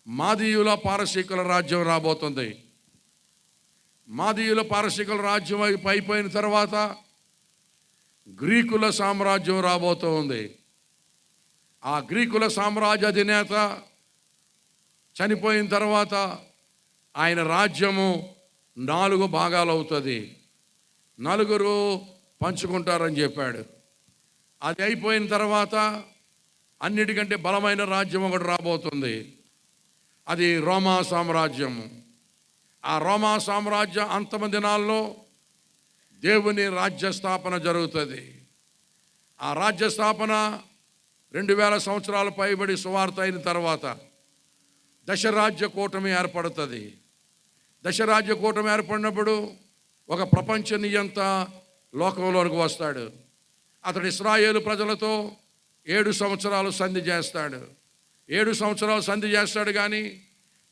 మాదీయుల పారసీకుల రాజ్యం రాబోతుంది. మాదీయుల పారసీకుల రాజ్యం అయిపోయిన తర్వాత గ్రీకుల సామ్రాజ్యం రాబోతుంది. ఆ గ్రీకుల సామ్రాజ్య అధినేత చనిపోయిన తర్వాత ఆయన రాజ్యము 4 భాగాలు అవుతుంది. 4 పంచుకుంటారని చెప్పాడు. అది అయిపోయిన తర్వాత అన్నిటికంటే బలమైన రాజ్యం ఒకటి రాబోతుంది. అది రోమా సామ్రాజ్యము. ఆ రోమా సామ్రాజ్య అంతమ దినాల్లో దేవుని రాజ్య స్థాపన జరుగుతుంది. ఆ రాజ్య స్థాపన 2000 సంవత్సరాలు పైబడి సువార్త అయిన తర్వాత దశరాజ్య కూటమి ఏర్పడుతుంది. దశరాజ్య కూటమి ఏర్పడినప్పుడు ఒక ప్రపంచ నియంత లోకంలోనికి వస్తాడు. అతడు ఇశ్రాయేలు ప్రజలతో 7 సంవత్సరాలు సంధి చేస్తాడు. 7 సంవత్సరాలు సంధి చేస్తాడు, కానీ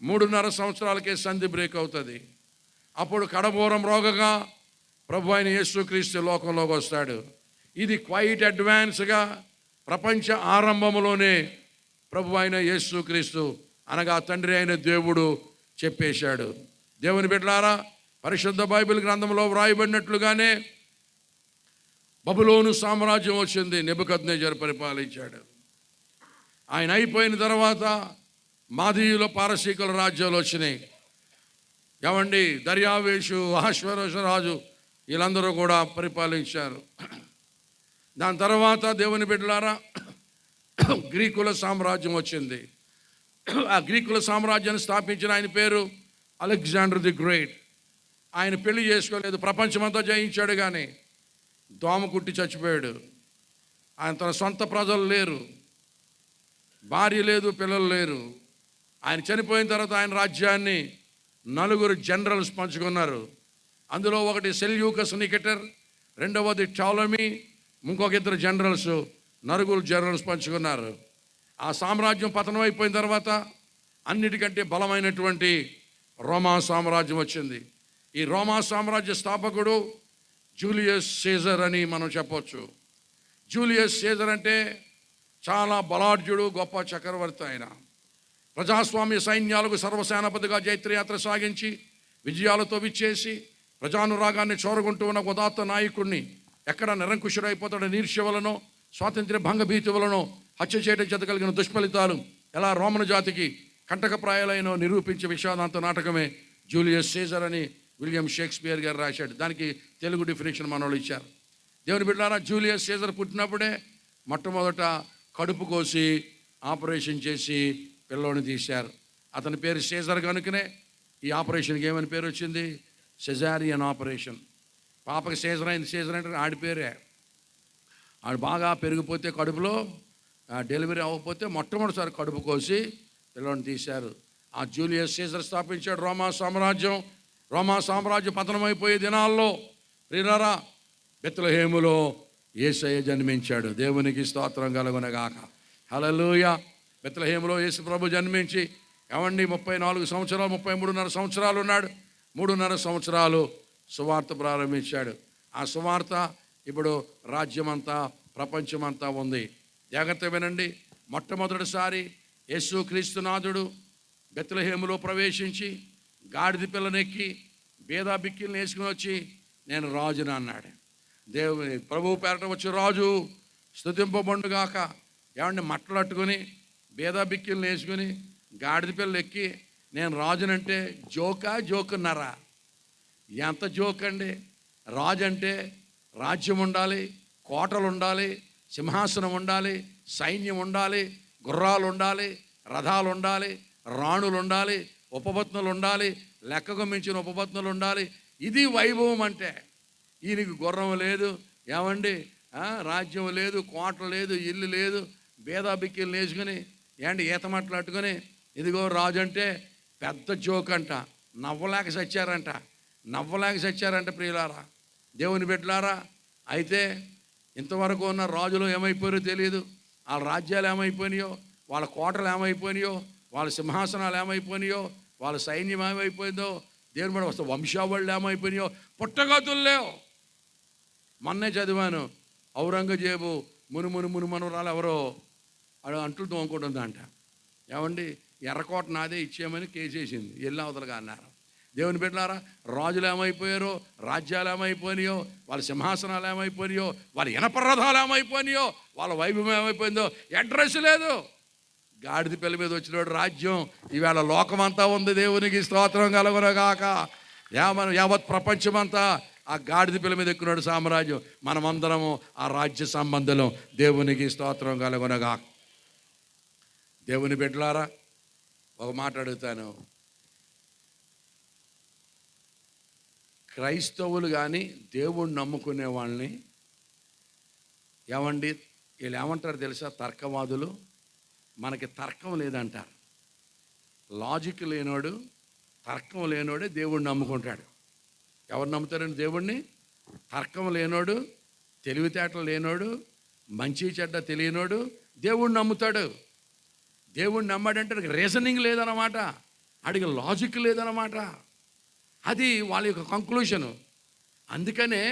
3.5 సంవత్సరాలకే సంధి బ్రేక్ అవుతుంది. అప్పుడు కడబోరం రోగగా ప్రభు అయిన యేసుక్రీస్తు లోకంలోకి వస్తాడు. ఇది క్వైట్ అడ్వాన్స్గా ప్రపంచ ఆరంభంలోనే ప్రభు అయిన యేసుక్రీస్తు అనగా తండ్రి అయిన దేవుడు చెప్పేశాడు. దేవుని బిడ్డలారా, పరిశుద్ధ బైబిల్ గ్రంథంలో వ్రాయబడినట్లుగానే బబులోను సామ్రాజ్యం వచ్చింది. నెబుకద్నెజరు పరిపాలించాడు. ఆయన అయిపోయిన తర్వాత మాదీయుల పారసీకుల రాజ్యాలు వచ్చినాయి. ఏమండి, దర్యావేషు, అహశ్వరోషు రాజు వీళ్ళందరూ కూడా పరిపాలించారు. దాని తర్వాత దేవుని బిడ్డలారా గ్రీకుల సామ్రాజ్యం వచ్చింది. ఆ గ్రీకుల సామ్రాజ్యాన్ని స్థాపించిన ఆయన పేరు అలెగ్జాండర్ ది గ్రేట్. ఆయన పెళ్లి చేసుకోలేదు, ప్రపంచమంతా జయించాడు, కానీ దోమ కుట్టి చచ్చిపోయాడు. ఆయన తన సొంత ప్రజలు లేరు, భార్య లేదు, పిల్లలు లేరు. ఆయన చనిపోయిన తర్వాత ఆయన రాజ్యాన్ని 4 జనరల్స్ పంచుకున్నారు. అందులో ఒకటి సెల్యూకస్ నికెటర్, రెండవది టాలమీ, ఇంకొక 2 జనరల్స్, 4 జనరల్స్ పంచుకున్నారు. ఆ సామ్రాజ్యం పతనం అయిపోయిన తర్వాత అన్నిటికంటే బలమైనటువంటి రోమా సామ్రాజ్యం వచ్చింది. ఈ రోమా సామ్రాజ్య స్థాపకుడు జూలియస్ సీజర్ అని మనం చెప్పొచ్చు. జూలియస్ సీజర్ అంటే చాలా బలాఢ్యుడు, గొప్ప చక్రవర్తి. ఆయన ప్రజాస్వామ్య సైన్యాలకు సర్వసేనాపతిగా జైత్రయాత్ర సాగించి విజయాలతో విచ్చేసి ప్రజానురాగాన్ని చూరగొంటూ ఉన్న ఉదాత్త నాయకుడిని ఎక్కడ నిరంకుశుడైపోతాడో నీర్ష్య వలనో స్వాతంత్ర్య భంగభీతి వలనో హత్య చేయడం చేత కలిగిన దుష్ఫలితాలు ఎలా రోమన జాతికి కంటకప్రాయాలైనో నిరూపించే విషాదాంత నాటకమే జూలియస్ సీజర్ అని విలియం షేక్స్పియర్ గారు రాశాడు. దానికి తెలుగు డెఫినేషన్ మనోళ్ళు ఇచ్చారు. దేవుని బిడ్డలారా, జూలియస్ సీజర్ పుట్టినప్పుడే మొట్టమొదట కడుపు కోసి ఆపరేషన్ చేసి పిల్లోని తీశారు. అతని పేరు సీజర్ కనుకనే ఈ ఆపరేషన్కి ఏమని పేరు వచ్చింది? సెజారియన్ ఆపరేషన్. పాపకి సీజర్ అయింది. సీజర్ అంటే ఆడి పేరే. ఆడు బాగా పెరిగిపోతే కడుపులో డెలివరీ అవ్వకపోతే మొట్టమొదటిసారి కడుపు కోసి పిల్లోని తీశారు. ఆ జూలియస్ సీజర్ స్థాపించాడు రోమా సామ్రాజ్యం. రోమా సామ్రాజ్యం పతనమైపోయే దినాల్లో ప్రియులారా బెత్లెహేములో యేసయ్య జన్మించాడు. దేవునికి స్తోత్రం కలుగునగాక. హల్లెలూయా. బెత్లెహేములో యేసు ప్రభు జన్మించి 34 సంవత్సరాలు 33.5 సంవత్సరాలు ఉన్నాడు. 3.5 సంవత్సరాలు సువార్త ప్రారంభించాడు. ఆ సువార్త ఇప్పుడు రాజ్యమంతా ప్రపంచమంతా ఉంది. జాగ్రత్త వినండి. మొట్టమొదటిసారి యేసు క్రీస్తునాథుడు బెత్లెహేములో ప్రవేశించి గాడిద పిల్లనెక్కి బేదా బిక్కిల్ని వేసుకుని వచ్చి నేను రాజుని అన్నాడు. దేవుని ప్రభువు పేరట వచ్చి రాజు స్తుతింపబడుగాక. ఏమండి, మట్టలట్టుకుని బేదా బిక్కిల్ని వేసుకుని గాడిద పిల్లలు ఎక్కి నేను రాజునంటే జోకున్నారా? ఎంత జోక్ అండి. రాజు అంటే రాజ్యం ఉండాలి, కోటలు ఉండాలి, సింహాసనం ఉండాలి, సైన్యం ఉండాలి, గుర్రాలు ఉండాలి, రథాలు ఉండాలి, రాణులు ఉండాలి, ఉపపత్నులు ఉండాలి, లెక్కకు మించిన ఉపపత్నులు ఉండాలి. ఇది వైభవం అంటే. ఈయనకి గుర్రం లేదు, ఏమండి, రాజ్యం లేదు, కోట లేదు, ఇల్లు లేదు, బేదా బిక్కిలు నేసుకుని ఏంటి ఈత మాట్లాడుకొని ఇదిగో రాజు అంటే పెద్ద జోక్ అంట. నవ్వలేక చచ్చారంట ప్రియులారా, దేవుని బిడ్డలారా. అయితే ఇంతవరకు ఉన్న రాజులు ఏమైపోయారో తెలియదు. వాళ్ళ రాజ్యాలు ఏమైపోయినాయో, వాళ్ళ కోటలు ఏమైపోయినాయో, వాళ్ళ సింహాసనాలు ఏమైపోయినాయో, వాళ్ళ సైన్యం ఏమైపోయిందో, దేవుని బట్టి వస్తే వంశావళులు ఏమైపోయినాయో, పుట్టగతులు లేవు. మొన్నే చదివాను, ఔరంగజేబు మునుమనురాలు ఎవరో అంటులు తోముకుంటుందంట. ఏమండి, ఎర్రకోట నాదే ఇచ్చేయమని కేసేసింది, ఎల్లి అవతలుగా అన్నారు. దేవుని బిడ్డలారా, రాజులు ఏమైపోయారో, రాజ్యాలు ఏమైపోయినాయో, వాళ్ళ సింహాసనాలు ఏమైపోయినాయో, వాళ్ళ ఇనప రథాలు ఏమైపోయినాయో, వాళ్ళ వైభవం ఏమైపోయిందో అడ్రస్ లేదు. గాడిద పిల్ల మీద వచ్చినోడు రాజ్యం ఈవేళ లోకమంతా ఉంది. దేవునికి స్తోత్రం కలుగునగాక. యావత్ ప్రపంచమంతా ఆ గాడిద పిల్ల మీద ఎక్కున్నాడు సామ్రాజ్యం. మనమందరము ఆ రాజ్య సంబంధం. దేవునికి స్తోత్రం కలుగునగాక. దేవుని బిడ్డలారా, ఒక మాట అడుగుతాను. క్రైస్తవులు కానీ దేవుణ్ణి నమ్ముకునే వాళ్ళని ఏమండి వీళ్ళు ఏమంటారు తెలుసా? తర్కవాదులు. మనకి తర్కం లేదంటారు. లాజిక్ లేనోడు, తర్కం లేనోడే దేవుణ్ణి నమ్ముకుంటాడు. ఎవరు నమ్ముతారండి దేవుణ్ణి? తర్కం లేనోడు, తెలివితేటలు లేనోడు, మంచి చెడ్డ తెలియనోడు దేవుణ్ణి నమ్ముతాడు. దేవుణ్ణి నమ్మాడంటే అడిగి రీజనింగ్ లేదన్నమాట, అడిగి లాజిక్ లేదన్నమాట. అది వాళ్ళ యొక్క కంక్లూషను. అందుకనే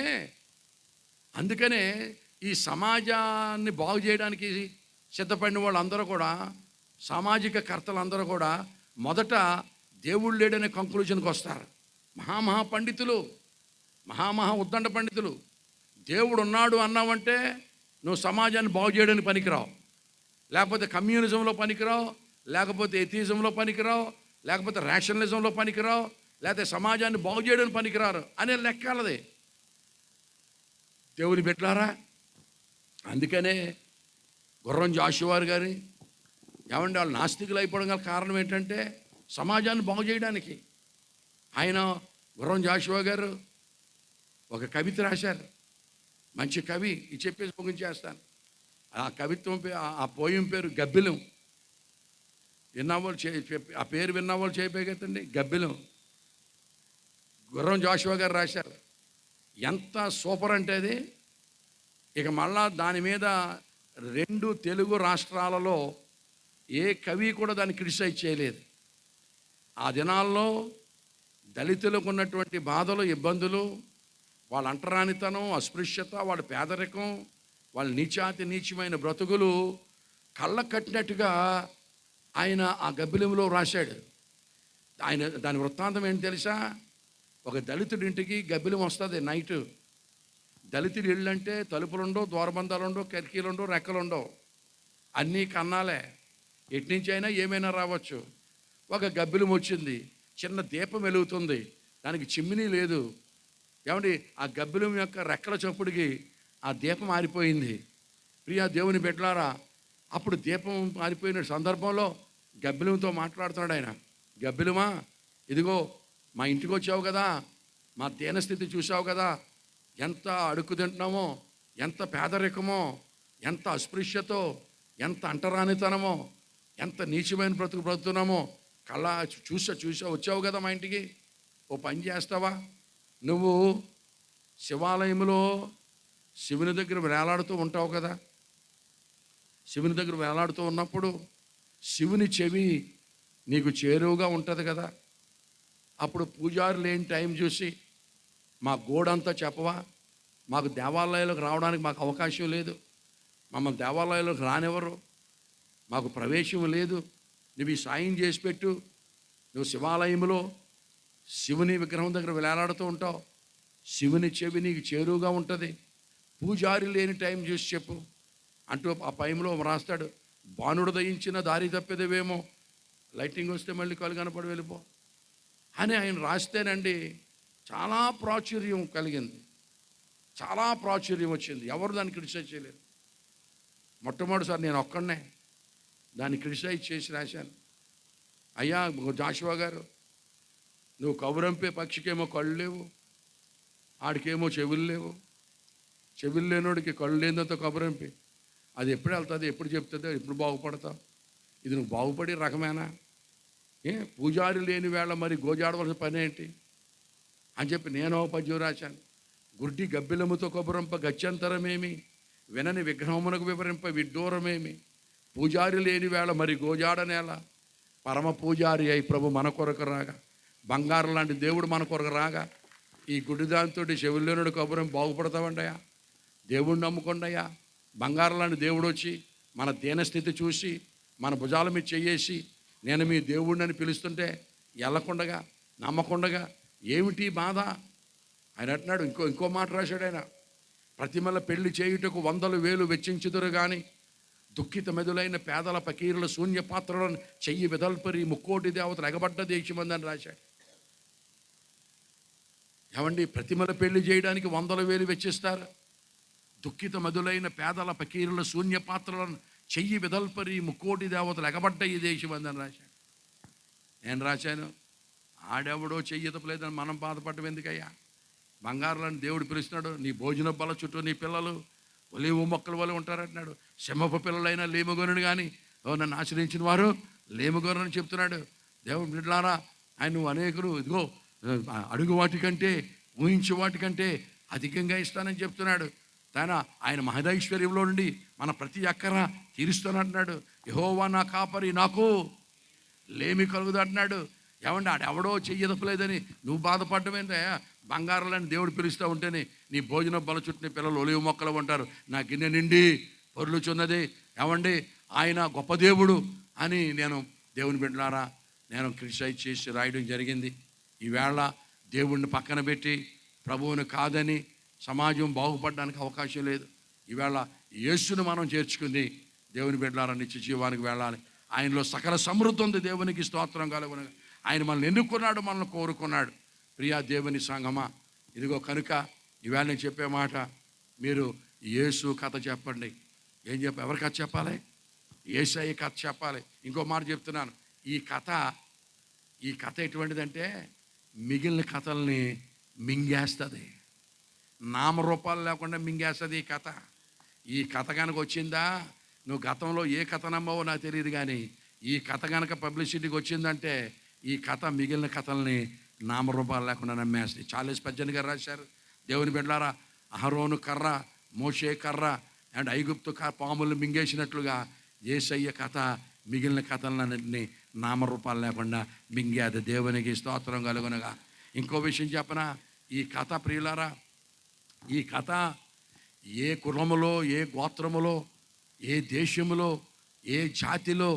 ఈ సమాజాన్ని బాగు చేయడానికి సిద్ధపడిన వాళ్ళందరూ కూడా, సామాజిక కర్తలందరూ కూడా మొదట దేవుడు లేడనే కంక్లూషన్కి వస్తారు. పండితులు, ఉద్దండ పండితులు, దేవుడు ఉన్నాడు అన్నావంటే నువ్వు సమాజాన్ని బాగు చేయడానికి పనికిరావు, లేకపోతే కమ్యూనిజంలో పనికిరావు, లేకపోతే ఎథిజంలో పనికిరావు, లేకపోతే రేషనలిజంలో పనికిరావు, లేకపోతే సమాజాన్ని బాగు చేయడానికి పనికిరారు అనే లెక్కలది. దేవుని బిడ్డలారా, అందుకనే గుర్రం జాషువారు గారి ఏమంటే వాళ్ళు నాస్తికులు అయిపోవడం గల కారణం ఏంటంటే సమాజాన్ని బాగు చేయడానికి. ఆయన గుర్రం జాషువా గారు ఒక కవిత రాశారు, మంచి కవి. ఇది చెప్పేసి ముగించేస్తాను. ఆ కవిత్వం ఆ పోయం పేరు గబ్బిలం. విన్నవాళ్ళు ఆ పేరు విన్నవాళ్ళు చేయబోగతండి, గబ్బిలం. గుర్రం జాషువా గారు రాశారు. ఎంత సూపర్ అంటే అది. ఇక మళ్ళా దాని మీద 2 తెలుగు రాష్ట్రాలలో ఏ కవి కూడా దాన్ని క్రిటిసైజ్ చేయలేదు. ఆ దినాల్లో దళితులకు ఉన్నటువంటి బాధలు, ఇబ్బందులు, వాళ్ళ అంటరానితనం, అస్పృశ్యత, వాళ్ళ పేదరికం, వాళ్ళ నీచమైన బ్రతుకులు కళ్ళ కట్టినట్టుగా ఆయన ఆ గబ్బిలంలో రాశాడు. దాని వృత్తాంతం ఏంటి తెలుసా? ఒక దళితుడి ఇంటికి గబ్బిలం వస్తుంది నైటు. దళితుడి ఇళ్ళు అంటే తలుపులుండవు, ద్వారబంధాలుండవు, కిటికీలుండవు, రెక్కలుండవు, అన్నీ కన్నాలే. ఎట్నుంచి అయినా ఏమైనా రావచ్చు. ఒక గబ్బిలం వచ్చింది, చిన్న దీపం వెలుగుతుంది, దానికి చిమ్మినీ లేదు. ఏమండి, ఆ గబ్బిలం యొక్క రెక్కల చప్పుడికి ఆ దీపం ఆరిపోయింది. ప్రియా దేవుని బిడ్డలారా, అప్పుడు దీపం ఆరిపోయిన సందర్భంలో గబ్బిలంతో మాట్లాడుతున్నాడు ఆయన. గబ్బిలమా, ఇదిగో మా ఇంటికి వచ్చావు కదా, మా దీనస్థితి చూసావు కదా, ఎంత అడుక్కు తింటున్నామో, ఎంత పేదరికమో, ఎంత అస్పృశ్యతో, ఎంత అంటరానితనమో, ఎంత నీచమైన బ్రతుకుతున్నామో కళ్ళ చూసా వచ్చావు కదా మా ఇంటికి. ఓ పని చేస్తావా, నువ్వు శివాలయంలో శివుని దగ్గర వేలాడుతూ ఉంటావు కదా. శివుని దగ్గర వేలాడుతూ ఉన్నప్పుడు శివుని చెవి నీకు చేరువుగా ఉంటుంది కదా. అప్పుడు పూజారి లేని టైం చూసి మా గోడంతా చెప్పవా, మాకు దేవాలయాలకు రావడానికి మాకు అవకాశం లేదు, మమ్మల్ని దేవాలయాలకు రానివ్వరు, మాకు ప్రవేశం లేదు, నువ్వు ఈ సాయం చేసి పెట్టు. నువ్వు శివాలయంలో శివుని విగ్రహం దగ్గర వేలాడుతూ ఉంటావు, శివుని చెవి నీకు చేరువుగా ఉంటుంది, పూజారి లేని టైం చూసి చెప్పు అంటూ ఆ పైంలో రాస్తాడు. బాణుడు దయించిన దారి తప్పేదేవేమో, లైటింగ్ వస్తే మళ్ళీ కళ్ళు కనపడి వెళ్ళిపో అని ఆయన రాస్తేనండి చాలా ప్రాచుర్యం కలిగింది, చాలా ప్రాచుర్యం వచ్చింది. ఎవరు దాన్ని క్రిటిసైజ్ చేయలేరు. మొట్టమొదటిసారి నేను ఒక్కడనే దాన్ని క్రిటిసైజ్ చేసి రాశాను. అయ్యా జాషువా గారు, నువ్వు కబురంపే పక్షికేమో కళ్ళు లేవు, ఆడికేమో చెవులు లేవు, చెవులు లేనోడికి కళ్ళు లేదంతో కబురంపి, అది ఎప్పుడు వెళ్తుంది, ఎప్పుడు చెప్తుందో, ఎప్పుడు బాగుపడతావు, ఇది నువ్వు బాగుపడే రకమేనా? పూజారి లేని వేళ మరి గోజాడవలసిన పని ఏంటి అని చెప్పి నేను పద్యం రాశాను. గుడ్డి గబ్బిలముతో కబురంప గత్యంతరమేమి, వినని విగ్రహమునకు వివరింప విడ్డూరమేమి, పూజారి లేని వేళ మరి గోజాడనేలా, పరమ పూజారి అయి ప్రభు మన కొరకు రాగా, బంగారం లాంటి దేవుడు మన కొరకు రాగా, ఈ గుడ్డి దాంతో చెవుల్లోనుడు కబురం బాగుపడతామండయా. దేవుడిని నమ్ముకుండయా. బంగారం లాంటి దేవుడు వచ్చి మన దీనస్థితి చూసి మన భుజాల మీద చెయ్యేసి నేను మీ దేవుడిని పిలుస్తుంటే వెళ్ళకుండగా, నమ్మకుండగా ఏమిటి బాధ? ఆయన అంటున్నాడు. ఇంకో మాట రాశాడు ఆయన. ప్రతిమల పెళ్లి చేయుటకు 100,000 వెచ్చించుదురు కానీ దుఃఖిత మెదులైన పేదల పకీరుల శూన్య పాత్రలను చెయ్యి విదల్పరి ముక్కోటి దేవతలు ఎగబడ్డ దేశమందని రాశాడు. ఏమండి, ప్రతిమల పెళ్లి చేయడానికి 100,000 వెచ్చిస్తారు. దుఃఖిత మధులైన పేదల పకీరుల శూన్య పాత్రలను చెయ్యి విదల్పరి ముక్కోటి దేవతలు ఎగబడ్డ ఈ దేశమందని రాశాడు. నేను రాశాను, ఆడెవడో చెయ్యతపలేదని మనం బాధపడటం ఎందుకయ్యా? బంగారులను దేవుడు పిలుస్తున్నాడు. నీ భోజన బల చుట్టూ నీ పిల్లలు ఒలీవ మొక్కల వల్ల ఉంటారంటున్నాడు. సింహపు పిల్లలైనా లేముగొనని కానీ నన్ను ఆశ్రయించిన వారు లేముగొనని చెప్తున్నాడు. దేవుడు బిడ్డలారా, ఆయన నువ్వు అనేకులు ఇదిగో అడుగు వాటికంటే ఊహించే వాటికంటే అధికంగా ఇస్తానని చెప్తున్నాడు. ఆయన మహదైశ్వర్యంలో నుండి మన ప్రతి అక్కర తీరుస్తానంటున్నాడు. యెహోవా నా కాపరి, నాకు లేమి కలుగుదు అంటున్నాడు. ఏమంటే ఆడెవడో చెయ్యదపలేదని నువ్వు బాధపడటమేంటే? బంగారాలని దేవుడు పిలుస్తూ ఉంటేనే నీ భోజనం బల చుట్టూ పిల్లలు ఒలివ మొక్కలు ఉంటారు. నా గిన్నె నిండి పొర్లుచున్నది. ఏమండి ఆయన గొప్ప దేవుడు అని నేను దేవుని బిడ్డలారా నేను క్రిటిసైజ్ చేసి రాయడం జరిగింది. ఈవేళ దేవుణ్ణి పక్కన పెట్టి ప్రభువుని కాదని సమాజం బాగుపడడానికి అవకాశం లేదు. ఈవేళ యేసును మనం చేర్చుకుంది దేవుని బిడ్డలారా నిత్య జీవానికి వెళ్ళాలి. ఆయనలో సకల సమృద్ధి ఉంది. దేవునికి స్తోత్రం కలుగును. ఆయన మనల్ని ఎన్నుకున్నాడు, మనల్ని కోరుకున్నాడు. ప్రియా దేవుని సంగమా, ఇదిగో కనుక ఈవేళ నేను చెప్పే మాట, మీరు యేసు కథ చెప్పండి. ఏం ఎవరి కథ చెప్పాలి? యేసయ్య కథ చెప్పాలి. ఇంకో మాట చెప్తున్నాను, ఈ కథ ఎటువంటిదంటే మిగిలిన కథల్ని మింగేస్తుంది. నామరూపాలు లేకుండా మింగేస్తుంది ఈ కథ కనుక వచ్చిందా, నువ్వు గతంలో ఏ కథ నమ్మవో నాకు తెలియదు, కానీ ఈ కథ కనుక పబ్లిసిటీకి వచ్చిందంటే ఈ కథ మిగిలిన కథల్ని నామరూపాలు లేకుండా నమ్మేస్తుంది. చార్లెస్ పజ్జన్ గారు రాశారు, దేవుని బిడ్డలారా, అహరోను కర్ర, మోషే కర్ర అండ్ ఐగుప్తు పాములు మింగేసినట్లుగా యేసయ్య కథ మిగిలిన కథలన్నింటినీ నామరూపాలు లేకుండా మింగేది. దేవునికి స్తోత్రం కలుగునగా. ఇంకో విషయం చెప్పనా, ఈ కథ ప్రియులారా, ఈ కథ ఏ కులములో, ఏ గోత్రములో, ఏ దేశములో, ఏ జాతిలో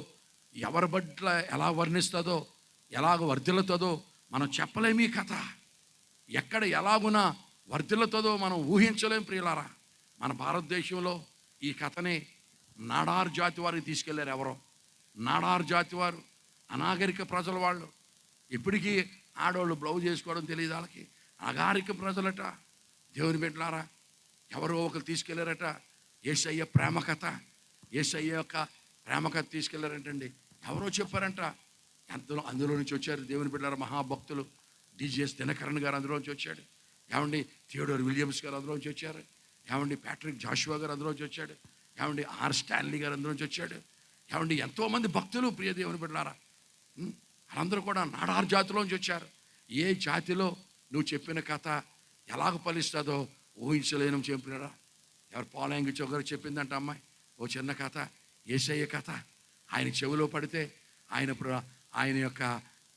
ఎవరి పట్ల ఎలా వర్ణిస్తుందో, ఎలాగ వర్ధిల్లుతుందో మనం చెప్పలేము. ఈ కథ ఎక్కడ ఎలాగునా వర్ధిల్లుతుందో మనం ఊహించలేం ప్రియులారా. మన భారతదేశంలో ఈ కథని నాడార్ జాతి వారికి తీసుకెళ్లారు. ఎవరో నాడార్ జాతి వారు అనాగరిక ప్రజల వాళ్ళు. ఇప్పటికీ ఆడవాళ్ళు బ్లౌజ్ వేసుకోవడం తెలియదు వాళ్ళకి. అనాగరిక ప్రజలట. దేవుని బిడ్డలారా, ఎవరో ఒకరు తీసుకెళ్లారట. యేసయ్య ప్రేమ కథ, యేసయ్య యొక్క ప్రేమ కథ తీసుకెళ్లారంటండి. ఎవరో చెప్పారంట. అందులో నుంచి వచ్చారు దేవుని బిడ్డలారా మహాభక్తులు. డిజిఎస్ దినకరణ్ గారు అందులో నుంచి వచ్చాడు. ఏమండి థియోడోర్ విలియమ్స్ గారు అందులో నుంచి వచ్చారు. ఏమండి ప్యాట్రిక్ జాషువా గారు అందులో నుంచి వచ్చాడు. ఏమండి ఆర్ స్టాన్లీ గారు అందులో నుంచి వచ్చాడు. ఏమండి ఎంతోమంది భక్తులు ప్రియ దేవుని బిడ్డలారా వాళ్ళందరూ కూడా నాడార్ జాతిలోంచి వచ్చారు. ఏ జాతిలో నువ్వు చెప్పిన కథ ఎలాగ ఫలిస్తుందో ఊహించలేను చెప్పినారా. ఎవరు పాలయంగి చౌకరు చెప్పిందంట అమ్మాయి ఓ చిన్న కథ, యేసయ్య కథ. ఆయన చెవిలో పడితే ఆయన యొక్క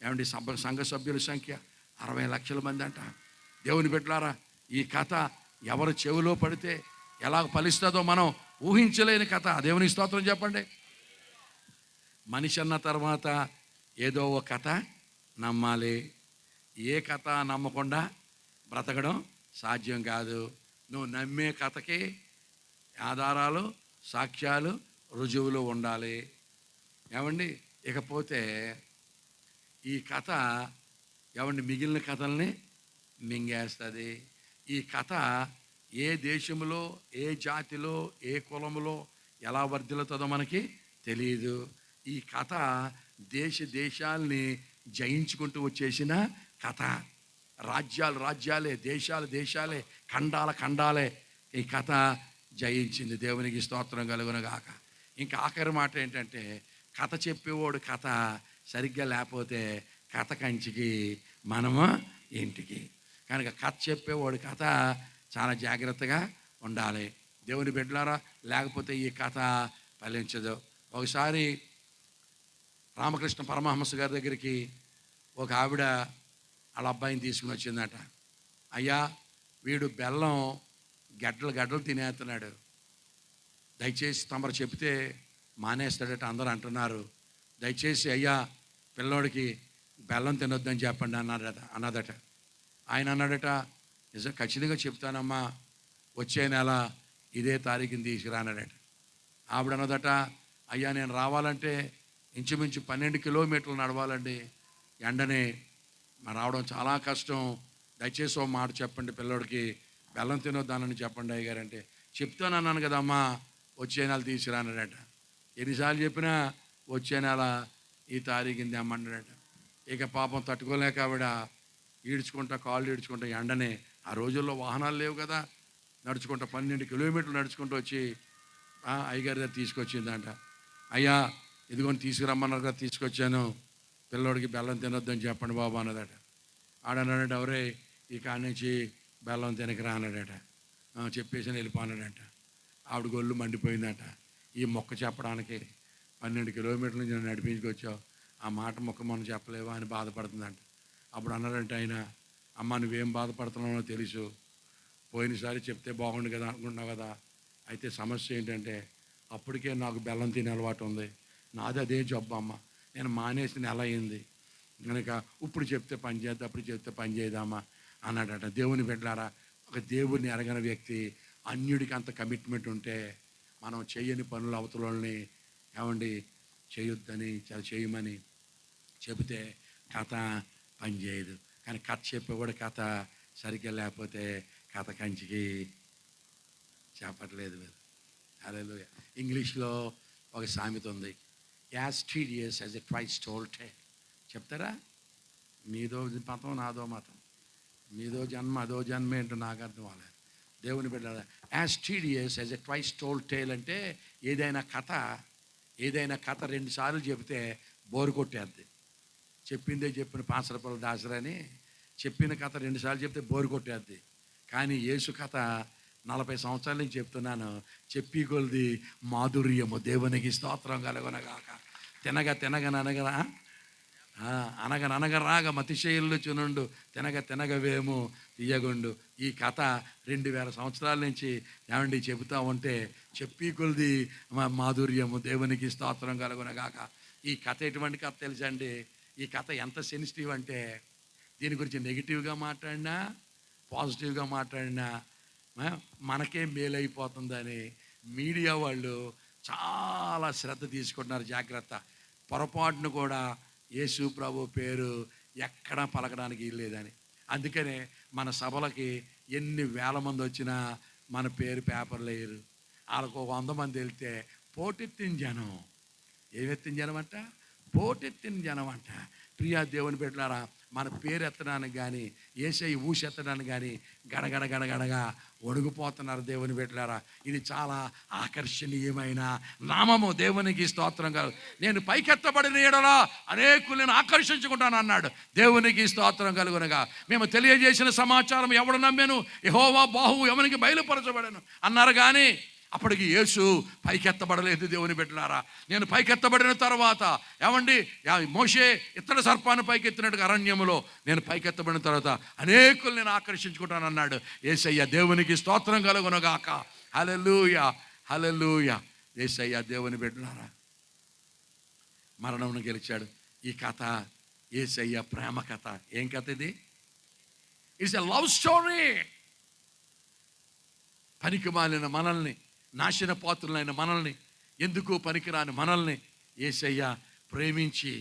ఏమండి సంఘ సభ్యుల సంఖ్య 60 లక్షల మంది అంట. దేవుని బిడ్డలారా, ఈ కథ ఎవరు చెవిలో పడితే ఎలాగ ఫలిస్తుందో మనం ఊహించలేని కథ. దేవుని స్తోత్రం చెప్పండి. మనిషి అన్న తర్వాత ఏదో ఒక కథ నమ్మాలి. ఏ కథ నమ్మకుండా బ్రతకడం సాధ్యం కాదు. నువ్వు నమ్మే కథకి ఆధారాలు, సాక్ష్యాలు, రుజువులు ఉండాలి. ఏమండి ఇకపోతే ఈ కథ ఏమండి మిగిలిన కథల్ని మింగేస్తుంది. ఈ కథ ఏ దేశంలో, ఏ జాతిలో, ఏ కులములో ఎలా వర్ధిల్లుతుందో మనకి తెలియదు. ఈ కథ దేశాల్ని జయించుకుంటూ వచ్చేసిన కథ. రాజ్యాలే, దేశాలే, ఖండాలే ఈ కథ జయించింది. దేవునికి స్తోత్రం కలుగునగాక. ఇంకా ఆఖరి మాట ఏంటంటే, కథ చెప్పేవాడు కథ సరిగ్గా లేకపోతే కథ కంచికి మనము ఇంటికి. కనుక కథ చెప్పేవాడు కథ చాలా జాగ్రత్తగా ఉండాలి దేవుని బిడ్డలారా, లేకపోతే ఈ కథ ఫలించదు. ఒకసారి రామకృష్ణ పరమహంస గారి దగ్గరికి ఒక ఆవిడ వాళ్ళ అబ్బాయిని తీసుకుని వచ్చిందట. అయ్యా వీడు బెల్లం గడ్డలు తినేస్తున్నాడు, దయచేసి తమరు చెప్తే మానేస్తాడట అందరూ అంటున్నారు, దయచేసి అయ్యా పిల్లోడికి బెల్లం తినొద్దని చెప్పండి అన్నదట. ఆయన అన్నాడట, నిజం ఖచ్చితంగా చెప్తానమ్మా, వచ్చే నెల ఇదే తారీఖుని తీసుకురానడట. ఆవిడ అన్నదట, అయ్యా నేను రావాలంటే ఇంచుమించు 12 కిలోమీటర్లు నడవాలండి, ఎండనే రావడం చాలా కష్టం, దయచేసి ఓ మాట చెప్పండి, పిల్లోడికి బెల్లం తినొద్దానని చెప్పండి అయ్యగారంటే. చెప్తానన్నాను కదమ్మా, వచ్చే నెల తీసుకురానడట. ఎన్నిసార్లు చెప్పినా వచ్చే నెల ఈ తారీఖుని తెమ్మన్నాడట. ఇక పాపం తట్టుకోలేక ఆవిడ కాళ్ళు ఈడ్చుకుంటా ఎండనే, ఆ రోజుల్లో వాహనాలు లేవు కదా, నడుచుకుంటా 12 కిలోమీటర్లు నడుచుకుంటూ వచ్చి అయ్యగారి దగ్గర తీసుకొచ్చిందంట. అయ్యా ఇదిగోని తీసుకురమ్మన్నారు కదా, తీసుకొచ్చాను, పిల్లోడికి బెల్లం తినొద్దని చెప్పండి బాబు అన్నదట. ఆడన్నాడట, ఎవరే ఈ కాడి నుంచి బెల్లం తినకరా అన్నాడట. చెప్పేసి వెళ్ళిపోన్నాడట. ఆవిడ గొల్లు మండిపోయిందట. ఈ మొక్క చెప్పడానికి 12 కిలోమీటర్ల నుంచి నన్ను నడిపించుకొచ్చావు, ఆ మాట మొక్క మనం చెప్పలేవా అని బాధపడుతుందంట. అప్పుడు అన్నారంటే ఆయన, అమ్మ నువ్వేం బాధపడుతున్నావో తెలుసు, పోయినసారి చెప్తే బాగుండు కదా అనుకుంటున్నావు కదా, అయితే సమస్య ఏంటంటే అప్పటికే నాకు బెల్లం తినే అలవాటు ఉంది, నాది అదే జబ్బు అమ్మ, నేను మానేసి నెల అయింది కనుక ఇప్పుడు చెప్తే పని చేద్దాం, అప్పుడు చెప్తే పని చేద్దామా అన్నాడట. దేవుని బిడ్డలారా, ఒక దేవుడిని ఎరగని వ్యక్తి అన్యుడికి అంత కమిట్మెంట్ ఉంటే మనం చేయని పనులు అవతలని ఏమండి చేయొద్దని చేయమని చెబితే కథ పని చేయదు. కానీ కథ చెప్పేవాడు కథ సరిగ్గా లేకపోతే కథ కంచికి చెప్పట్లేదు మీరు. హల్లెలూయా. ఇంగ్లీష్లో ఒక సామెత ఉంది, as tedious as a twice told tale. చెప్తారా? మీదో మతం నాదో మతం, మీదో జన్మ అదో జన్మ ఏంటో నాకు అర్థం అవ్వలేదు. దేవుని బిడ్డ, as tedious as a twice told tale అంటే ఏదైనా కథ 2 సార్లు చెబితే బోరు కొట్టేద్ది. చెప్పిందే చెప్పిన పాసరపల్లి దాసరని చెప్పిన కథ 2 సార్లు చెప్తే బోరు కొట్టేద్ది. కానీ యేసు కథ 40 సంవత్సరాల నుంచి చెప్తున్నాను, చెప్పి కొలిది మాధుర్యము. దేవునికి స్తోత్రం కలుగునగాక. అనగనగా మతిశైలు చునుండు, తినగవేము తీయగుండు. ఈ కథ 2000 సంవత్సరాల నుంచి ఏమండి చెబుతూ ఉంటే చెప్పి కొలిది మాధుర్యము. దేవునికి స్తోత్రం కలుగునగాక. ఈ కథ ఎటువంటి కథ తెలుసండి? ఈ కథ ఎంత సెన్సిటివ్ అంటే దీని గురించి నెగిటివ్గా మాట్లాడినా పాజిటివ్గా మాట్లాడినా మనకే మేలైపోతుందని మీడియా వాళ్ళు చాలా శ్రద్ధ తీసుకుంటున్నారు, జాగ్రత్త. పొరపాటును కూడా యేసు ప్రభు పేరు ఎక్కడా పలకడానికి లేదని. అందుకనే మన సభలకి ఎన్ని వేల మంది వచ్చినా మన పేరు పేపర్లు వేయరు. వాళ్ళకు 100 మంది వెళ్తే పోటెత్తిన జనం. ఏమెత్తిన జనం అంట? పోటెత్తిన జనం అంట. ప్రియా దేవుని బిడ్డలారా, మన పేరు ఎత్తడానికి కానీ యేసయ్య ఊసి ఎత్తడానికి కానీ గడగడగా ఒడిగిపోతున్నారు దేవుని బిడ్డలారా. ఇది చాలా ఆకర్షణీయమైన నామము. దేవునికి స్తోత్రం కలుగు. నేను పైకెత్తబడిన యెడల అనేకులను ఆకర్షించుకుంటాను అన్నాడు. దేవునికి స్తోత్రం కలుగునగా. మేము తెలియజేసిన సమాచారం ఎవడు నమ్మెను, యెహోవా బాహువు ఎవనికి బయలుపరచబడెను అన్నారు. కానీ అప్పటికి యేసు పైకెత్తబడలేదు. దేవుని బిడ్డలారా, నేను పైకెత్తబడిన తర్వాత ఏమండి, మోషే ఇత్తడి సర్పాన్ని పైకెత్తినట్టుగా అరణ్యములో నేను పైకెత్తబడిన తర్వాత అనేకులు నేను ఆకర్షించుకుంటాను అన్నాడు యేసయ్య. దేవునికి స్తోత్రం కలుగునగాక. హల్లెలూయా, హల్లెలూయా. యేసయ్య దేవుని బిడ్డలారా, మరణమును గెలిచాడు. ఈ కథ యేసయ్య ప్రేమ కథ. ఏం కథ ఇది? It's a love story. పనికి మాలిన మనల్ని, నాశన పాత్రులైన మనల్ని, ఎందుకు పనికిరాని మనల్ని యేసయ్య ప్రేమించి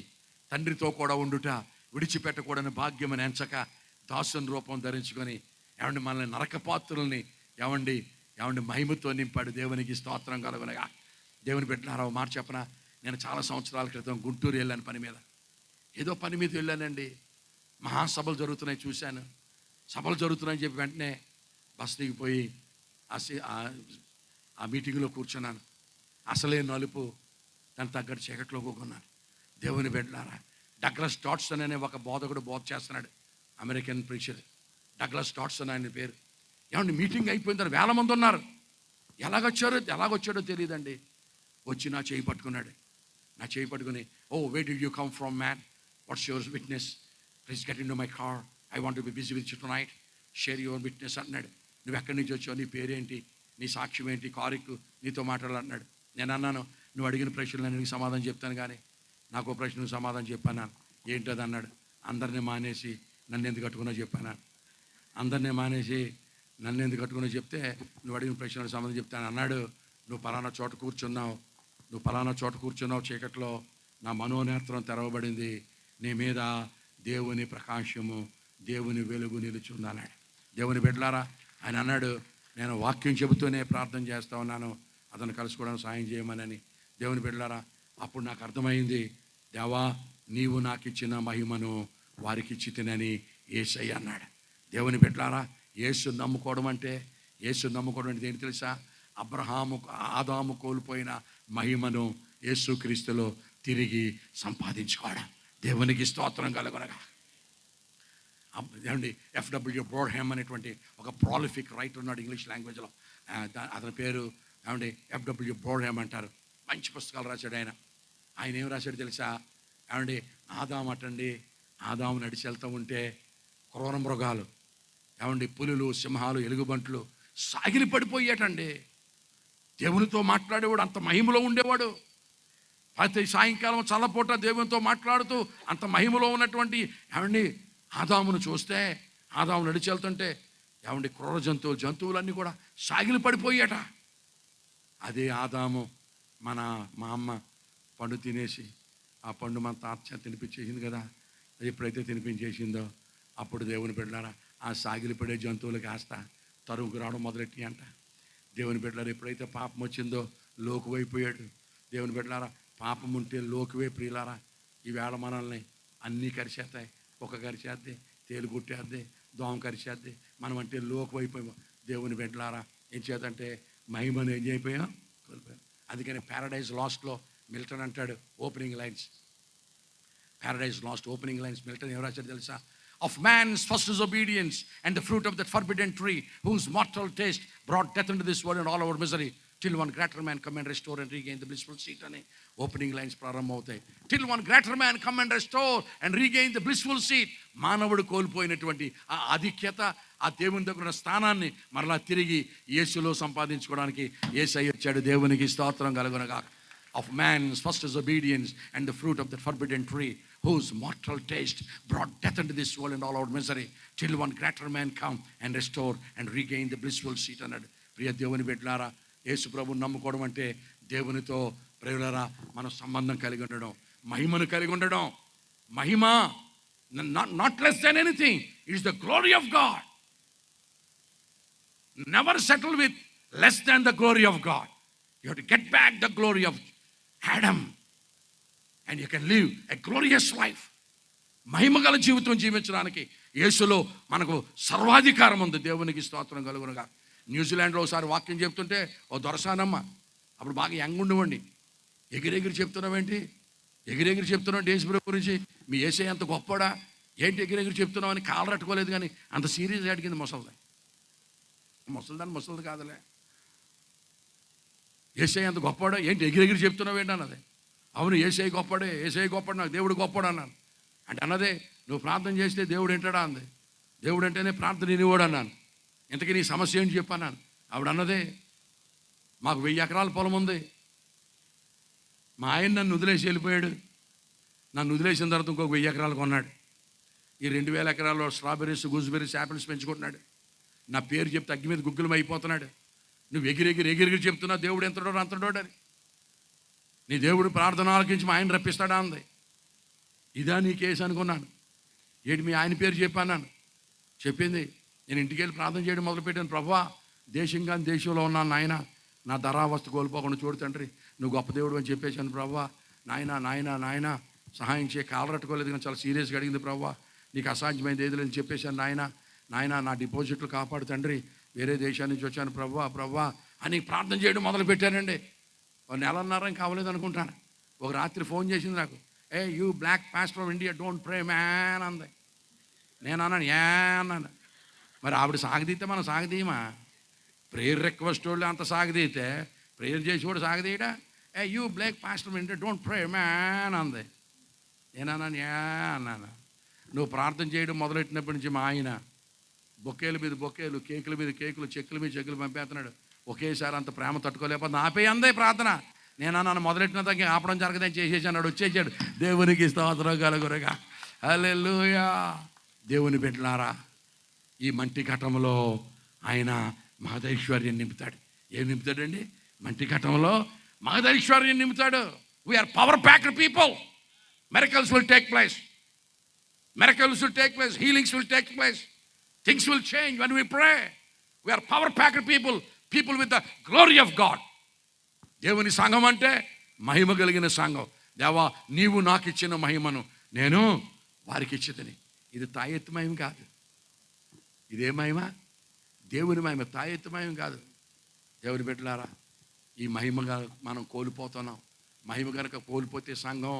తండ్రితో కూడా ఉండుట, విడిచిపెట్టకూడని భాగ్యమని ఎంచక దాసుని రూపం ధరించుకొని ఏమండి మనల్ని నరకపాత్రుల్ని ఏమండి మహిమతో నింపాడు. దేవునికి స్తోత్రం కలుగునగా. దేవుని బిడ్డలారా, మాట చెప్పనా, నేను చాలా సంవత్సరాల క్రితం గుంటూరు వెళ్ళాను పని మీద. ఏదో పని మీద వెళ్ళానండి. మహాసభలు జరుగుతున్నాయి చూశాను. సభలు జరుగుతున్నాయని చెప్పి వెంటనే బస్ దిగిపోయి ఆ మీటింగ్లో కూర్చున్నాను. అసలే నలుపు, దాని తగ్గట్టు చీకట్లో కూకున్నాను. దేవుని బిడ్డలారా, డగ్లస్ డాడ్సన్ అనే ఒక బోధకుడు బోధ చేస్తున్నాడు, అమెరికన్ ప్రీచర్. డగ్లస్ డాడ్సన్ ఆయన పేరు. ఏమండి మీటింగ్ అయిపోయిన తర్వాత 1000 మంది ఉన్నారు. ఎలాగొచ్చాడో తెలియదండి. వచ్చి నా చేయి పట్టుకున్నాడు. నా చేయి పట్టుకుని, oh where did you come from man, what's your witness, please get into my car, I want to be busy with you tonight, share your witness అన్నాడు. నువ్వు ఎక్కడి నుంచి వచ్చావు, నీ పేరేంటి, నీ సాక్ష్యం ఏంటి, కారుకు నీతో మాట్లాడాలన్నాడు. నేను అన్నాను, నువ్వు అడిగిన ప్రశ్నలు నేను సమాధానం చెప్తాను, కానీ నాకు ప్రశ్నకు సమాధానం చెప్పాను. ఏంటది అన్నాడు. అందరినీ మానేసి నన్ను ఎందుకు కట్టుకున్నా చెప్పాను. అందరినీ మానేసి నన్ను ఎందుకు కట్టుకున్నా చెప్తే నువ్వు అడిగిన ప్రశ్నలకు సమాధానం చెప్తాను అన్నాడు. నువ్వు పలానా చోట కూర్చున్నావు చీకట్లో, నా మనోనేత్రం తెరవబడింది, నీ మీద దేవుని ప్రకాశము, దేవుని వెలుగు నిలుచుందన్నాడు. దేవుని బిడ్డలారా, ఆయన అన్నాడు, నేను వాక్యం చెబుతూనే ప్రార్థన చేస్తా ఉన్నాను, అతను కలుసుకోవడానికి సాయం చేయమనని. దేవుని బిడ్డలారా, అప్పుడు నాకు అర్థమైంది, దేవా నీవు నాకు ఇచ్చిన మహిమను వారికి ఇచ్చితినని యేసయ్య అన్నాడు. దేవుని బిడ్డలారా, యేసు నమ్ముకోవడం అంటే ఏంటి తెలుసా? ఆదాము కోల్పోయిన మహిమను యేసుక్రీస్తులో తిరిగి సంపాదించుకోవడం. దేవునికి స్తోత్రం కలుగునగా. ఏమండి ఎఫ్డబ్ల్యూ బ్రోడ్హామ్ అనేటువంటి ఒక ప్రాలిఫిక్ రైటర్ ఉన్నాడు ఇంగ్లీష్ లాంగ్వేజ్లో. అతని పేరు ఏమండి ఎఫ్డబ్ల్యూ బ్రోడ్హామ్ అంటారు. మంచి పుస్తకాలు రాశాడు ఆయన. ఆయన ఏం రాశాడు తెలుసా? ఏమండి ఆదాము అటండి, ఆదాము నడిచి వెళ్తూ ఉంటే క్రూర మృగాలు, ఏమండి పులులు, సింహాలు, ఎలుగుబంట్లు సాగిలి పడిపోయేటండి. దేవునితో మాట్లాడేవాడు, అంత మహిమలో ఉండేవాడు. ప్రతి సాయంకాలం చల్లపూట దేవునితో మాట్లాడుతూ అంత మహిమలో ఉన్నటువంటి ఏమండి ఆదామును చూస్తే, ఆదాము నడిచి వెళ్తుంటే ఏమండి క్రూర జంతువులన్నీ కూడా సాగిలి పడిపోయేట. అదే ఆదాము మా అమ్మ పండు తినేసి, ఆ పండు మన తాత తినిపించేసింది కదా, ఎప్పుడైతే తినిపించేసిందో అప్పుడు దేవుని బిడ్డలారా ఆ సాగిలి పడే జంతువులు కాస్త తరువుకు రావడం మొదలెట్టి అంట. దేవుని బిడ్డలారా ఎప్పుడైతే పాపం వచ్చిందో లోకువైపోయాడు. దేవుని బిడ్డలారా పాపం ఉంటే లోకువే ప్రియులారా. ఈవేళ మనల్ని అన్నీ కరిచేస్తాయి. కుక్క కరిచేద్ది, తేలు కుట్టేద్ది, దోమ కరిచేద్ది. మనం అంటే లోకువైపోయాం. దేవుని బిడ్డలారా ఏం చేద్దంటే మహిమను ఏం అయిపోయాం, కోల్పోయాం. అందుకని ప్యారడైజ్ లాస్ట్లో మిల్టన్ అంటాడు, opening lines, Paradise last opening lines Milton ఎవరు రాశాడు తెలుసా? Of man's first disobedience and the fruit of that forbidden tree, whose mortal taste brought death into this world and all our misery, till one greater man come and restore and regain the blissful seat. అని opening lines ప్రారంభమవుతాయి. till one greater man come and restore and regain the blissful seat. మానవుడు కోల్పోయినటువంటి ఆ ఆధిక్యత, ఆ దేవుని దగ్గర ఉన్న స్థానాన్ని మరలా తిరిగి యేసులో సంపాదించుకోవడానికి యేసయ్య వచ్చాడు. దేవునికి స్తోత్రం కలుగునుగాక. Of man's first disobedience and the fruit of the forbidden tree, whose mortal taste brought death into this world and all our misery, till one greater man come and restore and regain the blissful seat అన్నాడు. ప్రియ దేవుని బిడ్డలారా, యేసు ప్రభువుని నమ్ముకోవడం అంటే దేవునితో ప్రియులారా మనం సంబంధం కలిగి ఉండడం, మహిమను కలిగి ఉండడం. మహిమ not less than anything, it is the glory of God. Never settle with less than the glory of God. You have to get back the glory of Adam and you can live a glorious life. మహిమగల జీవితం జీవించడానికి యేసులో మనకు సర్వాధికారం ఉంది. దేవునికి స్తోత్రం కలుగునుగా. న్యూజిలాండ్లో ఒకసారి వాక్యం చెప్తుంటే ఓ దొరసానమ్మ, అప్పుడు బాగా యంగ్ ఉండవండి, ఎగిరెగిరి చెప్తున్నావేంటి, ఎగిరెగిరి చెప్తున్నావు యేసు ప్రభు గురించి, మీ యేసయ్య అంత గొప్పడా ఏంటి ఎగిరెగిరి చెప్తున్నావు అని కాళ్ళు పట్టుకోలేదు. కానీ అంత సీరియస్గా అడిగింది ముసలిదాన్ని కాదులే, యేసయ్య అంత గొప్పవాడా ఏంటి ఎగిరెగిరి చెప్తున్నావు ఏంటి అన్నది. అవును యేసయ్య గొప్పడే, యేసయ్య గొప్పడు, నాకు దేవుడు గొప్పడు అన్నాను. అంటే అన్నదే నువ్వు ప్రార్థన చేస్తే దేవుడు ఏంటాడా అంది. దేవుడు అంటేనే ప్రార్థన వినేవాడు అన్నాను. ఇంతకీ నీ సమస్య ఏంటి చెప్పన్నాను. ఆవిడ అన్నదే మాకు 1000 ఎకరాల పొలం ఉంది, మా ఆయన నన్ను వదిలేసి వెళ్ళిపోయాడు, నన్ను వదిలేసిన తర్వాత ఇంకొక 1000 ఎకరాలు కొన్నాడు. ఈ 2000 ఎకరాల్లో స్ట్రాబెర్రీస్, గూస్బెర్రీస్, యాపిల్స్ పెంచుకుంటున్నాడు. నా పేరు చెప్తే అగ్గి మీద గుగ్గులం అయిపోతున్నాడు. నువ్వు ఎగిరెగిరి చెప్తున్నావు దేవుడు ఎంతడో అంతడోడు అని. నీ దేవుడు ప్రార్థన ఆలకించి మా ఆయన రప్పిస్తాడా అంది. ఇదా నీ కేసు అనుకున్నాను. ఏంటి మీ ఆయన పేరు చెప్పాను. చెప్పింది. నేను ఇంటికి వెళ్ళి ప్రార్థన చేయడం మొదలుపెట్టాను. ప్రభువా, దేశంలో ఉన్నాను నాయన, నా ధరావస్థ కోల్పోకుండా చూడు తండ్రి, నువ్వు గొప్ప దేవుడు అని చెప్పేశాను. ప్రభువా నాయన సహాయం చేయ, కాలరట్టుకోలేదు కానీ చాలా సీరియస్గా అడిగింది. ప్రభువా, నీకు అసాధ్యమైనది ఏది లేదని చెప్పేశాను. నాయన నా డిపాజిట్లు కాపాడు తండ్రి, వేరే దేశాల నుంచి వచ్చాను ప్రభువా అని ప్రార్థన చేయడం మొదలు పెట్టానండి. 1 నెలన్నర కావలేదు అనుకుంటాను. ఒక రాత్రి ఫోన్ చేసింది నాకు. You black pastor of India don't pray man అంది. నేను అన్నాను అన్నాను. మరి ఆవిడ సాగదీతే మనం సాగదీయమా? ప్రేయర్ రిక్వెస్ట్ వాళ్ళు అంత సాగదీతే ప్రేయర్ చేసి కూడా సాగదీయడా? You black pastor of India don't pray man అంది. నేను అన్నాను అన్నాను. నువ్వు ప్రార్థన చేయడం మొదలెట్టినప్పటి నుంచి మా ఆయన బొకేల మీద బొకేలు, కేకుల మీద కేకులు, చెక్కుల మీద చెక్కులు పంపేస్తున్నాడు. ఒకేసారి అంత ప్రేమ తట్టుకోలేకపోతే నాపై అందే ప్రార్థన. నేను నన్ను మొదలెట్టిన దగ్గర ఆపడం జరగదని చేసేసాడు. వచ్చేసాడు. దేవునికి స్తోత్రం కలుగునుగా. హల్లెలూయా. దేవుని బిడ్డలారా, ఈ మంటి ఘటంలో ఆయన మహదైశ్వర్యం నింపుతాడు. ఏం నింపుతాడండి? మంటి ఘటంలో మహదైశ్వర్యం నింపుతాడు. We are power packed people. Miracles will take place. Healings will take place. Things will change when we pray. We are power packed people with the glory of God. దేవుని సంఘం అంటే మహిమ కలిగిన సంఘం. దేవా, నీవు నాకు ఇచ్చిన మహిమను నేను వారికి ఇచ్చితిని. ఇది తాయెత్తు మహిమ కాదు. ఇదే మహిమ, దేవుని మహిమ, తాయెత్తు మహిమ కాదు. దేవుని బిడ్డలారా, ఈ మహిమగా మనం కోల్పోతున్నాం. మహిమ కనుక కోల్పోతే సంఘం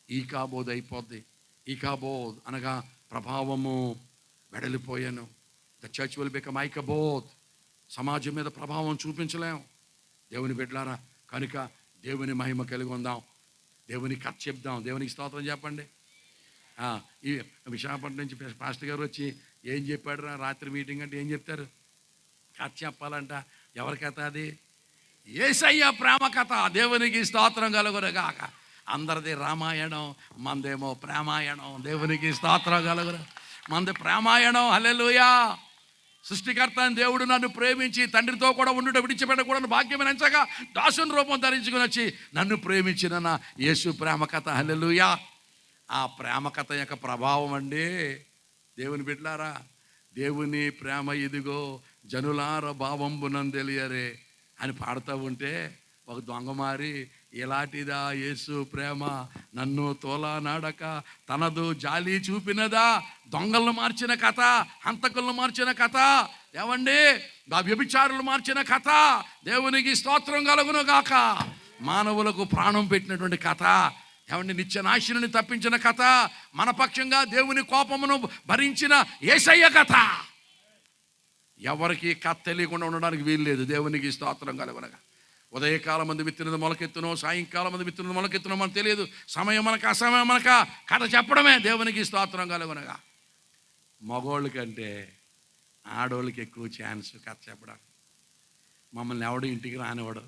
ఈకాబోద్ అయిపోద్ది. ఈకాబోద్ అనగా ప్రభావము, వెడలిపోయాను. The church will become Ichabod. సమాజం మీద ప్రభావం చూపించలేం దేవుని బిడ్డలారా. కనుక దేవుని మహిమ కలిగి ఉందాం, దేవుని కథ చెప్దాం. దేవునికి స్తోత్రం చెప్పండి. ఈ విశాఖపట్నం నుంచి పాస్టర్ గారు వచ్చి ఏం చెప్పాడు రాత్రి మీటింగ్ అంటే ఏం చెప్తారు? కథ చెప్పాలంట. ఎవరి కథ అది? యేసయ్య ప్రేమ కథ. దేవునికి స్తోత్రం కలుగునుగాక. అందరిది రామాయణం, మందేమో ప్రేమాయణం. దేవునికి స్తోత్రం కలుగును. మంది ప్రేమాయణం. హల్లెలూయా. సృష్టికర్త అని దేవుడు నన్ను ప్రేమించి తండ్రితో కూడా ఉండుట విడిచిపెట్టకూడని భాగ్యమైన ఎంచగా దాసుని రూపం ధరించుకుని వచ్చి నన్ను ప్రేమించిన నా యేసు ప్రేమ కథ. హల్లెలూయా. ఆ ప్రేమ కథ యొక్క ప్రభావం అండి దేవుని బిడ్డలారా. దేవుని ప్రేమ ఇదిగో జనులార భావంబునందెలియరే అని పాడుతూ ఉంటే ఒక దొంగమారి ఇలాంటిదా యేసు ప్రేమ, నన్ను తోలా నాడక తనదు జాలి చూపినదా, దొంగలను మార్చిన కథ, హంతకులను మార్చిన కథ, ఏమండి వ్యభిచారులు మార్చిన కథ. దేవునికి స్తోత్రం కలుగును గాక. మానవులకు ప్రాణం పెట్టినటువంటి కథ, ఏమండి నిత్య నాశనాన్ని తప్పించిన కథ, మన పక్షంగా దేవుని కోపమును భరించిన యేసయ్య కథ. ఎవరికి కథ తెలియకుండా ఉండడానికి వీలు లేదు. దేవునికి స్తోత్రం కలుగునగా. ఉదయకాలం మంది విత్తినది మొలకెత్తునో, సాయంకాలం మంది విత్తినది మొలకెత్తునో మనకు తెలియదు. సమయం మనక అసమయం మనక కథ చెప్పడమే. దేవునికి స్తోత్రం కలుగునగా. మగోళ్ళ కంటే ఆడోళ్ళకి ఎక్కువ ఛాన్స్ కథ చెప్పడం. మమ్మల్ని ఎవడు ఇంటికి రానివాడు.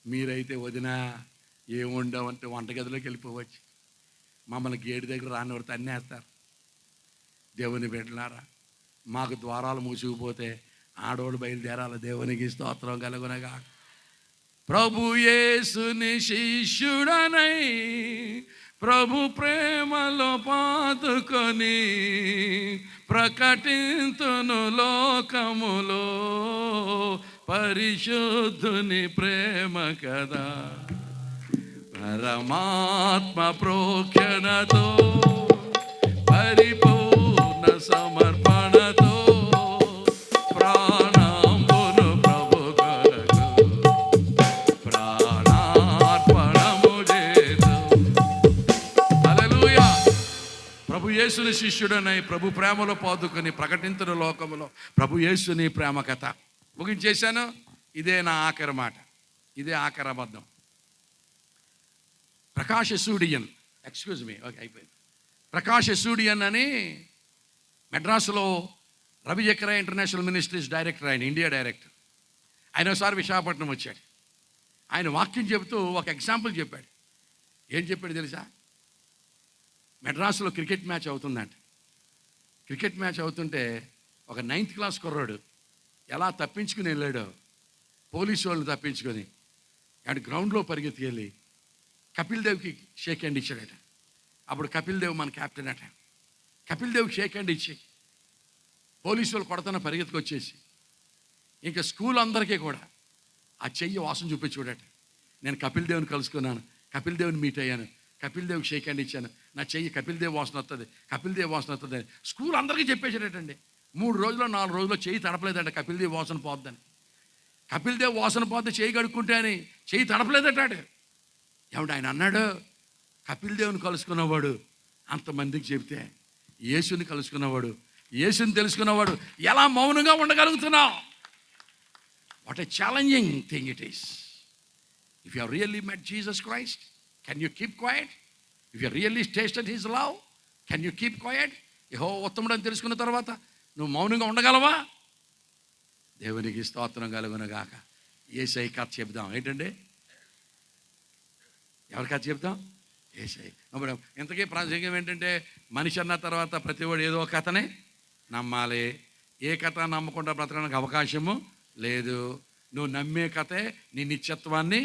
మీరైతే వదినా ఏముండవంటే వంటగదిలోకి వెళ్ళిపోవచ్చు. మమ్మల్ని గేటు దగ్గర రానివాడు తన్నేస్తారు. దేవుని బిడ్డలారా, మాకు ద్వారాలు మూసుకుపోతే ఆడోళ్ళు బయలుదేరాలి. దేవునికి స్తోత్రం కలుగునగా. ప్రభు యేసుని శిష్యుడనై ప్రభు ప్రేమలో పాదుకొని ప్రకటింతును లోకములో పరిశుద్ధుని ప్రేమ కదా. పరమాత్మ ప్రోక్షణతో పరిపూర్ణ సమర్పణతో ప్రాణంబును ప్రభు కొరకు ప్రాణార్పణము చేతు. హల్లెలూయా. ప్రభు యేసుని శిష్యుడనై ప్రభు ప్రేమలో పాదుకొని ప్రకటించిన లోకములో ప్రభు యేసుని ప్రేమ కథ ముగించేశాను. ఇదే నా ఆఖరి మాట, ఇదే ఆఖరి అబద్ధం. ప్రకాష్ ఎస్యూడియన్, ఎక్స్క్యూజ్ మీ, ఓకే అయిపోయింది. ప్రకాష్ ఎస్యూడియన్ అని మెడ్రాసులో రవిచక్ర ఇంటర్నేషనల్ మినిస్ట్రీస్ డైరెక్టర్, ఆయన ఇండియా డైరెక్టర్. ఆయన ఒకసారి విశాఖపట్నం వచ్చాడు. ఆయన వాక్యం చెబుతూ ఒక ఎగ్జాంపుల్ చెప్పాడు. ఏం చెప్పాడు తెలుసా? మెడ్రాసులో క్రికెట్ మ్యాచ్ అవుతుందంట. క్రికెట్ మ్యాచ్ అవుతుంటే ఒక 9th క్లాస్ కుర్రాడు ఎలా తప్పించుకుని వెళ్ళాడో, పోలీసు వాళ్ళని తప్పించుకొని అండ్ గ్రౌండ్లో పరిగెత్తి వెళ్ళి కపిల్ దేవ్కి షేక్ హ్యాండ్ ఇచ్చాడట. అప్పుడు కపిల్ దేవ్ మన క్యాప్టెన్ అట. కపిల్ దేవ్కి షేక్ హ్యాండ్ ఇచ్చి పోలీసు వాళ్ళు కొడతన పరిగెత్తుకు వచ్చేసి ఇంకా స్కూల్ అందరికీ కూడా ఆ చెయ్యి వాసన చూపించుకోడట. నేను కపిల్ దేవుని కలుసుకున్నాను, కపిల్ దేవుని మీట్ అయ్యాను, కపిల్ దేవ్కి షేక్ హ్యాండ్ ఇచ్చాను, నా చెయ్యి కపిల్ దేవ్ వాసన వస్తుంది, కపిల్ దేవ్ వాసన వస్తుంది అని స్కూల్ అందరికీ చెప్పేసాడటండి. 3 రోజులు 4 రోజుల్లో చెయ్యి తడపలేదంట కపిల్ దేవ్ వాసన పోద్దని. కపిల్ దేవ్ వాసన పోతే చెయ్యి కడుక్కుంటే అని చెయ్యి తడపలేదటాడు. ఏమంటే ఆయన అన్నాడు, కపిల్ దేవుని కలుసుకున్నవాడు అంతమందికి చెబితే యేసుని కలుసుకున్నవాడు, యేసుని తెలుసుకున్నవాడు ఎలా మౌనంగా ఉండగలుగుతున్నావు? What a challenging thing it is. If you really met Jesus Christ, can you keep quiet? If you really tasted his love, can you keep quiet? యెహోవా ఉత్తముడు అని తెలుసుకున్న తర్వాత నువ్వు మౌనంగా ఉండగలవా? దేవునికి స్తోత్రం కలుగునుగాక. యేసయ్య కథ చెప్దాం. ఏంటండి, ఎవరి కథ చెప్తాం? యేసయ్య. ఇప్పుడు ఇంతకీ ప్రాసంగం ఏంటంటే, మనిషి అన్న తర్వాత ప్రతివాడు ఏదో ఒక కథనే నమ్మాలి. ఏ కథ నమ్మకుండా బ్రతకడానికి అవకాశము లేదు. నువ్వు నమ్మే కథే నీ నిత్యత్వాన్ని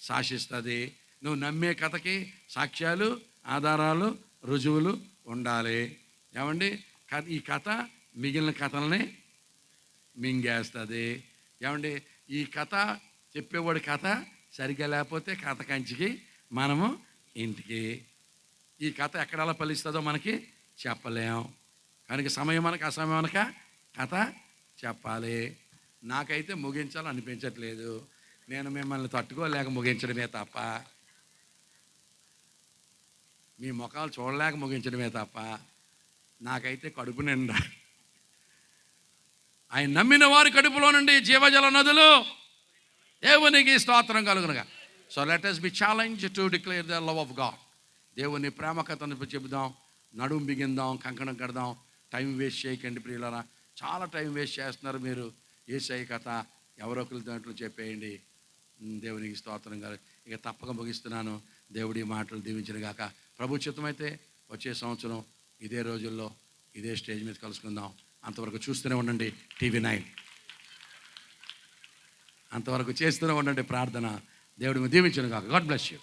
శాసిస్తుంది. నువ్వు నమ్మే కథకి సాక్ష్యాలు, ఆధారాలు, రుజువులు ఉండాలి. ఏమండి, ఈ కథ మిగిలిన కథలని మింగేస్తుంది. ఏమండి, ఈ కథ చెప్పేవాడి కథ సరిగ్గా లేకపోతే కథ కంచికి మనము ఇంటికి. ఈ కథ ఎక్కడలా ఫలిస్తుందో మనకి చెప్పలేం. కనుక సమయం మనకు అసమయం అనక కథ చెప్పాలి. నాకైతే ముగించాలనిపించట్లేదు. నేను మిమ్మల్ని తట్టుకోలేక ముగించడమే తప్ప, మీ ముఖాలు చూడలేక ముగించడమే తప్ప నాకైతే కడుపు నిండా. ఆయన నమ్మిన వారి కడుపులో నుండి జీవజల నదులు, దేవునికి స్తోత్రం కలుగునుగా. So let us be challenged to declare the love of God. దేవుని ప్రేమ కథను చెబుదాం, నడుము బిగిందాం, కంకణం కడదాం. టైం వేస్ట్ చేయకండి ప్రియులారా. చాలా టైం వేస్ట్ చేస్తున్నారు మీరు. యేసయ్య కథ ఎవరొకరి దాంట్లో చెప్పేయండి. దేవునికి స్తోత్రం కాదు. ఇక తప్పక ముగిస్తున్నాను. దేవుడి మాటలు దీవించిన గాక. ప్రభు చిత్తమైతే వచ్చే సంవత్సరం ఇదే రోజుల్లో ఇదే స్టేజ్ మీద కలుసుకుందాం. అంతవరకు చూస్తూనే ఉండండి TV9. అంతవరకు చేస్తూనే ఉండండి ప్రార్థన. దేవుడిని దీవించిన గాక. God bless you.